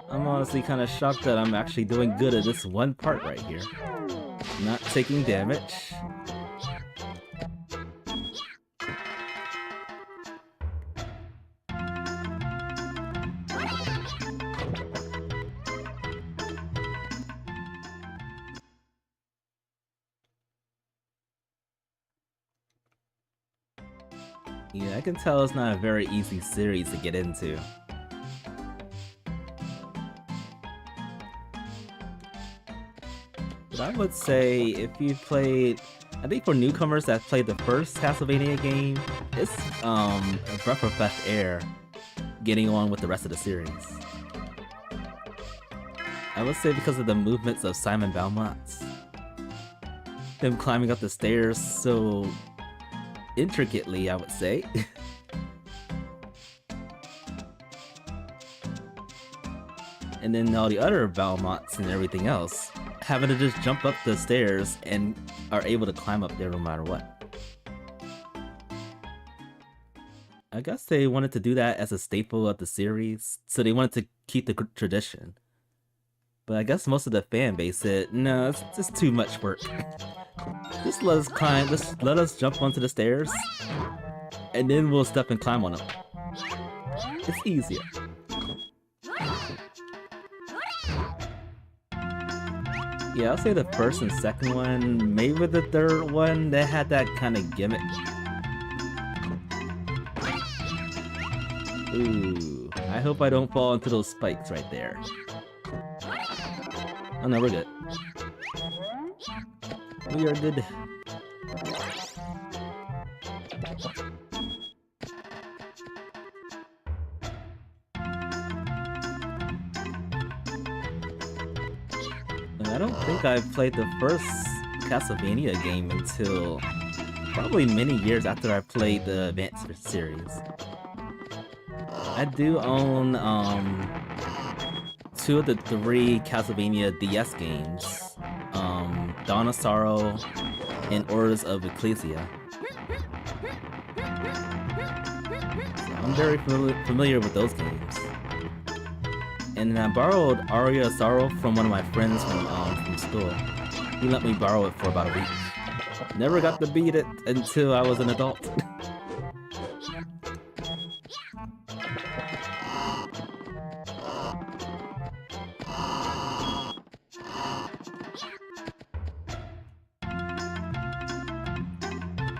I'm honestly kind of shocked that I'm actually doing good at this one part right here. Not taking damage. Yeah, I can tell it's not a very easy series to get into. But I would say if you played, I think for newcomers that played the first Castlevania game, it's a breath of fresh air getting on with the rest of the series. I would say because of the movements of Simon Belmont's, them climbing up the stairs so intricately, I would say. And then all the other Belmonts and everything else having to just jump up the stairs and are able to climb up there no matter what. I guess they wanted to do that as a staple of the series, so they wanted to keep the tradition. But I guess most of the fan base said, no, it's just too much work. Just let us climb, just let us jump onto the stairs, and then we'll step and climb on them. It's easier. Yeah, I'll say the first and second one, maybe the third one, they had that kind of gimmick. Ooh, I hope I don't fall into those spikes right there. Oh no, we're good. We are good. I don't think I played the first Castlevania game until probably many years after I played the Advanced series. I do own 2 of the 3 Castlevania DS games, Dawn of Sorrow and Orders of Ecclesia. So I'm very familiar with those games. And I borrowed Aria of Sorrow from one of my friends from school. He let me borrow it for about a week. Never got to beat it until I was an adult.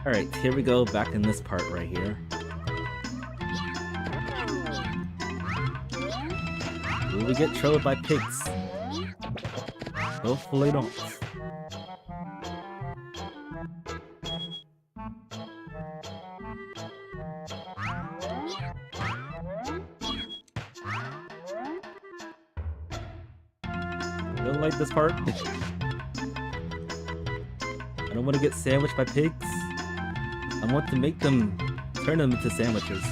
Alright, here we go, back in this part right here. Will we get trolled by pigs? Hopefully not. Don't like this part. I don't want to get sandwiched by pigs. I want to make them, turn them into sandwiches.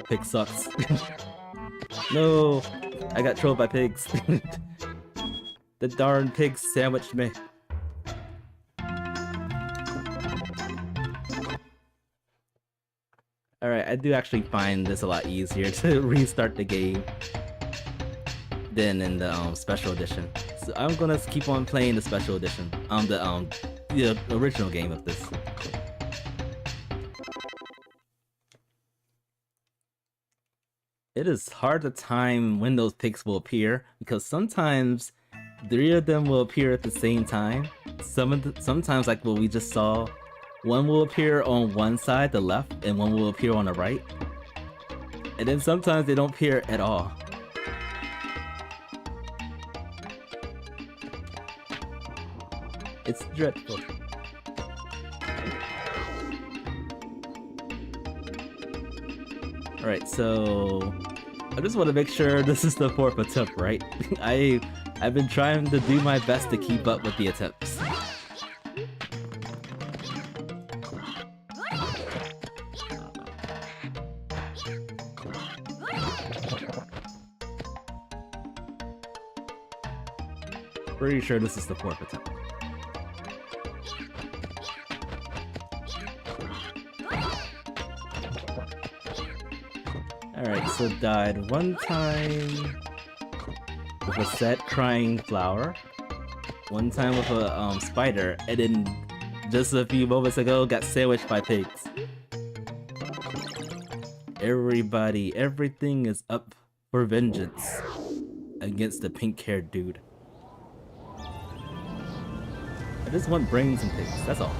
Pig sucks. No, I got trolled by pigs. The darn pigs sandwiched me. Alright, I do actually find this a lot easier to restart the game than in the special edition. So I'm gonna keep on playing the special edition. The original game of this. It is hard to time when those pigs will appear because sometimes 3 of them will appear at the same time. Sometimes, like what we just saw, one will appear on one side, the left, and one will appear on the right. And then sometimes they don't appear at all. It's dreadful. Alright, so I just want to make sure this is the 4th attempt, right? I've been trying to do my best to keep up with the attempts. Pretty sure this is the 4th attempt. Alright, so died one time with a sad crying flower, one time with a spider, and then just a few moments ago got sandwiched by pigs. Everything is up for vengeance against the pink-haired dude. I just want brains and pigs, that's all.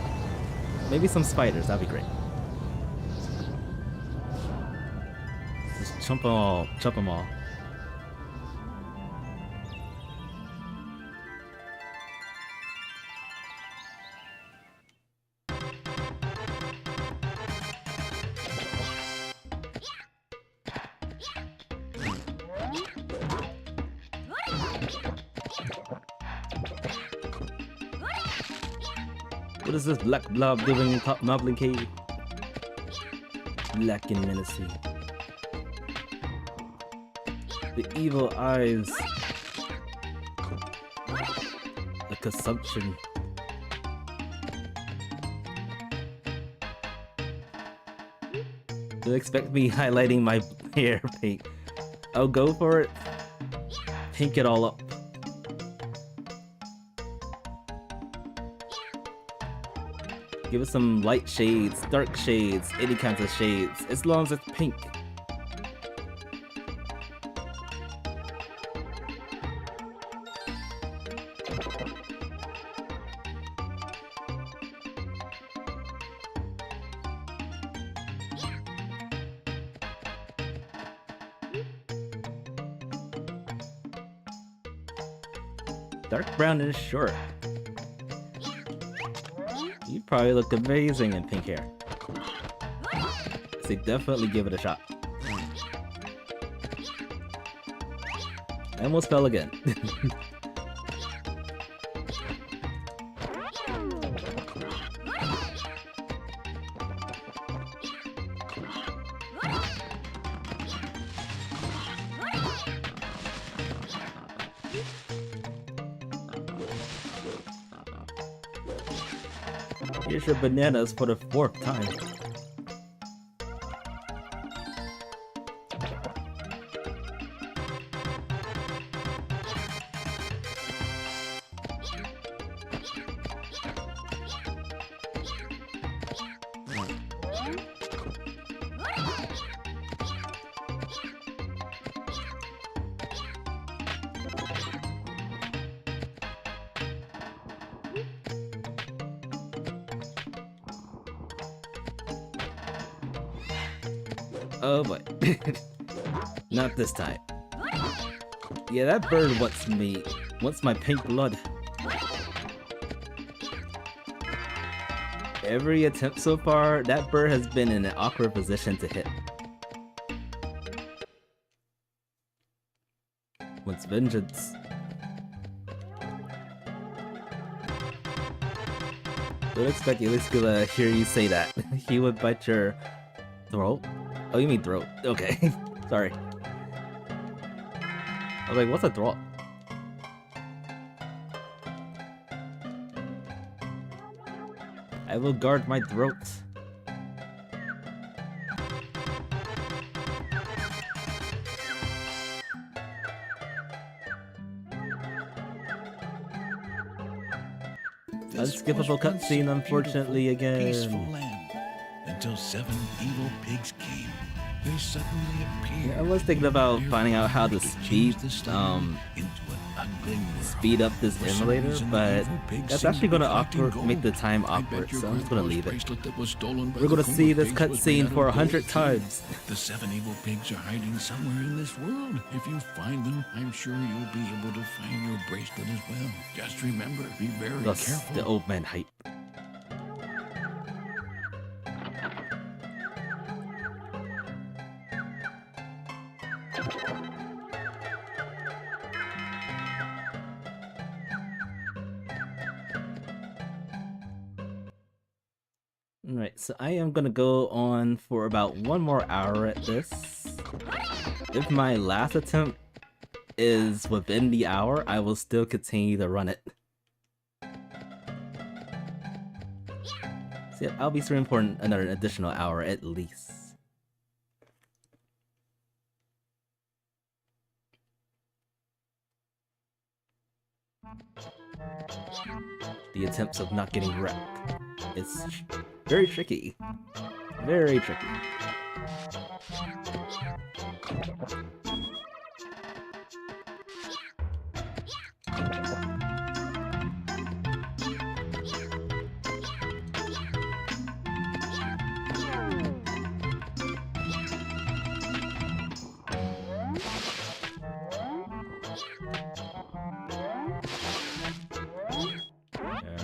Maybe some spiders, that'd be great. Just chump them all. What is this black blob doing in top Moblin Cave? Black and menacing. The evil eyes. The consumption. Don't expect me highlighting my hair pink. I'll go for it. Pink it all up. Give it some light shades, dark shades, any kinds of shades, as long as it's pink. Dark brown is short. You probably look amazing in pink hair. So definitely give it a shot. I almost fell again. Here's your bananas for the 4th time. Oh boy. Not this time. Yeah, that bird wants my pink blood. Every attempt so far, that bird has been in an awkward position to hit. Wants vengeance. Don't expect Elix to hear you say that. He would bite your throat. Oh, you mean throat. Okay. Sorry. I was like, what's a throat? I will guard my throat. Unskippable cutscene, unfortunately, again. Peaceful land until 7 evil pigs came. They suddenly appeared. Yeah, I was thinking about finding out how to speed up this emulator, but that's actually gonna make the time awkward, so I'm just gonna leave it. We're gonna see this cutscene for 100 times. The 7 evil pigs are hiding somewhere in this world. If you find them, I'm sure you'll be able to find your bracelet as well. Just remember, be very careful. The old man hype. Alright, so I am gonna go on for about 1 more hour at this. If my last attempt is within the hour, I will still continue to run it. So yeah, I'll be streaming for another additional hour at least. The attempts of not getting wrecked. It's very tricky. Very tricky.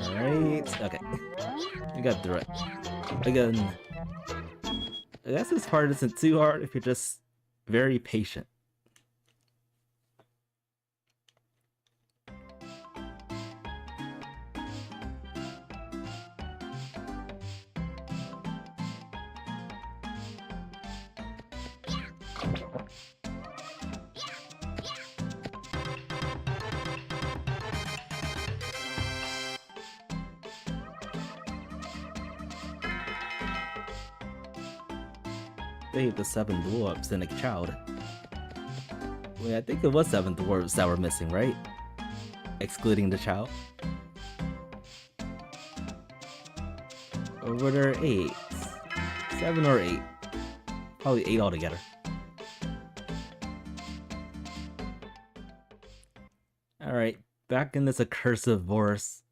Alright, okay. We got through it. Again, I guess this part isn't too hard if you're just very patient. Save the 7 dwarves and a child. Wait, I think it was 7 dwarves that were missing, right? Excluding the child. Or were there 8? 7 or 8? Probably 8 altogether. Alright, back in this accursed forest.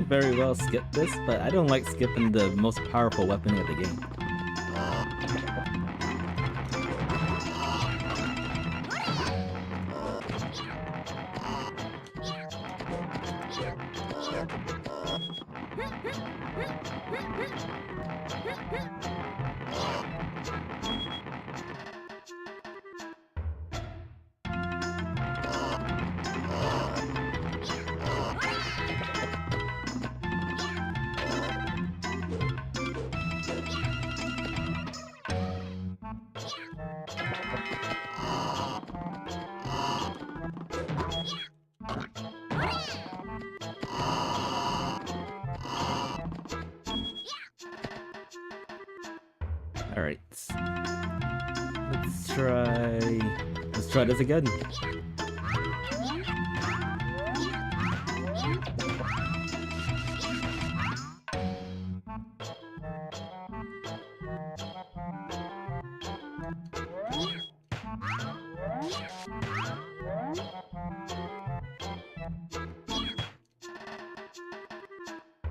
Very well skip this, but I don't like skipping the most powerful weapon of the game. Alright. Let's try this again.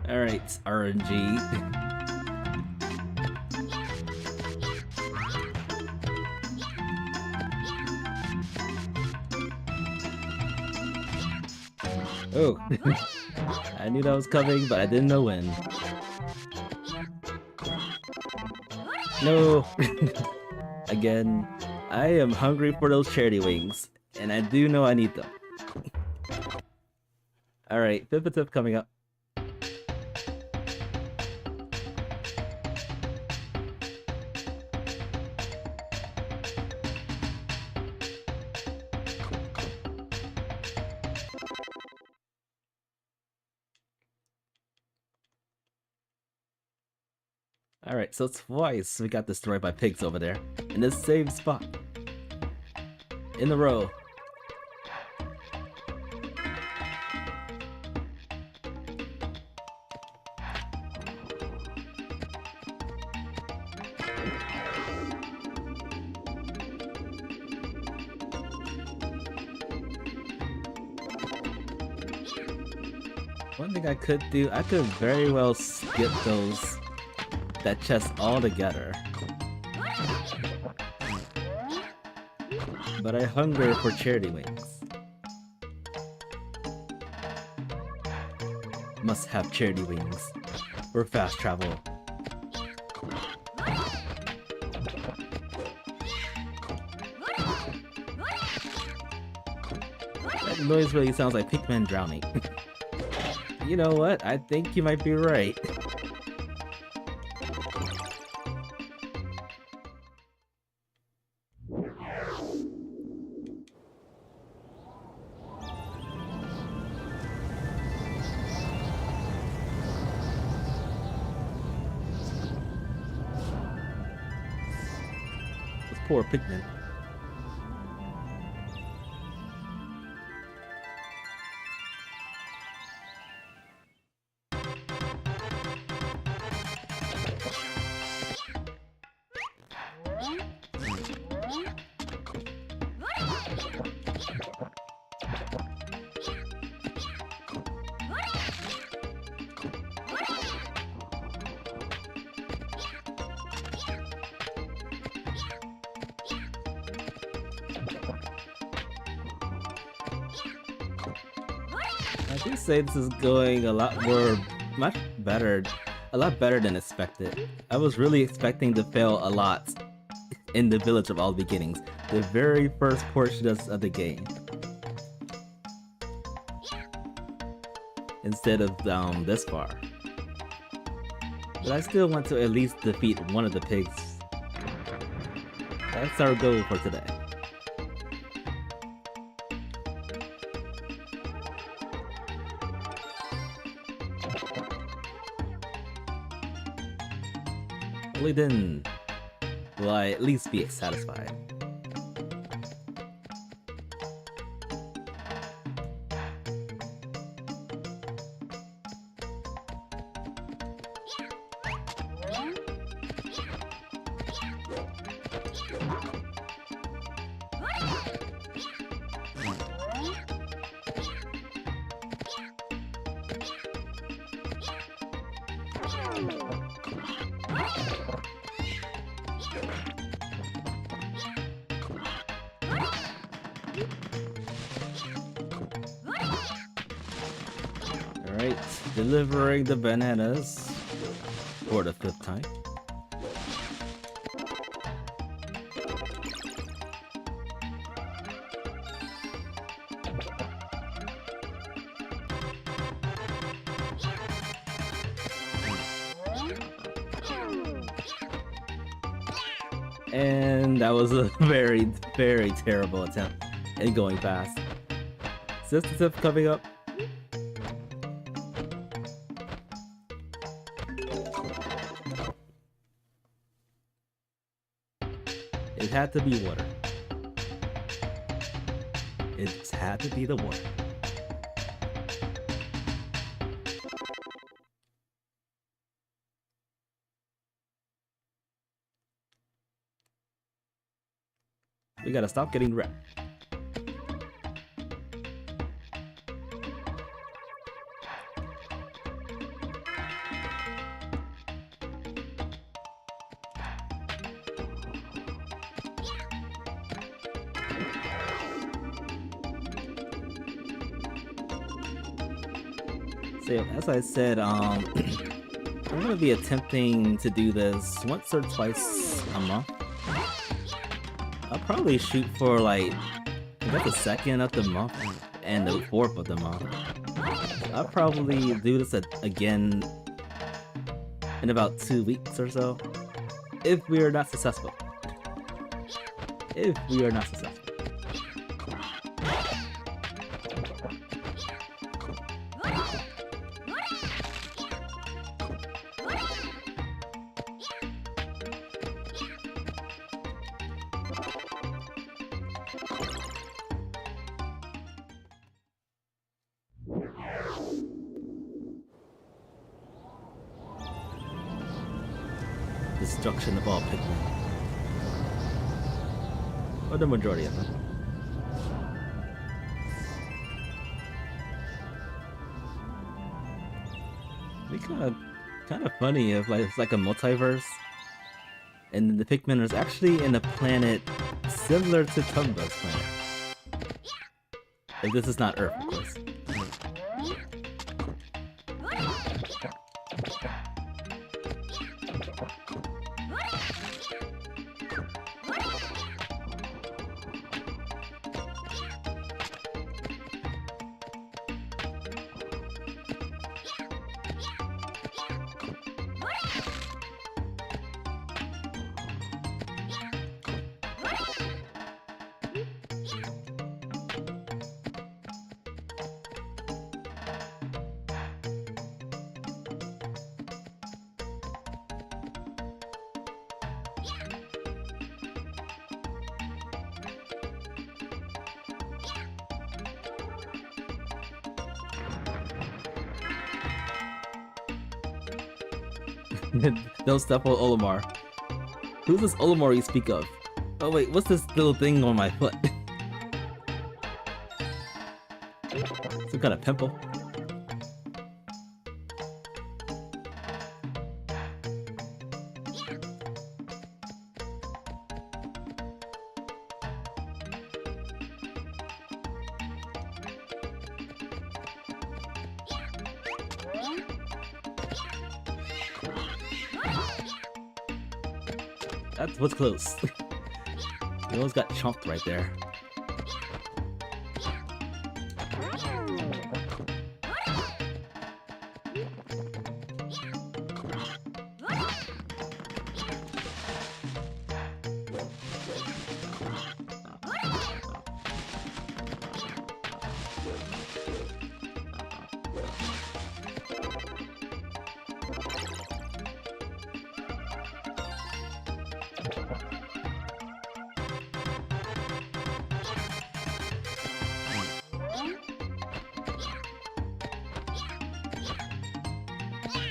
Alright, RNG. Oh, I knew that was coming, but I didn't know when. No! Again, I am hungry for those charity wings, and I do know I need them. Alright, fifth tip coming up. Alright, so twice we got destroyed by pigs over there, in the same spot. In a row. One thing I could do, I could very well skip that chest altogether. But I hunger for charity wings. Must have charity wings for fast travel. That noise really sounds like Pikmin drowning. You know what? I think you might be right. Those poor Pikmin. I do say this is going a lot better than expected. I was really expecting to fail a lot in the Village of All Beginnings, the very first portion of the game. Instead of this far. But I still want to at least defeat one of the pigs. That's our goal for today. Only then will I at least be satisfied. Alright, delivering the bananas for the 5th time. And that was a very, very terrible attempt in going fast. System tip coming up. It had to be water. It just had to be the water. We gotta stop getting wrecked. So as I said, I'm gonna be attempting to do this once or twice a month. I'll probably shoot for like the 2nd of the month and the 4th of the month. I'll probably do this again in about 2 weeks or so, if we are not successful. If we are not successful. Destruction of all Pikmin. Or the majority of them. It'd be kind of funny if like it's like a multiverse, and the Pikmin is actually in a planet similar to Tomba's planet. If this is not Earth, of course. Don't step on Olimar. Who's this Olimar you speak of? Oh wait, what's this little thing on my foot? Some kind of pimple. That was close. You almost got chomped right there.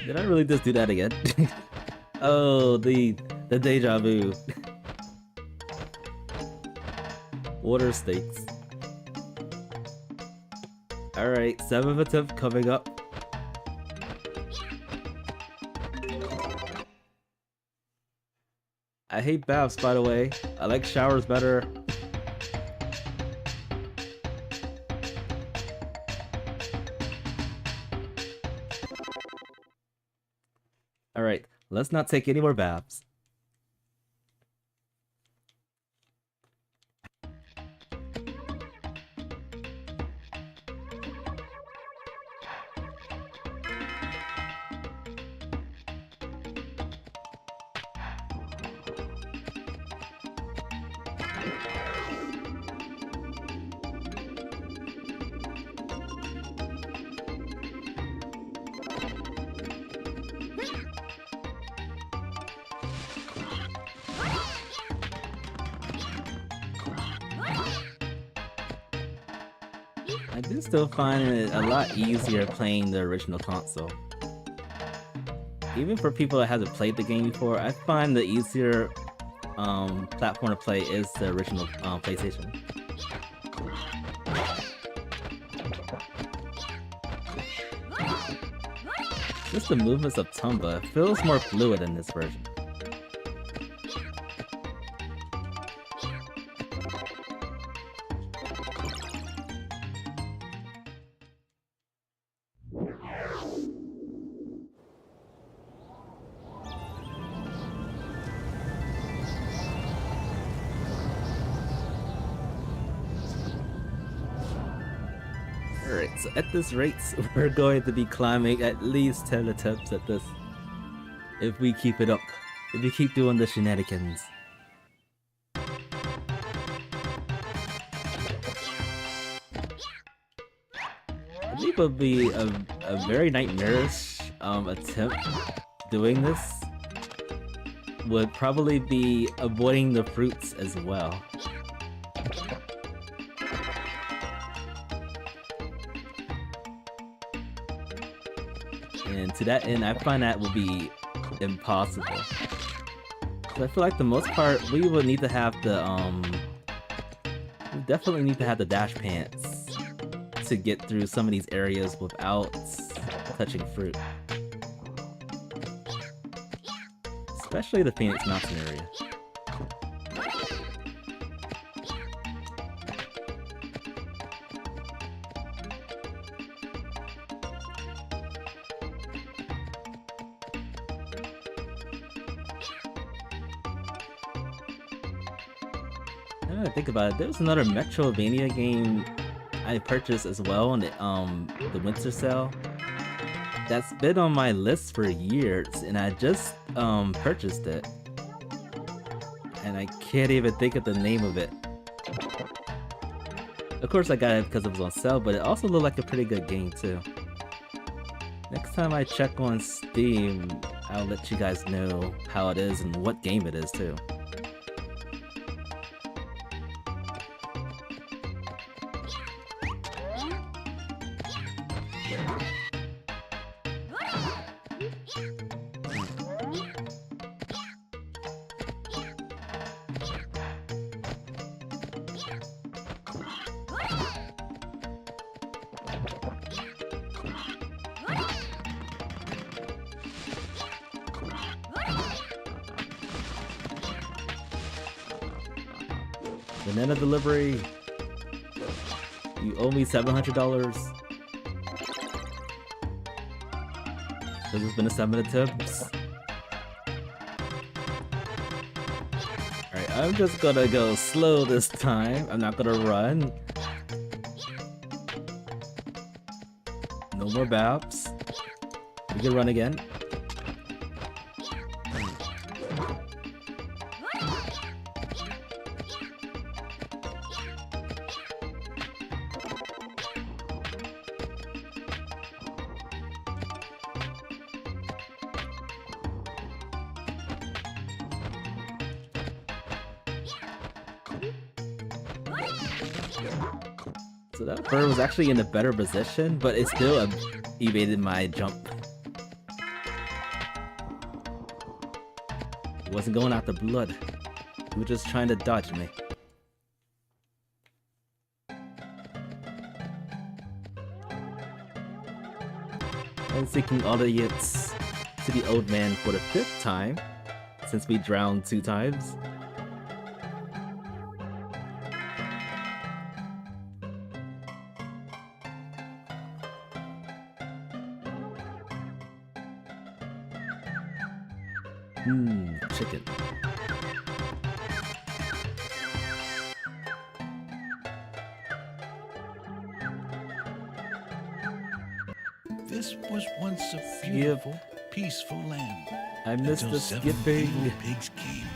Did I really just do that again? Oh, the deja vu. Water stakes. Alright, 7th attempt coming up. I hate baths, by the way. I like showers better. Alright, let's not take any more baths. I do still find it a lot easier playing the original console. Even for people that hasn't played the game before, I find the easier platform to play is the original PlayStation. Just the movements of Tomba feels more fluid in this version. Alright, so at this rate, we're going to be climbing at least 10 attempts at this. If we keep it up. If we keep doing the shenanigans. I think it would be a very nightmarish attempt doing this. Would probably be avoiding the fruits as well. And to that end, I find that would be impossible. So I feel like the most part, we would need to have the, we definitely need to have the dash pants to get through some of these areas without touching fruit. Especially the Phoenix Mountain area. Now that I think about it, there was another Metrovania game I purchased as well on the winter sale. That's been on my list for years, and I just purchased it. And I can't even think of the name of it. Of course I got it because it was on sale, but it also looked like a pretty good game too. Next time I check on Steam, I'll let you guys know how it is and what game it is too. Banana delivery. You owe me $700. This has been a 7 attempts. Alright, I'm just gonna go slow this time. I'm not gonna run. No more Babs. We can run again. So that bird was actually in a better position, but it still evaded my jump. It wasn't going after blood. He was just trying to dodge me. And seeking audience to the old man for the 5th time, since we drowned 2 times. Chicken. This was once a beautiful, peaceful land. I missed Until the 7 skipping. evil pigs came.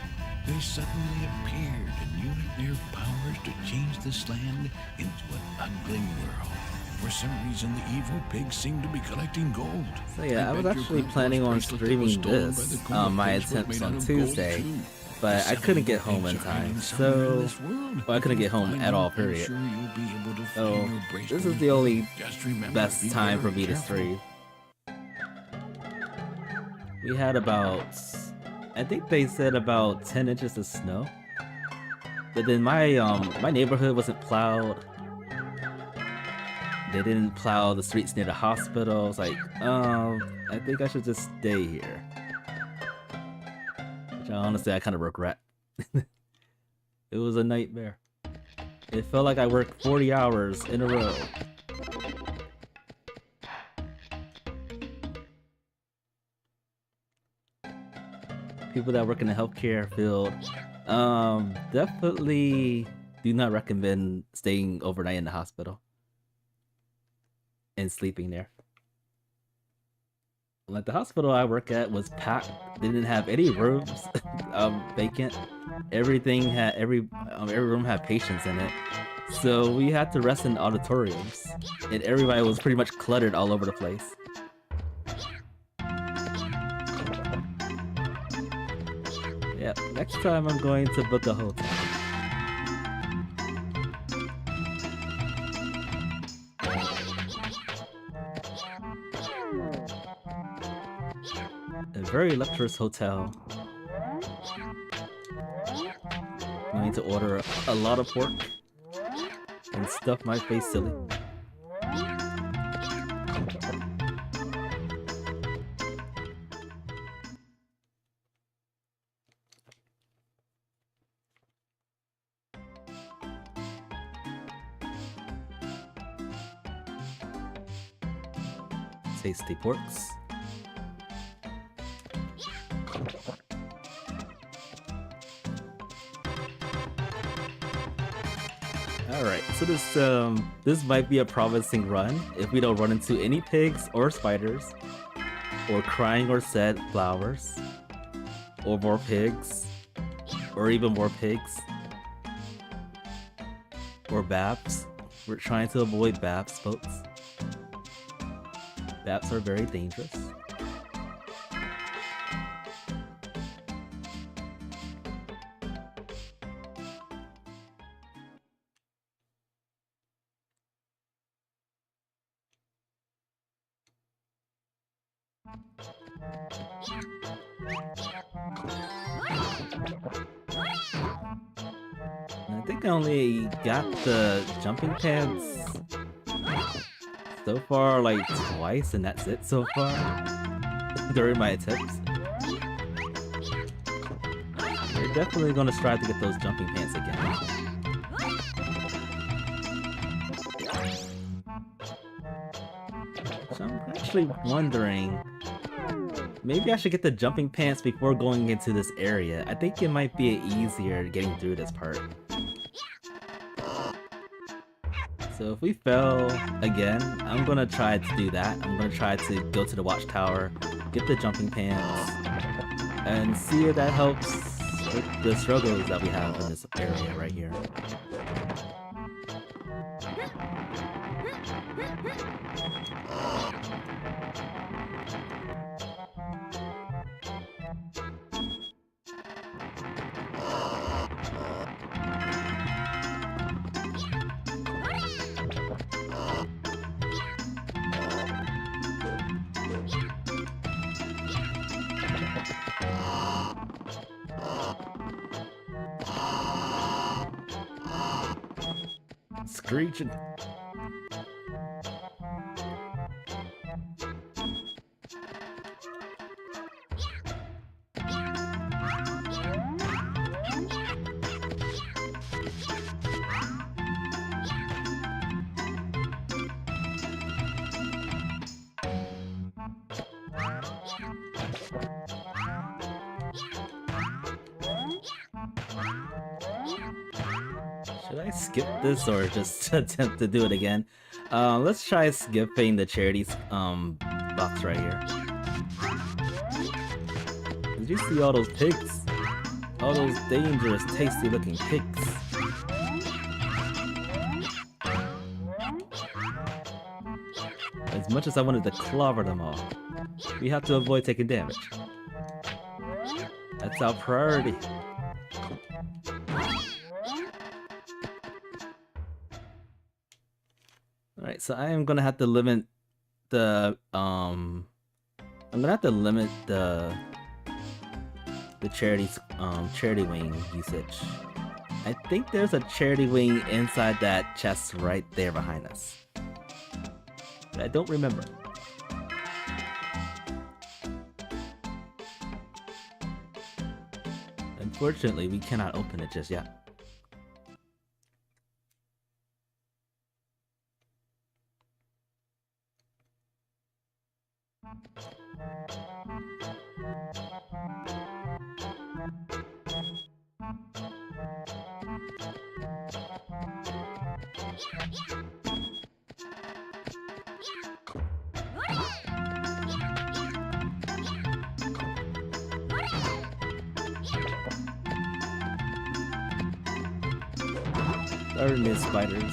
They suddenly appeared and used their powers to change this land into an ugly world. For some reason, the evil pigs seem to be collecting gold. So yeah, I was actually planning on streaming this, my attempts on Tuesday, but I couldn't get home in time, so well, I couldn't get home at all, period. So this is the only best time for me to stream. We had about, I think they said about 10 inches of snow, but then my neighborhood wasn't plowed. They didn't plow the streets near the hospital. I was like, I think I should just stay here. Which honestly, I kind of regret. It was a nightmare. It felt like I worked 40 hours in a row. People that work in the healthcare field, definitely do not recommend staying overnight in the hospital and sleeping there. Like the hospital I work at was packed. They didn't have any rooms vacant. Every room had patients in it. So we had to rest in auditoriums, and everybody was pretty much cluttered all over the place. Yeah, next time I'm going to book a hotel. A very luxurious hotel. I'm going to order a lot of pork and stuff my face silly. Tasty porks. Alright, so this might be a promising run if we don't run into any pigs or spiders, or crying or sad flowers, or more pigs, or even more pigs, or babs. We're trying to avoid babs, folks. Babs are very dangerous. I think I only got the jumping pants so far like twice, and that's it so far during my attempts. We're definitely gonna strive to get those jumping pants again. So I'm actually wondering, maybe I should get the jumping pants before going into this area. I think it might be easier getting through this part. So if we fail again, I'm gonna try to do that. I'm gonna try to go to the watchtower, get the jumping pants, and see if that helps with the struggles that we have in this area right here. Screeching. Should I skip this or just attempt to do it again? Let's try skipping the charities box right here. Did you see all those pigs? All those dangerous, tasty looking pigs. As much as I wanted to clobber them all, we have to avoid taking damage. That's our priority. Alright, so I am gonna have to limit the charity wing usage. I think there's a charity wing inside that chest right there behind us. But I don't remember. Unfortunately, we cannot open it just yet. Or miss spiders.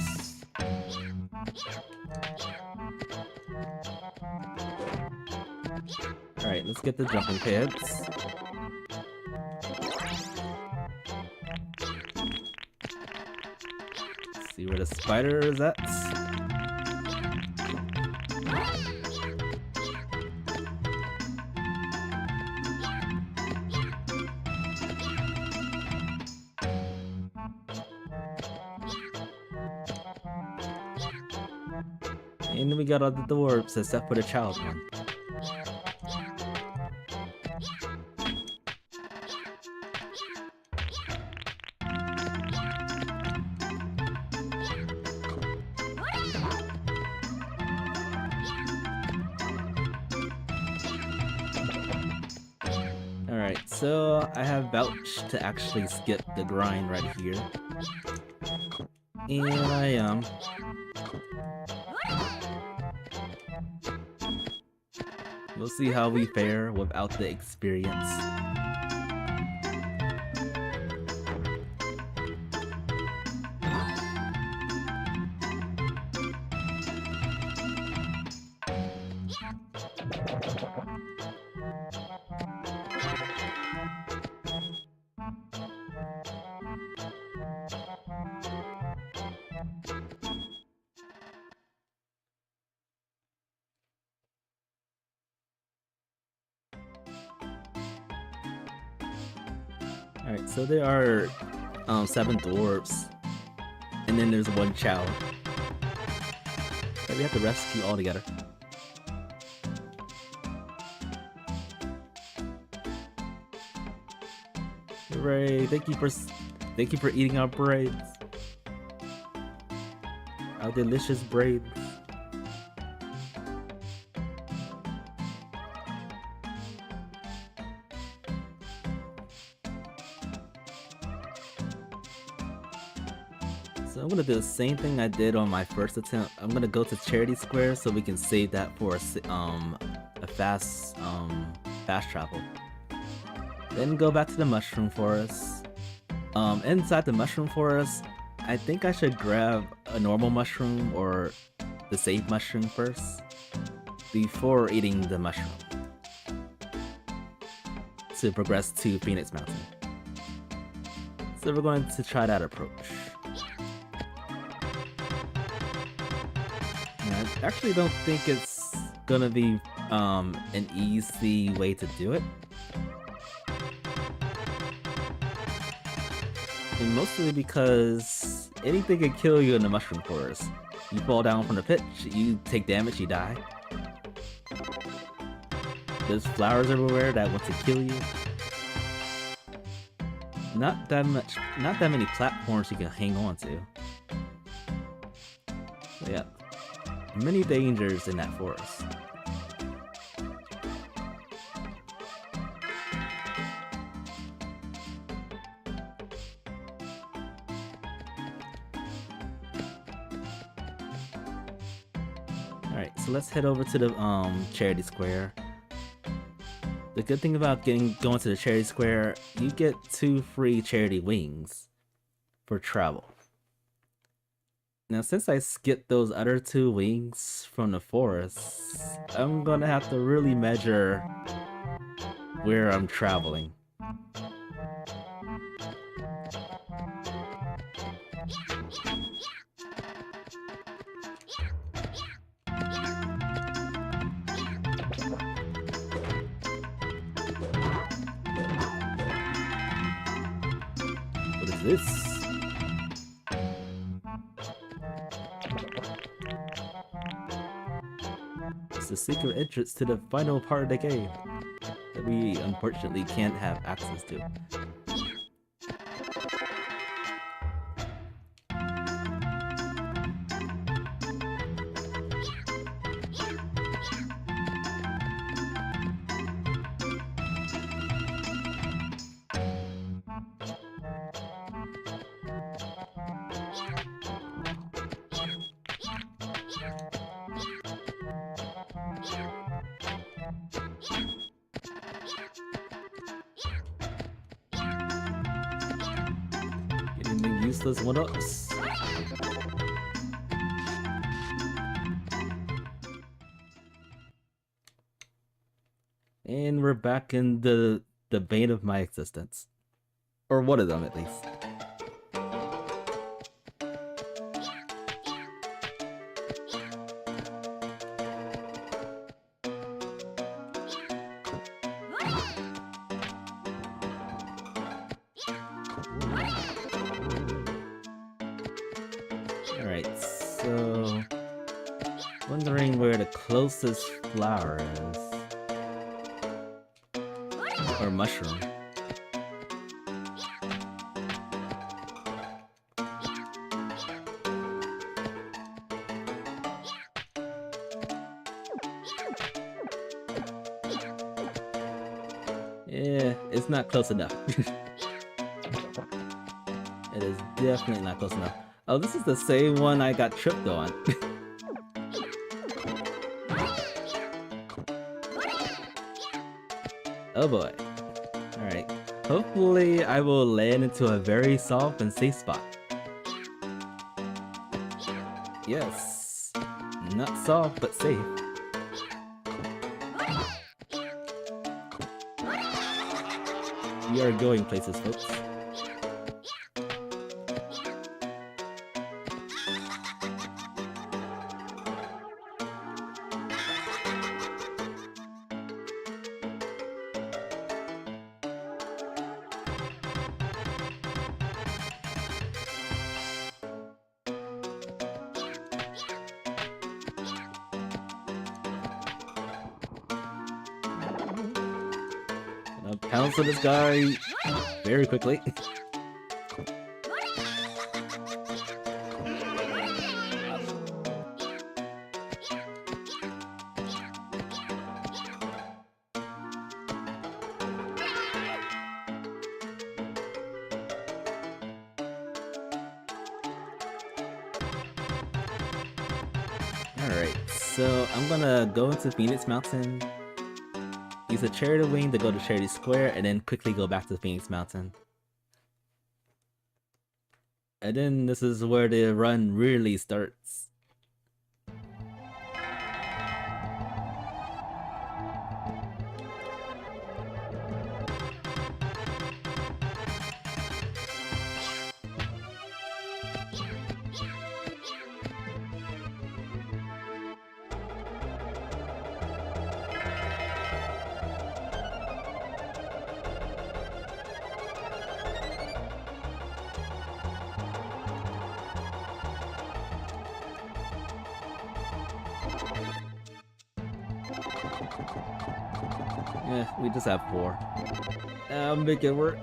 Alright, let's get the jumping pads. See where the spider is at. And we got all the dwarves except for the child one. Alright, so I have vouched to actually skip the grind right here. And I am. We'll see how we fare without the experience. Alright, so there are 7 dwarves, and then there's 1 child that we have to rescue all together. Hooray! Thank you for eating our braids, our delicious braids. So I'm gonna do the same thing I did on my first attempt. I'm gonna go to Charity Square so we can save that for a fast travel. Then go back to the Mushroom Forest. Inside the Mushroom Forest, I think I should grab a normal mushroom or the save mushroom first before eating the mushroom to progress to Phoenix Mountain. So we're going to try that approach. I actually don't think it's gonna be an easy way to do it. And mostly because anything can kill you in the Mushroom Forest. You fall down from the pitch, you take damage, you die. There's flowers everywhere that want to kill you. Not that many platforms you can hang on to. So yeah. Many dangers in that forest. Alright, so let's head over to the Charity Square. The good thing about going to the Charity Square, you get 2 free charity wings for travel. Now, since I skipped those other 2 wings from the forest, I'm gonna have to really measure where I'm traveling. this? It's the secret entrance to the final part of the game that we unfortunately can't have access to. Getting the useless one-ups. And we're back in the bane of my existence. Or one of them, at least. Alright, so... wondering where the closest flower is. Or mushroom. Yeah, it's not close enough. It is definitely not close enough. Oh, this is the same one I got tripped on. Oh boy. Alright. Hopefully I will land into a very soft and safe spot. Yes. Not soft, but safe. We are going places, folks. Pounce on this guy very quickly. Alright, so I'm gonna go into Phoenix Mountain. Use a Charity Wing to go to Charity Square, and then quickly go back to Phoenix Mountain. And then this is where the run really starts. Yeah, we just have 4. I'll make it work.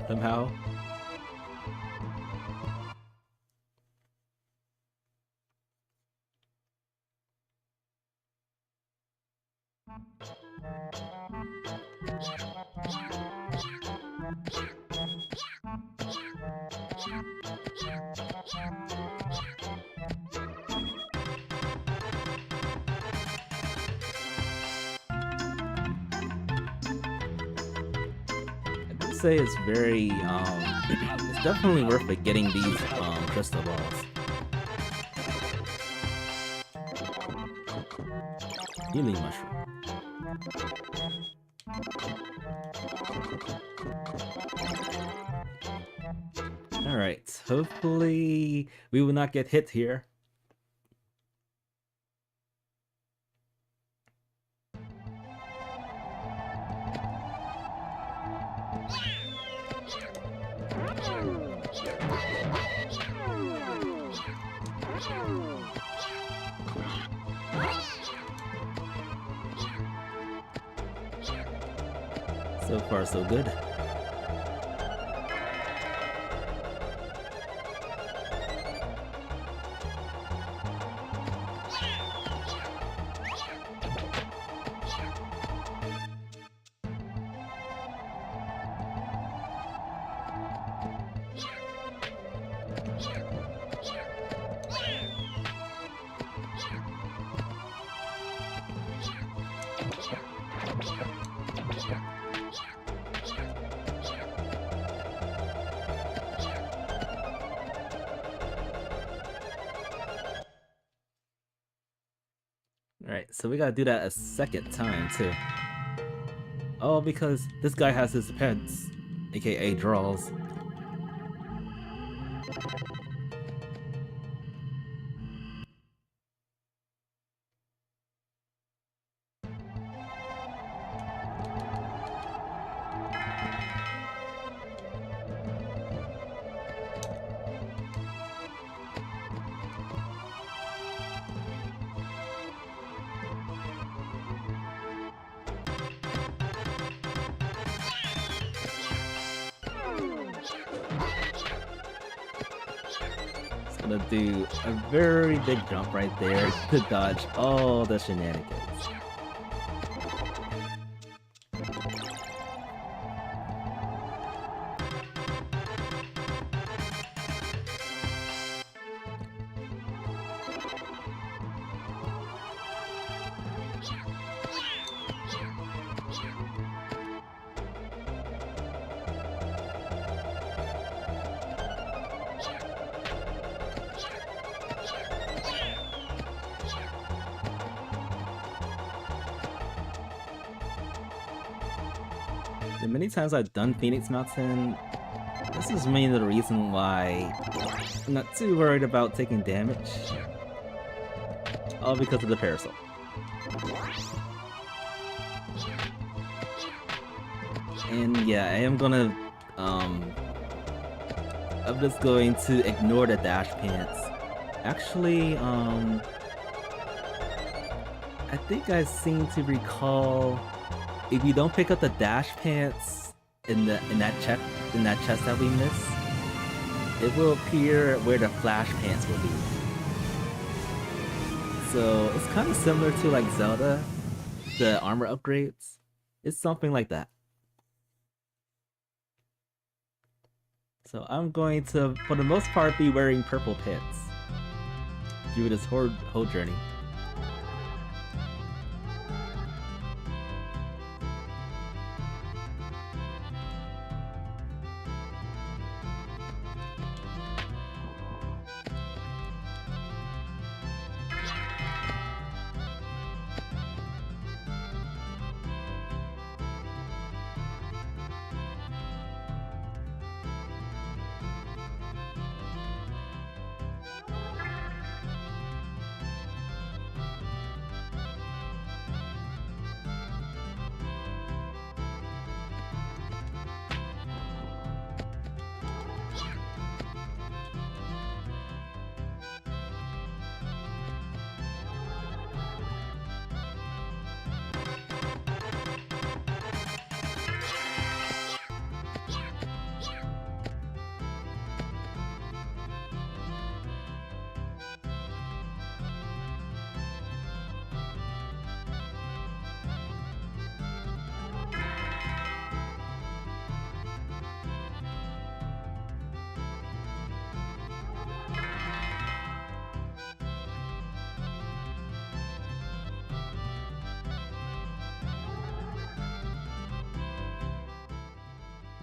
Somehow. Say it's very it's definitely worth it getting these crystal balls. Healing mushroom. Alright, hopefully we will not get hit here. So far, so good. Alright, so we gotta do that a second time too. Oh, because this guy has his pets, aka draws. Gonna do a very big jump right there to dodge all the shenanigans. The many times I've done Phoenix Mountain, this is mainly the reason why I'm not too worried about taking damage. All because of the parasol. And yeah, I am gonna, I'm just going to ignore the dash pants. Actually, I think I seem to recall if you don't pick up the dash pants in that chest that we missed, it will appear where the flash pants will be. So it's kind of similar to like Zelda, the armor upgrades. It's something like that. So I'm going to, for the most part, be wearing purple pants through this whole journey.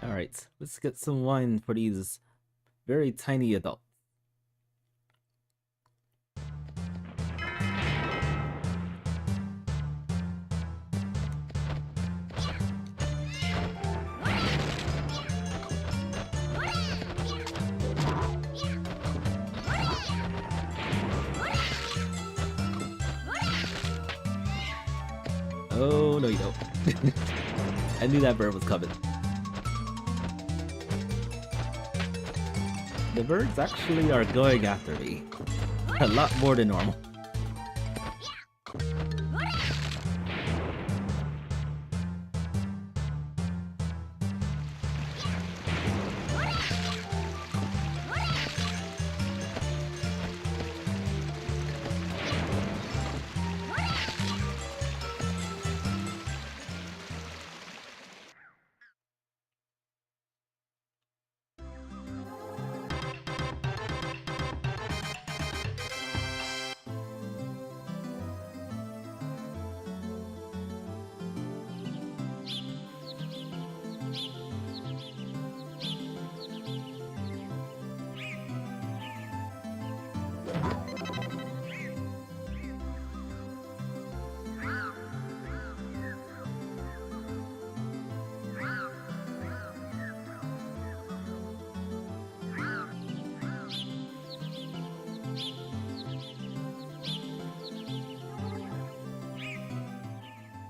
Alright, let's get some wine for these very tiny adults. Oh, no you don't. I knew that bird was coming. The birds actually are going after me. A lot more than normal.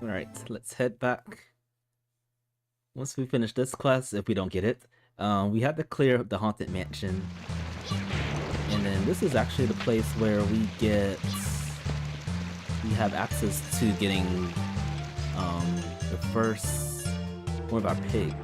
Alright, let's head back. Once we finish this quest, if we don't get it, we have to clear the Haunted Mansion. And then this is actually the place where we have access to getting the first one of our pigs.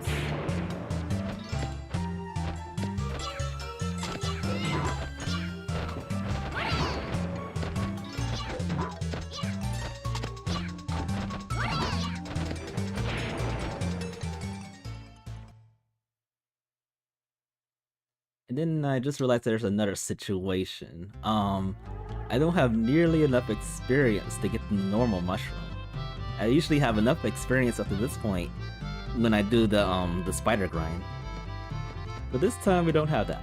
And then I just realized there's another situation. I don't have nearly enough experience to get the normal mushroom. I usually have enough experience up to this point when I do the spider grind. But this time we don't have that.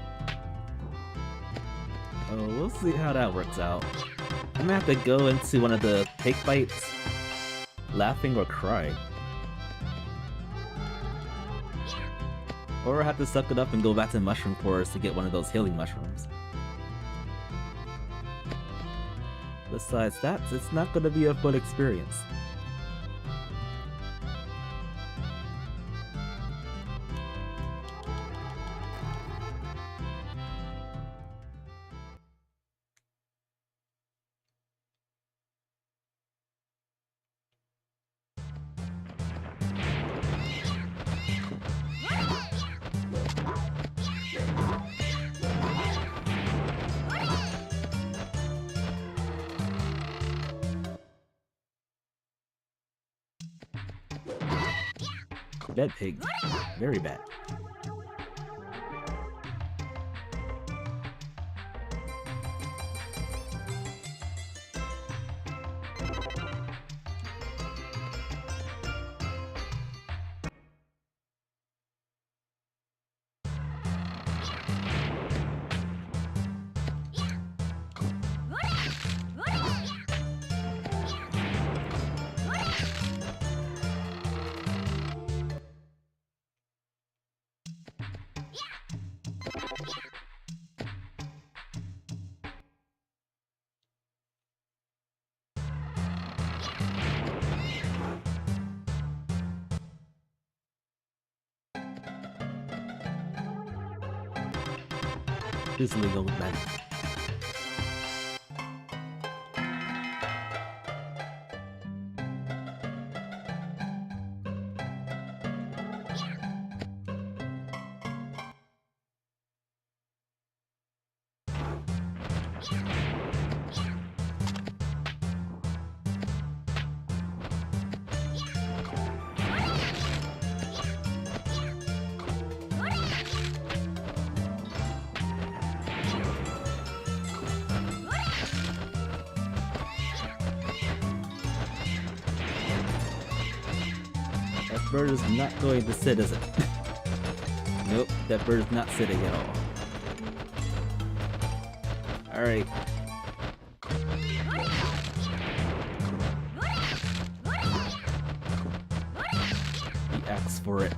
Oh, we'll see how that works out. I'm gonna have to go into one of the pig fights, laughing or cry. Or I have to suck it up and go back to the Mushroom Forest to get one of those healing mushrooms. Besides that, it's not gonna be a fun experience. Bad pig. Very bad. This is legal man. That bird is not going to sit, is it? Nope, that bird is not sitting at all. Alright. He asks for it.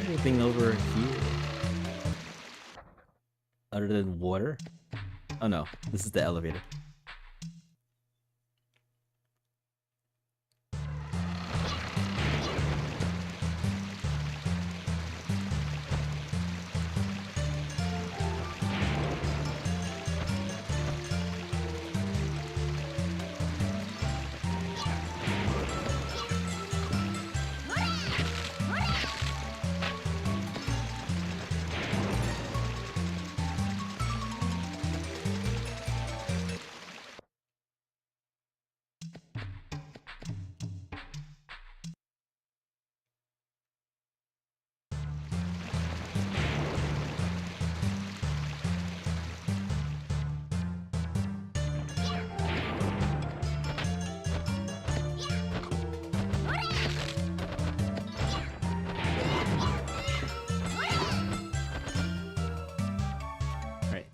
Anything over here other than water? Oh no, this is the elevator.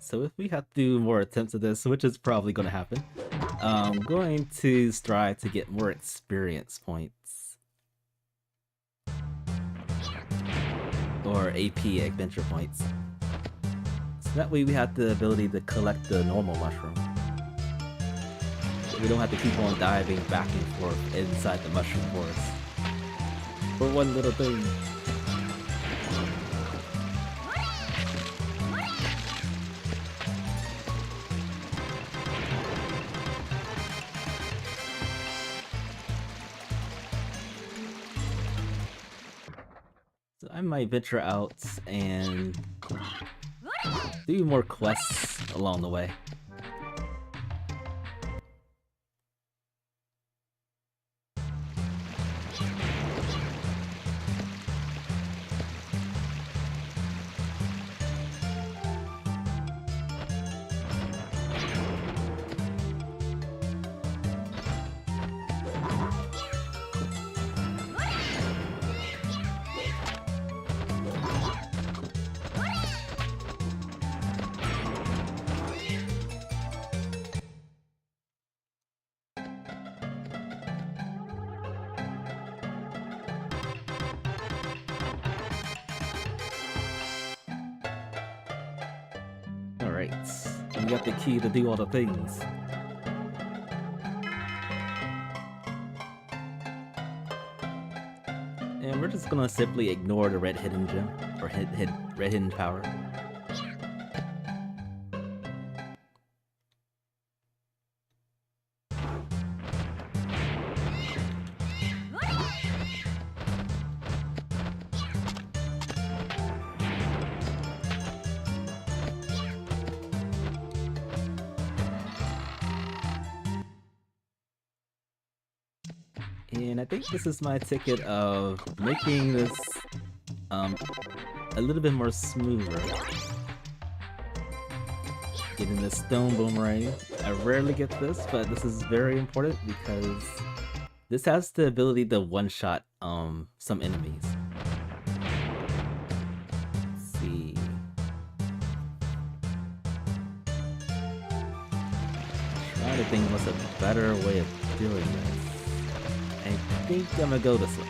So if we have to do more attempts of this, which is probably going to happen, I'm going to strive to get more experience points. Or AP adventure points. So that way we have the ability to collect the normal mushroom. So we don't have to keep on diving back and forth inside the mushroom forest. For one little thing. So I might venture out and do more quests along the way. Alright, we got the key to do all the things. And we're just gonna simply ignore the red hidden gem, or red hidden power. And I think this is my ticket of making this a little bit more smoother. Getting the stone boomerang. I rarely get this, but this is very important because this has the ability to one-shot some enemies. Let's see. Try to think what's a better way of doing this. I think I'm gonna go this way.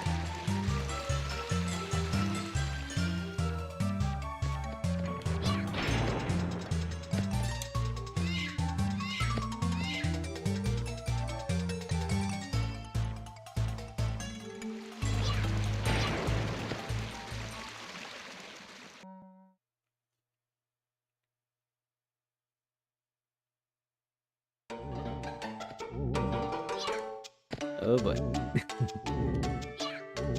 Oh boy.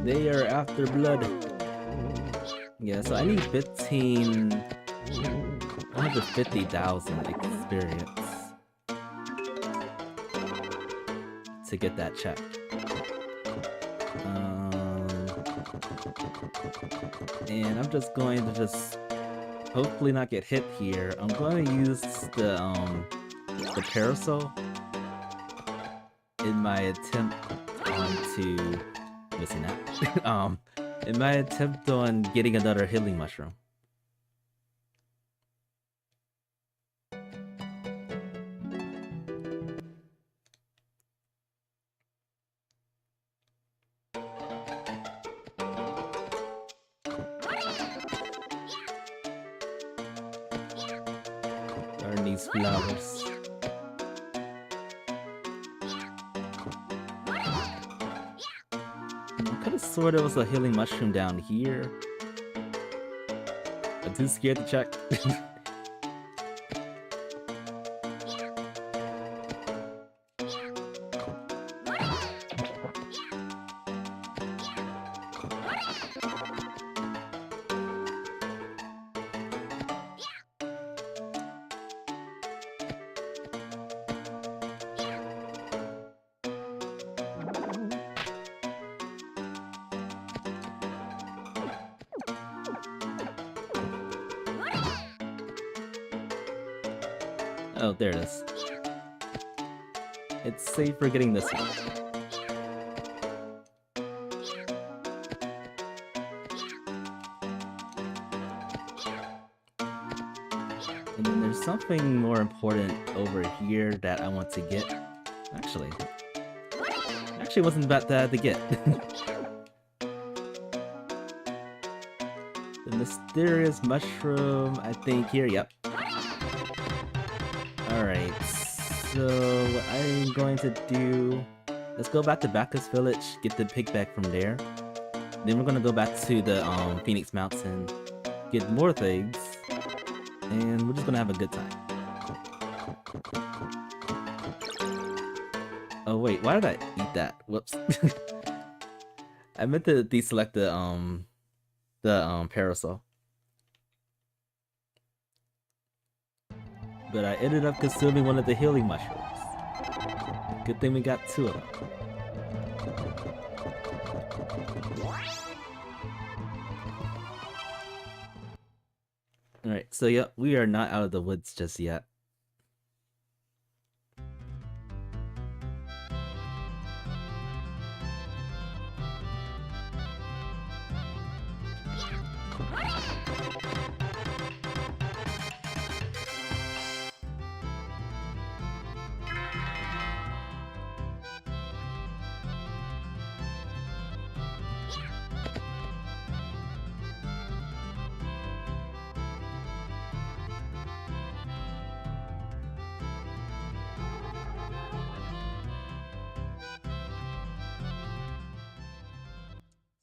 They are after blood. Yeah, so I need 150,000 experience to get that check. And I'm just going to hopefully not get hit here. I'm going to use the parasol in my attempt to missing that. In my attempt on getting another healing mushroom. Darn these flowers. I could have swore there was a healing mushroom down here. I'm too scared to check. Oh, there it is. It's safe for getting this one. And then there's something more important over here that I want to get. Actually wasn't that bad to get. The mysterious mushroom, I think here, yep. Alright, so what I'm going to do... Let's go back to Bacchus Village, get the pig back from there. Then we're gonna go back to the Phoenix Mountain, get more things, and we're just gonna have a good time. Oh wait, why did I eat that? Whoops. I meant to deselect the parasol. But I ended up consuming one of the healing mushrooms. Good thing we got 2 of them. Alright, so yeah, we are not out of the woods just yet.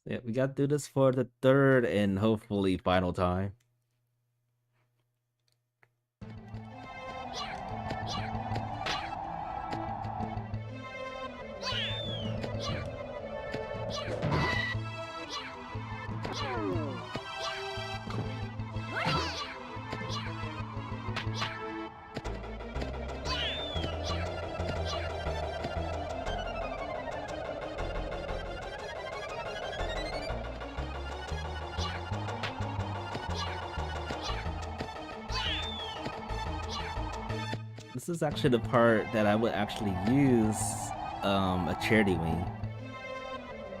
Yeah, we gotta do this for the 3rd and hopefully final time. This is actually the part that I would actually use a charity wing.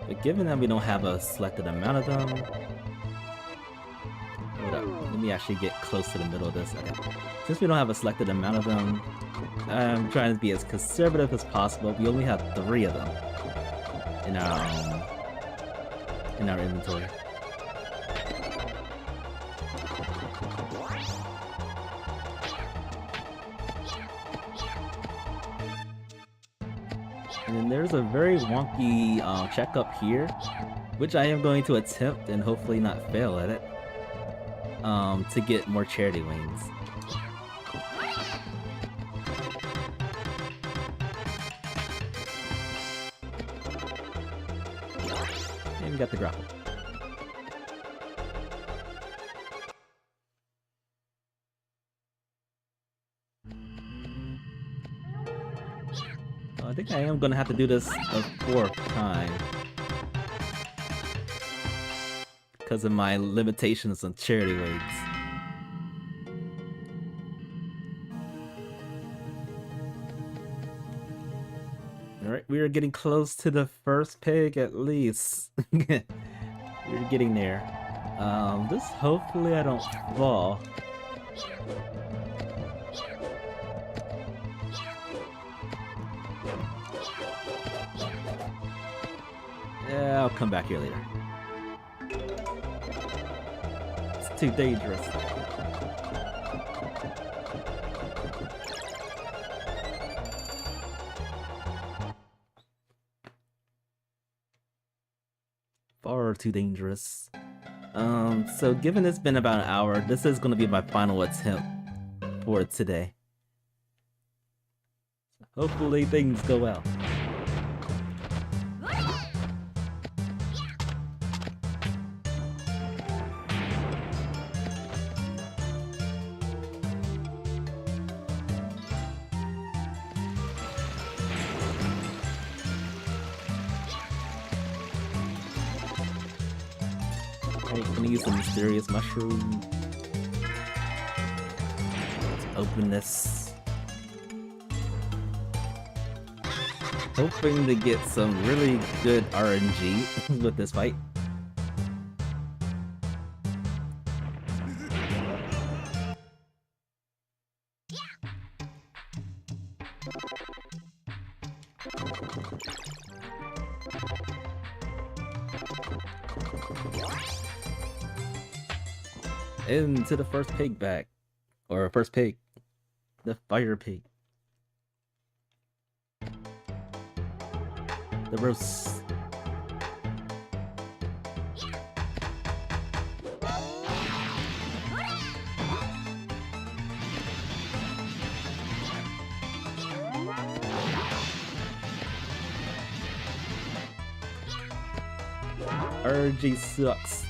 But given that we don't have a selected amount of them... Hold up, let me actually get close to the middle of this. Okay. Since we don't have a selected amount of them, I'm trying to be as conservative as possible. We only have 3 of them in our inventory. And then there's a very wonky checkup here, which I am going to attempt and hopefully not fail at it, to get more charity wings. And we got the grapple. I think I am gonna have to do this a 4th time because of my limitations on charity wings. Alright, we are getting close to the first pig at least. We're getting there. Just hopefully I don't fall. Yeah, I'll come back here later. It's too dangerous. Far too dangerous. So given it's been about an hour, this is going to be my final attempt for today. Hopefully things go well. I'm gonna use the mysterious mushroom. Let's open this. Hoping to get some really good RNG with this fight. Into the first pig bag. Or first pig. The fire pig. The roast. RG sucks.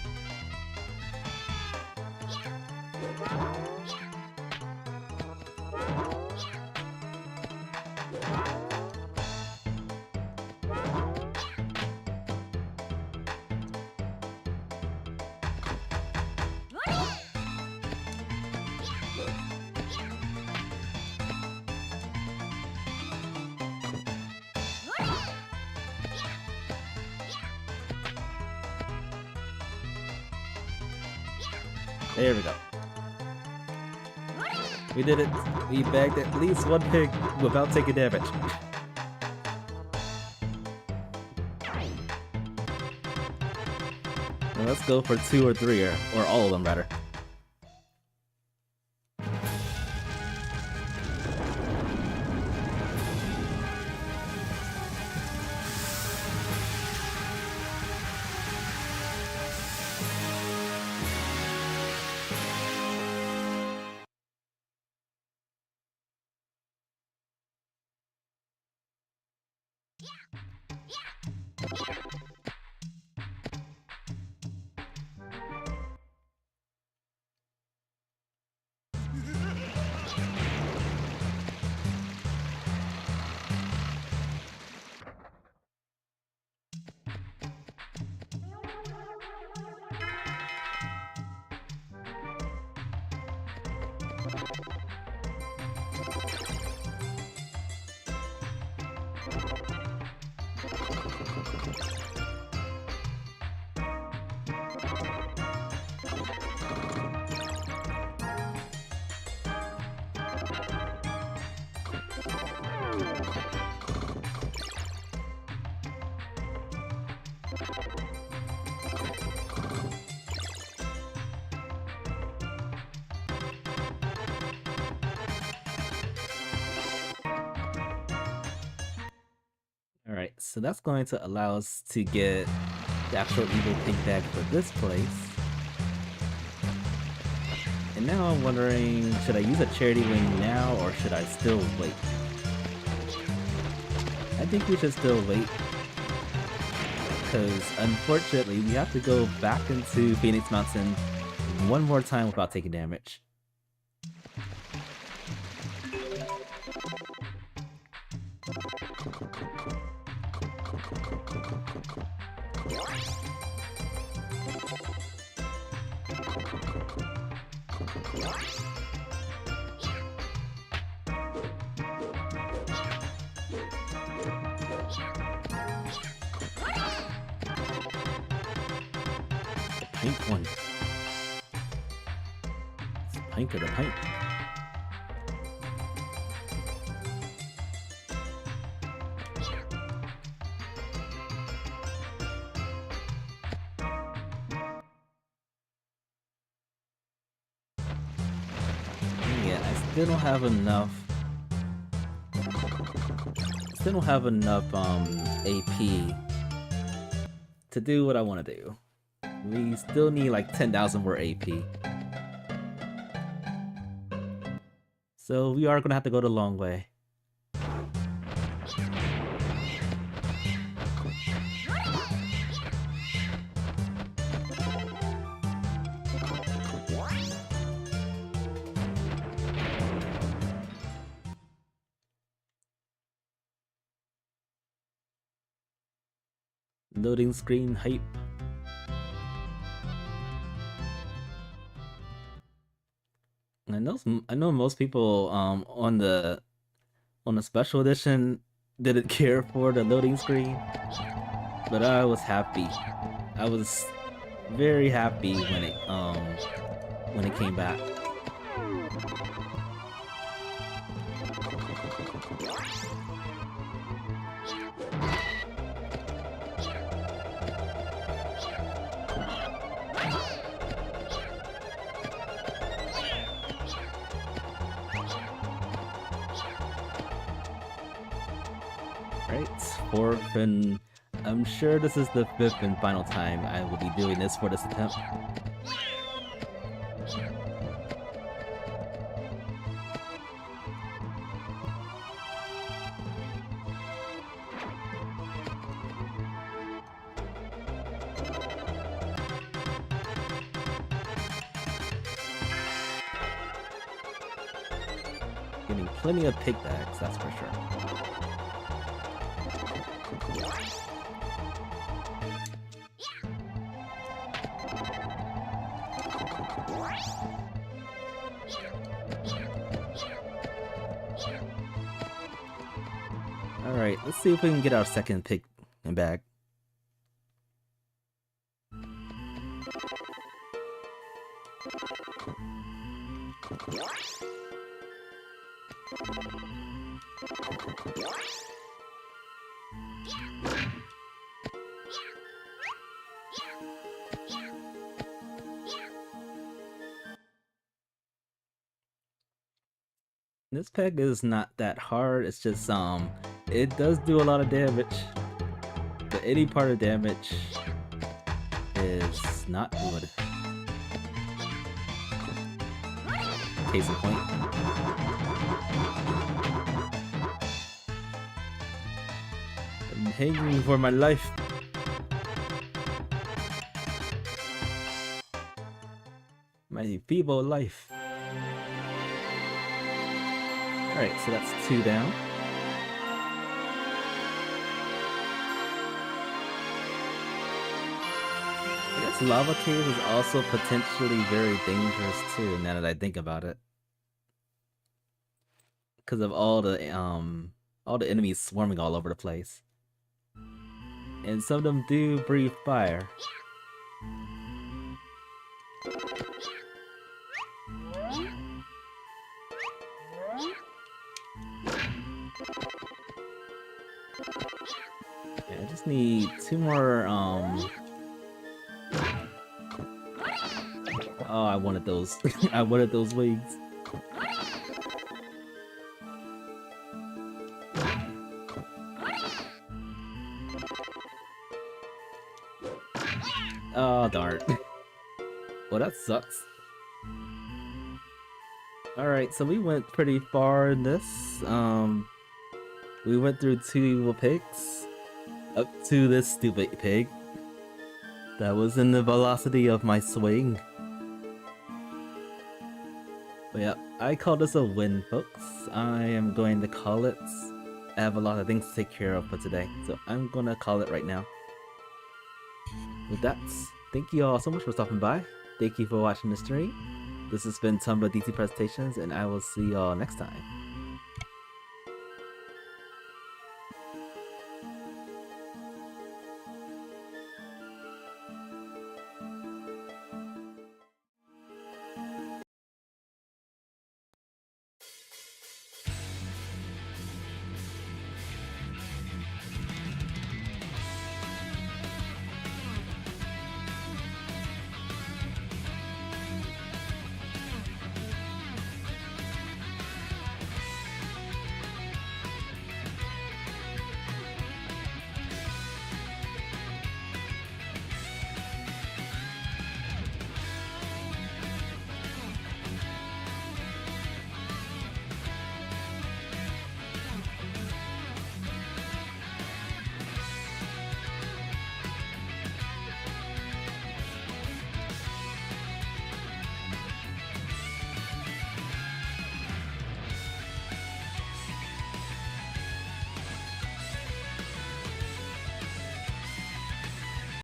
There we go. We did it. We bagged at least one pig without taking damage. Now let's go for 2 or 3, or all of them rather. Alright, so that's going to allow us to get the actual evil pig bag for this place. And now I'm wondering, should I use a charity wing now, or should I still wait? I think we should still wait. Because unfortunately, we have to go back into Phoenix Mountain one more time without taking damage. Pink one. It's pink or the pink. Yeah, I still don't have enough. Still don't have enough AP to do what I want to do. We still need like 10,000 more AP. So we are gonna have to go the long way. Loading screen hype. I know most people on the special edition didn't care for the loading screen, but I was happy. I was very happy when it came back. 4th, and I'm sure this is the 5th and final time I will be doing this for this attempt. Getting plenty of pig bags, that's for sure. Alright, let's see if we can get our second pig bag. This peg is not that hard, it's just it does do a lot of damage, but any part of damage is not good. Case in point. I'm hanging for my life. My feeble life. Alright, so that's 2 down. I guess lava cave is also potentially very dangerous too, now that I think about it. Because of all the enemies swarming all over the place. And some of them do breathe fire. Yeah, I just need 2 more, Oh, I wanted those. I wanted those wings. Oh, darn. Well, that sucks. Alright, so we went pretty far in this. We went through 2 evil pigs. Up to this stupid pig. That was in the velocity of my swing. But yeah, I call this a win, folks. I am going to call it. I have a lot of things to take care of for today, so I'm gonna call it right now. With that, thank you all so much for stopping by. Thank you for watching the stream. This has been Tomba DT Presentations, and I will see y'all next time.